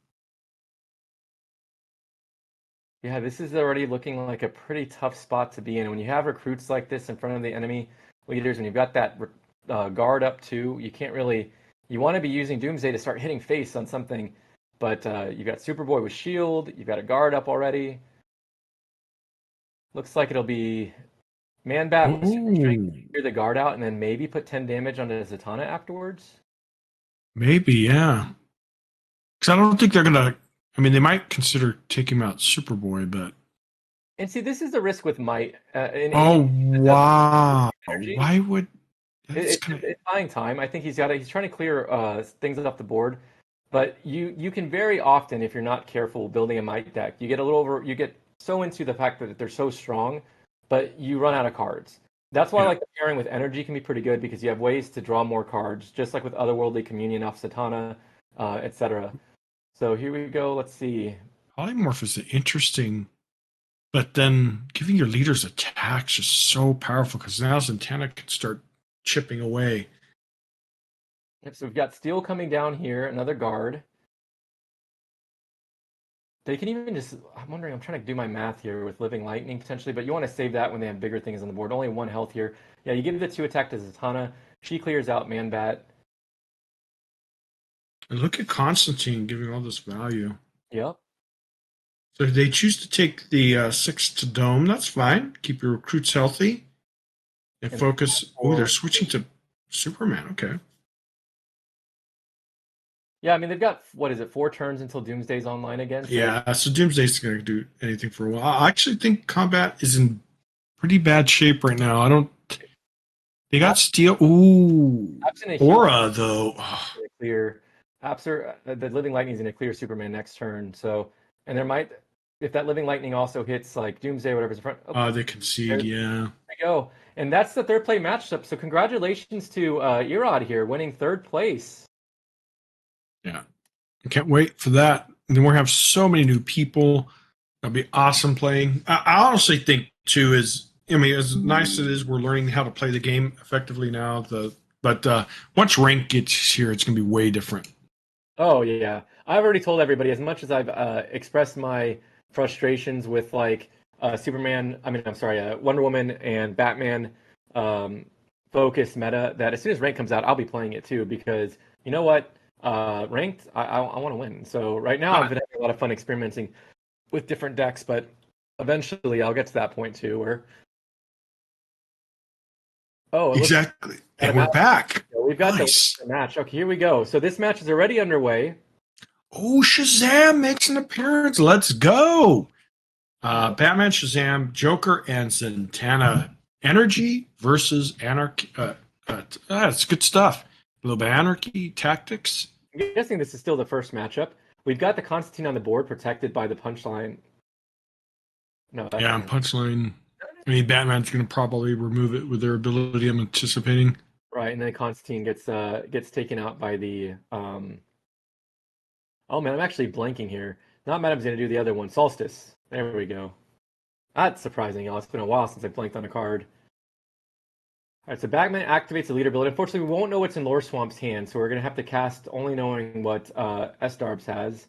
S3: Yeah, this is already looking like a pretty tough spot to be in. When you have recruits like this in front of the enemy leaders, and you've got that guard up too, you can't really. You want to be using Doomsday to start hitting face on something, but you've got Superboy with shield. You've got a guard up already. Looks like it'll be Man-Bat with super strength, clear the guard out, and then maybe put 10 damage onto Zatanna afterwards.
S4: Maybe, yeah. Because I don't think they're gonna. I mean, they might consider taking out Superboy, but.
S3: And see, this is the risk with Might.
S4: Wow! Why would?
S3: It's buying time. I think he's trying to clear things off the board, but you can very often, if you're not careful building a Might deck, you get so into the fact that they're so strong, but you run out of cards. That's why like the pairing with Energy can be pretty good, because you have ways to draw more cards, just like with Otherworldly Communion off Zatanna, etc. So here we go. Let's see.
S4: Polymorph is interesting, but then giving your leaders attacks is so powerful, because now Zatanna can start chipping away.
S3: Yep, so we've got Steel coming down here, another guard. They can even just, I'm wondering, I'm trying to do my math here with Living Lightning potentially, but you want to save that when they have bigger things on the board. Only 1 health here. Yeah, you give the 2 attack to Zatanna. She clears out Man-Bat.
S4: And look at Constantine giving all this value.
S3: Yep.
S4: So if they choose to take the 6 to Dome, that's fine. Keep your recruits healthy. And focus. Oh, they're switching to Superman. Okay.
S3: Yeah, I mean, they've got, 4 turns until Doomsday's online again?
S4: So yeah, so Doomsday's going to do anything for a while. I actually think Combat is in pretty bad shape right now. They got Steel. Ooh. Aura, though.
S3: Clear. The Living Lightning's going to clear Superman next turn. So, and there might, if that Living Lightning also hits like Doomsday, whatever's in front.
S4: They concede, yeah.
S3: There we go. And that's the third play matchup. So congratulations to Erod here, winning 3rd place.
S4: Yeah. I can't wait for that. And then we'll have so many new people. That'll be awesome playing. I honestly think, too, as nice as it is, we're learning how to play the game effectively now. But once rank gets here, it's going to be way different.
S3: Oh, yeah. I've already told everybody, as much as I've expressed my frustrations with, like, Wonder Woman and Batman focus meta, that as soon as rank comes out, I'll be playing it, too, because, you know what? Ranked, I want to win. So right now I've been having a lot of fun experimenting with different decks, but eventually I'll get to that point too, where Oh,
S4: exactly. And we're back.
S3: We've got
S4: nice.
S3: the match. Okay, here we go. So this match is already underway.
S4: Oh, Shazam makes an appearance. Let's go. Batman, Shazam, Joker, and Zatanna. Energy versus Anarchy. That's good stuff. A little bit of Anarchy, tactics.
S3: I'm guessing this is still the first matchup. We've got the Constantine on the board, protected by the punchline. No, that's
S4: Yeah, punchline. I mean, Batman's going to probably remove it with their ability, I'm anticipating.
S3: Right, and then Constantine gets taken out by the Oh man, I'm actually blanking here. Not Madame's gonna do the other one. Solstice. There we go. That's surprising, y'all. It's been a while since I blanked on a card. Alright, so Batman activates the leader ability. Unfortunately, we won't know what's in Lore Swamp's hand, so we're gonna have to cast only knowing what S-Darbs has.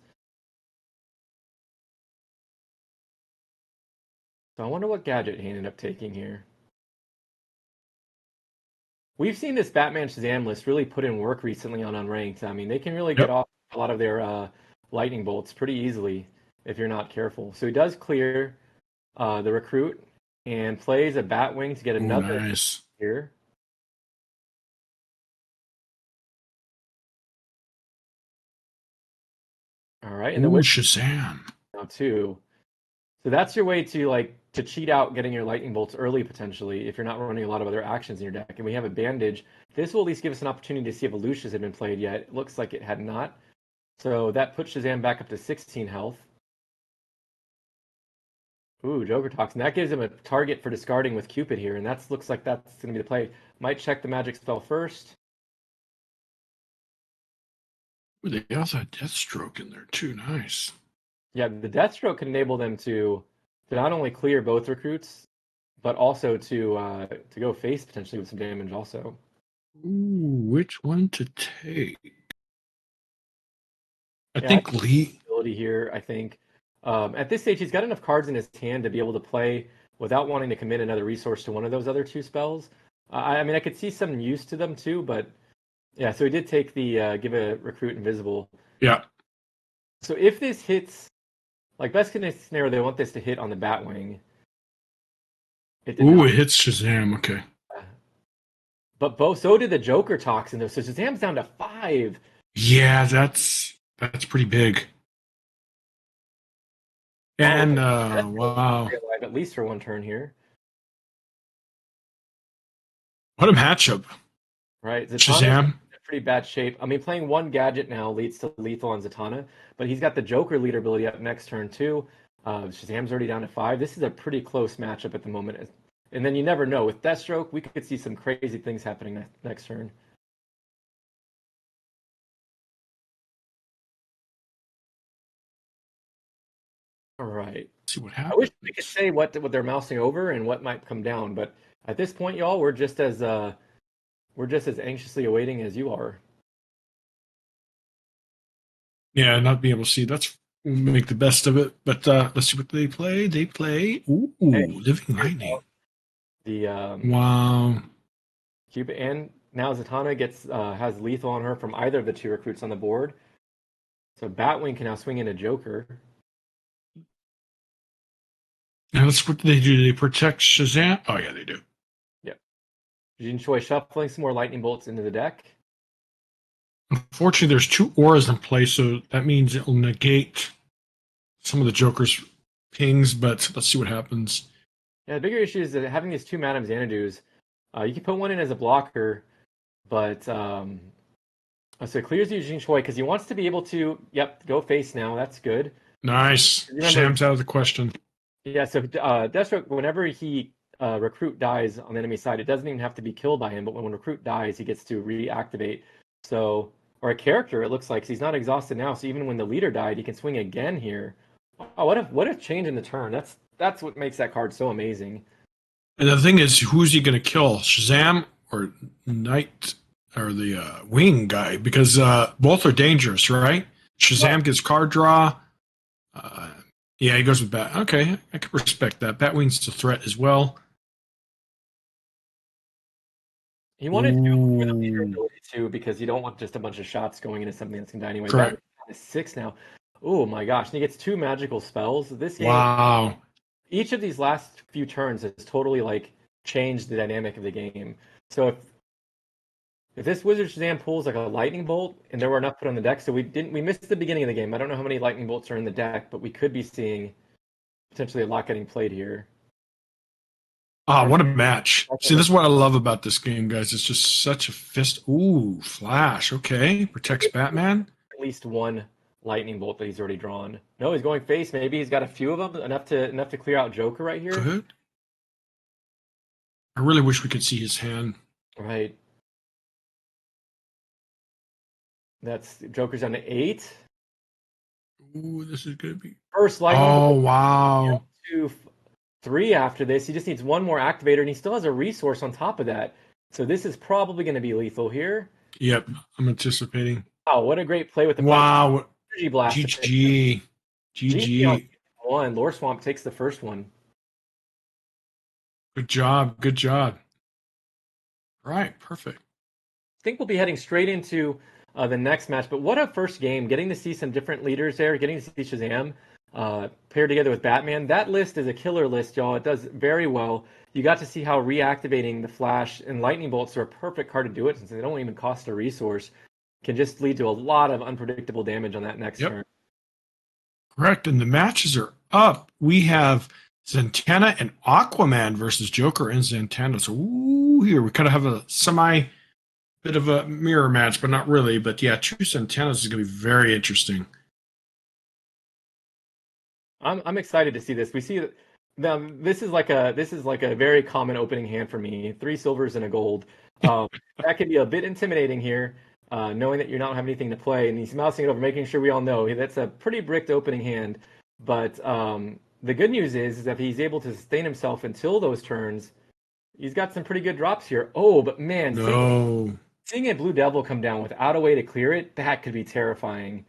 S3: So I wonder what gadget he ended up taking here. We've seen this Batman Shazam list really put in work recently on Unranked. I mean, they can really get off a lot of their lightning bolts pretty easily if you're not careful. So he does clear the recruit and plays a Batwing to get another here. All right, and the
S4: Shazam
S3: now too. So that's your way to cheat out getting your lightning bolts early potentially if you're not running a lot of other actions in your deck. And we have a bandage. This will at least give us an opportunity to see if a Lucius had been played yet. It looks like it had not. So that puts Shazam back up to 16 health. Ooh, Joker Toxin. That gives him a target for discarding with Cupid here, and that looks like that's going to be the play. Might check the magic spell first.
S4: Ooh, they also had Deathstroke in there too. Nice.
S3: Yeah, the Deathstroke can enable them to not only clear both recruits, but also to go face potentially with some damage also.
S4: Ooh, which one to take? I think Lee
S3: ability here. I think at this stage he's got enough cards in his hand to be able to play without wanting to commit another resource to one of those other two spells. I mean, I could see some use to them too, but yeah. So he did take the give a recruit invisible.
S4: Yeah.
S3: So if this hits, like best case scenario, they want this to hit on the Batwing.
S4: It hits Shazam. Okay.
S3: But so did the Joker Toxin though. So Shazam's down to 5.
S4: Yeah, that's pretty big. And wow,
S3: at least for one turn here.
S4: What a matchup!
S3: Right,
S4: Shazam.
S3: In pretty bad shape. I mean, playing one gadget now leads to lethal on Zatanna, but he's got the Joker leader ability up next turn too. Shazam's already down to 5. This is a pretty close matchup at the moment. And then you never know. With Deathstroke, we could see some crazy things happening next turn. All right.
S4: Let's see what happens.
S3: I wish we could say what they're mousing over and what might come down, but at this point, y'all, we're just as anxiously awaiting as you are.
S4: Yeah, not being able to see. We'll make the best of it. But let's see what they play. They play Living Lightning.
S3: The
S4: wow.
S3: Cupid, and now Zatanna has lethal on her from either of the two recruits on the board. So Batwing can now swing in a Joker.
S4: Now that's what they do. They protect Shazam. Oh yeah, they do.
S3: Yep. Did you enjoy shuffling some more lightning bolts into the deck?
S4: Unfortunately, there's 2 auras in play, so that means it'll negate some of the Joker's pings, but let's see what happens.
S3: Yeah, the bigger issue is that having these 2 Madame Xanadu's, you can put one in as a blocker, but so it clears Eugene Choi because he wants to be able to, go face now. That's good.
S4: Nice. Shazam's out of the question.
S3: Yeah, so Deathstroke, whenever he recruit dies on the enemy side, it doesn't even have to be killed by him, but when recruit dies, he gets to reactivate. So, or a character, it looks like, so he's not exhausted now, so even when the leader died, he can swing again here. Oh, what a change in the turn. That's what makes that card so amazing.
S4: And the thing is, who's he going to kill? Shazam or Knight or the Wing guy? Because both are dangerous, right? Shazam gets card draw. Yeah, he goes with Bat. Okay, I can respect that. Batwing's a threat as well.
S3: He wanted to go for the leader ability too, because you don't want just a bunch of shots going into something that's going to die anyway.
S4: Correct.
S3: Batwing's 6 now. Oh my gosh, and he gets 2 magical spells. This game,
S4: wow.
S3: Each of these last few turns has totally changed the dynamic of the game. So if this Wizard Shazam pulls like a lightning bolt and there were enough put on the deck, so we missed the beginning of the game. I don't know how many lightning bolts are in the deck, but we could be seeing potentially a lot getting played here.
S4: What a match. See, this is what I love about this game, guys. It's just such a fist. Ooh, Flash. Okay. Protects Batman.
S3: At least one lightning bolt that he's already drawn. No, he's going face. Maybe he's got a few of them, enough to clear out Joker right here.
S4: Good. I really wish we could see his hand.
S3: Right. That's Joker's down to 8.
S4: Ooh, this is gonna be
S3: first lightning
S4: bolt.
S3: Oh,
S4: wow.
S3: 2, 3 after this. He just needs one more activator, and he still has a resource on top of that. So this is probably going to be lethal here.
S4: Yep, I'm anticipating.
S3: Wow, what a great play with the
S4: wow.
S3: Energy Blast.
S4: GG.
S3: One. Lore Swamp takes the first one.
S4: Good job. Good job. Right, perfect.
S3: I think we'll be heading straight into the next match, but what a first game. Getting to see some different leaders there, getting to see Shazam paired together with Batman. That list is a killer list, y'all. It does very well. You got to see how reactivating the Flash and Lightning Bolts are a perfect card to do it, since they don't even cost a resource. Can just lead to a lot of unpredictable damage on that next turn.
S4: Correct, and the matches are up. We have Zatanna and Aquaman versus Joker and Zatanna. So, here we kind of have a bit of a mirror match, but not really. But yeah, two Zatannas is going to be very interesting.
S3: I'm excited to see this. We see that this is like a very common opening hand for me. 3 silvers and a gold. That can be a bit intimidating here, knowing that you don't have anything to play. And he's mousing it over, making sure we all know that's a pretty bricked opening hand. But the good news is that he's able to sustain himself until those turns. He's got some pretty good drops here. Oh, but man, seeing a Blue Devil come down without a way to clear it, that could be terrifying.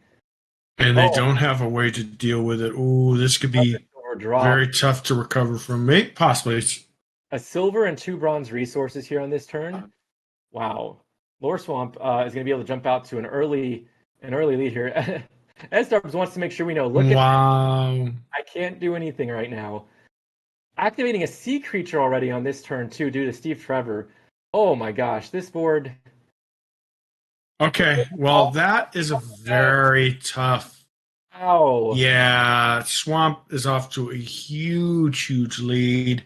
S4: And they don't have a way to deal with it. Oh, this could be very tough to recover from. Maybe, possibly.
S3: A silver and 2 bronze resources here on this turn. Wow. Lore Swamp is going to be able to jump out to an early lead here. S-Darbs wants to make sure we know. Look at I can't do anything right now. Activating a sea creature already on this turn, too, due to Steve Trevor. Oh, my gosh. This board...
S4: Okay, well, that is a very tough.
S3: Ow.
S4: Yeah, Swamp is off to a huge lead.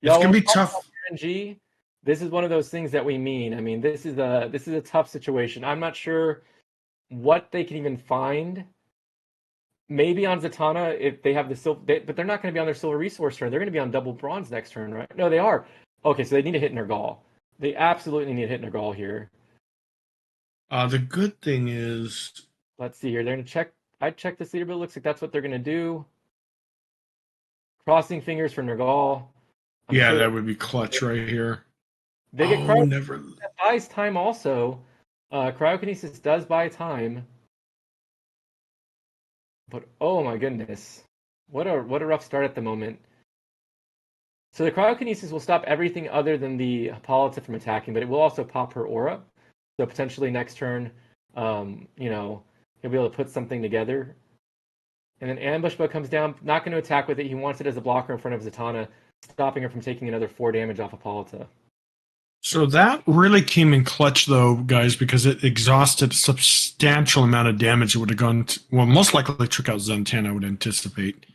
S4: It's going to be tough.
S3: RNG, this is one of those things that we mean. I mean, this is a tough situation. I'm not sure what they can even find. Maybe on Zatanna, if they have the silver, but they're not going to be on their silver resource turn. They're going to be on double bronze next turn, right? No, they are. Okay, so they need to hit Nergal. They absolutely need to hit Nergal here.
S4: The good thing is...
S3: Let's see here. They're going to check. I checked this leaderboard. Looks like that's what they're going to do. Crossing fingers for Nergal.
S4: Yeah, that would be clutch right here.
S3: They get that buys time also. Cryokinesis does buy time. But oh my goodness. What a rough start at the moment. So the Cryokinesis will stop everything other than the Hippolyta from attacking, but it will also pop her aura. So potentially next turn, he'll be able to put something together. And then Ambush Bug comes down, not going to attack with it. He wants it as a blocker in front of Zatanna, stopping her from taking another 4 damage off Hippolyta.
S4: So that really came in clutch, though, guys, because it exhausted a substantial amount of damage. It would have gone most likely took out Zatanna, I would anticipate.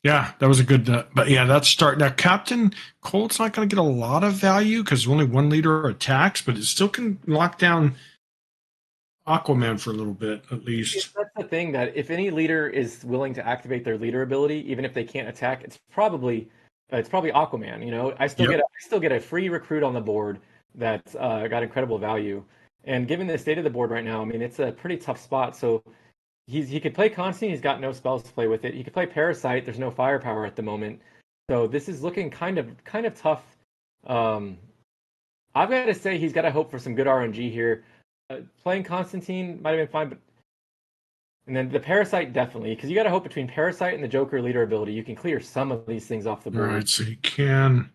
S4: Yeah, that was a good, but yeah, that start. Now, Captain Colt's not going to get a lot of value because only 1 leader attacks, but it still can lock down Aquaman for a little bit, at least.
S3: That's the thing, that if any leader is willing to activate their leader ability, even if they can't attack, it's probably Aquaman. I still get a free recruit on the board that's got incredible value. And given the state of the board right now, I mean, it's a pretty tough spot. So he could play Constantine. He's got no spells to play with it. He could play Parasite. There's no firepower at the moment. So this is looking kind of tough. I've got to say he's got to hope for some good RNG here. Playing Constantine might have been fine, but and then the Parasite definitely, because you got to hope between Parasite and the Joker leader ability, you can clear some of these things off the board.
S4: All right, so he can.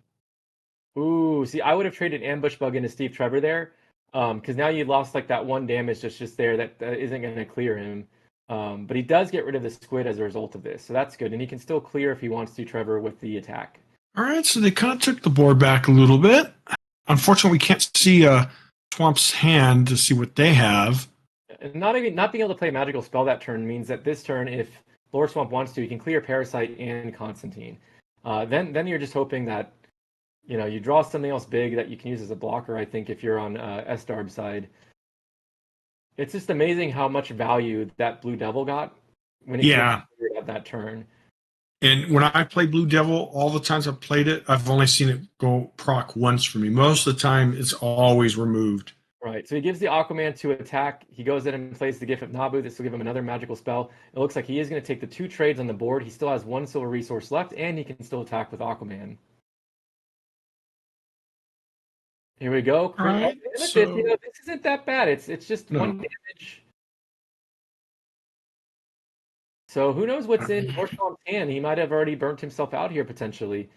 S3: Ooh, see, I would have traded Ambush Bug into Steve Trevor there, because now you lost like that 1 damage just there that isn't going to clear him. But he does get rid of the squid as a result of this, so that's good, and he can still clear if he wants to, Trevor, with the attack.
S4: All right, so they kind of took the board back a little bit. Unfortunately, we can't see Swamp's hand to see what they have.
S3: And not being able to play a magical spell that turn means that this turn, if Lord Swamp wants to, he can clear Parasite and Constantine. Then you're just hoping that you draw something else big that you can use as a blocker. I think if you're on Esdarb's side, it's just amazing how much value that Blue Devil got when it came at that turn.
S4: And when I play Blue Devil, all the times I've played it, I've only seen it go proc once for me. Most of the time, it's always removed.
S3: Right, so he gives the Aquaman to attack. He goes in and plays the Gift of Nabu. This will give him another magical spell. It looks like he is going to take the 2 trades on the board. He still has 1 silver resource left, and he can still attack with Aquaman. Here we go.
S4: Right,
S3: this isn't that bad. It's just 1 damage. So who knows what's in Horseswam's hand? He might have already burnt himself out here potentially.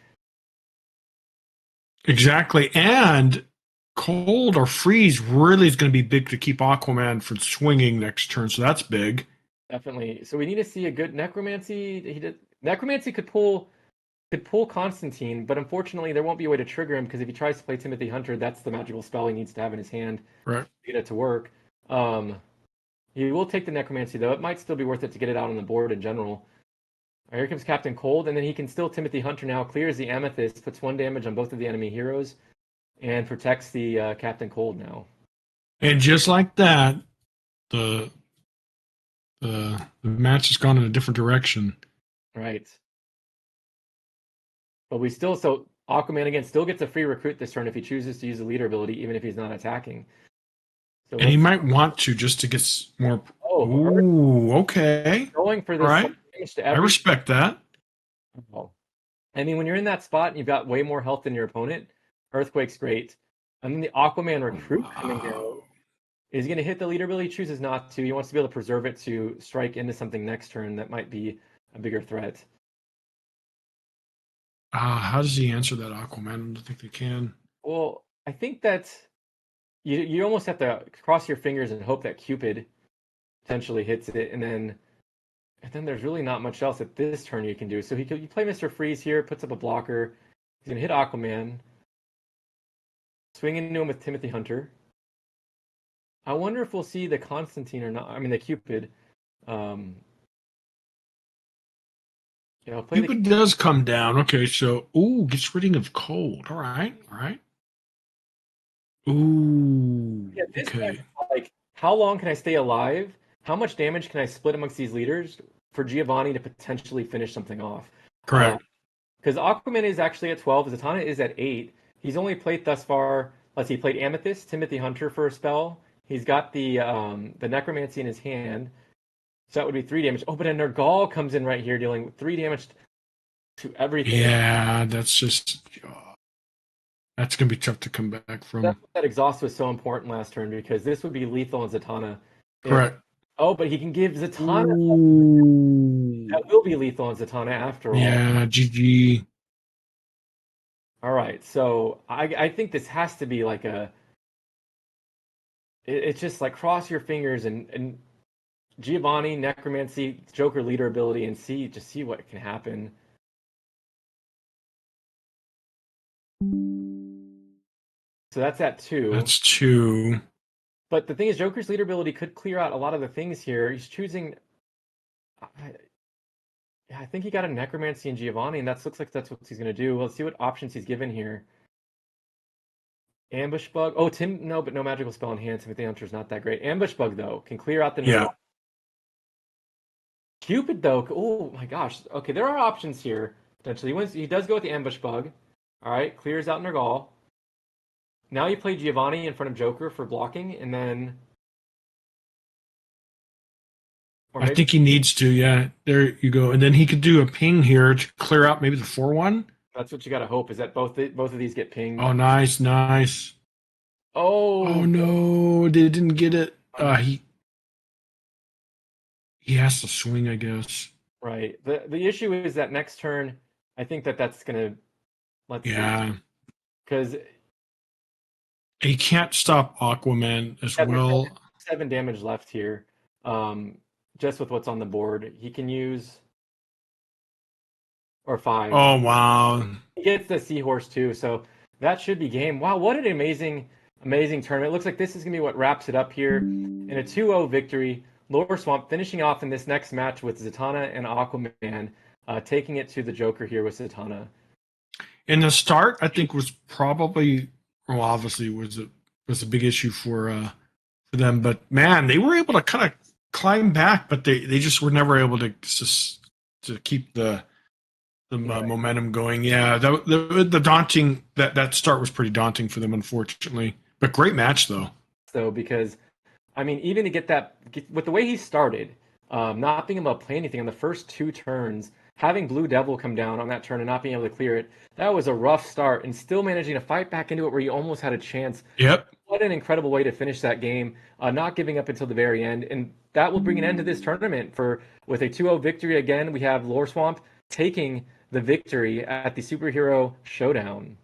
S4: Exactly, and cold or freeze really is going to be big to keep Aquaman from swinging next turn. So that's big.
S3: Definitely. So we need to see a good necromancy. Necromancy could pull Constantine, but unfortunately there won't be a way to trigger him because if he tries to play Timothy Hunter, that's the magical spell he needs to have in his hand
S4: to
S3: get it to work. He will take the necromancy though. It might still be worth it to get it out on the board in general. Here comes Captain Cold, and then he can still Timothy Hunter now. Clears the Amethyst, puts 1 damage on both of the enemy heroes, and protects the Captain Cold now.
S4: And just like that, the match has gone in a different direction.
S3: Right. But Aquaman again still gets a free recruit this turn if he chooses to use the leader ability, even if he's not attacking. So
S4: and he might want to just to get more.
S3: Ooh,
S4: okay.
S3: Going for this.
S4: All right. I respect that.
S3: Oh. I mean, when you're in that spot and you've got way more health than your opponent, Earthquake's great. And then the Aquaman recruit coming down. Is he going to hit the leader ability? He chooses not to. He wants to be able to preserve it to strike into something next turn that might be a bigger threat.
S4: How does he answer that, Aquaman? I don't think they can.
S3: Well, I think that you almost have to cross your fingers and hope that Cupid potentially hits it, and then there's really not much else at this turn you can do. So you play Mr. Freeze here, puts up a blocker. He's going to hit Aquaman. Swing into him with Timothy Hunter. I wonder if we'll see the Constantine or not. I mean, the Cupid.
S4: Cupid does come down. Okay, so gets rid of Cold. All right. Ooh.
S3: Yeah, okay. Like, how long can I stay alive? How much damage can I split amongst these leaders for Giovanni to potentially finish something off?
S4: Correct.
S3: Because Aquaman is actually at 12. Zatanna is at 8. He's only played thus far. Let's see, he played Amethyst, Timothy Hunter for a spell. He's got the Necromancy in his hand. So that would be 3 damage. Oh, but a Nergal comes in right here, dealing 3 damage to everything.
S4: Yeah, that's just... That's going to be tough to come back from.
S3: That exhaust was so important last turn because this would be lethal on Zatanna.
S4: Correct.
S3: Oh, but he can give Zatanna.
S4: Ooh.
S3: That will be lethal on Zatanna after all.
S4: Yeah, GG.
S3: All right, so I think this has to be like it's just like cross your fingers and Giovanni, Necromancy, Joker leader ability, and see what can happen. So that's at 2.
S4: That's 2.
S3: But the thing is, Joker's leader ability could clear out a lot of the things here. He's choosing... I think he got a Necromancy and Giovanni, and that looks like that's what he's going to do. Let's see what options he's given here. Ambush Bug. Oh, but no magical spell in hand. Timothy Hunter's not that great. Ambush Bug, though, can clear out the...
S4: Yeah.
S3: Cupid, though. Oh, my gosh. Okay, there are options here. Potentially. He does go with the Ambush Bug. All right, clears out Nergal. Now you play Giovanni in front of Joker for blocking, and then...
S4: I think he needs to, yeah. There you go. And then he could do a ping here to clear out maybe the 4-1.
S3: That's what you got to hope, is that both of these get pinged.
S4: Oh, nice. Oh, no. They didn't get it. He has to swing, I guess.
S3: Right. The issue is that next turn, I think that's going to...
S4: Yeah.
S3: Because...
S4: He can't stop Aquaman as well.
S3: 7 damage left here. Just with what's on the board. He can use... Or 5.
S4: Oh, wow.
S3: He gets the seahorse too, so that should be game. Wow, what an amazing tournament. It looks like this is going to be what wraps it up here in a 2-0 victory. Lower Swamp finishing off in this next match with Zatanna and Aquaman, taking it to the Joker here with Zatanna.
S4: In the start, I think was probably, well, obviously was a big issue for them, but man, they were able to kind of climb back, but they just were never able to keep the momentum going. Yeah, the daunting that start was pretty daunting for them, unfortunately. But great match though.
S3: So because, I mean, even to get with the way he started, not being able to play anything on the first 2 turns, having Blue Devil come down on that turn and not being able to clear it, that was a rough start. And still managing to fight back into it where you almost had a chance.
S4: Yep.
S3: What an incredible way to finish that game, not giving up until the very end. And that will bring an end to this tournament with a 2-0 victory. Again, we have Lower Swamp taking the victory at the Superhero Showdown.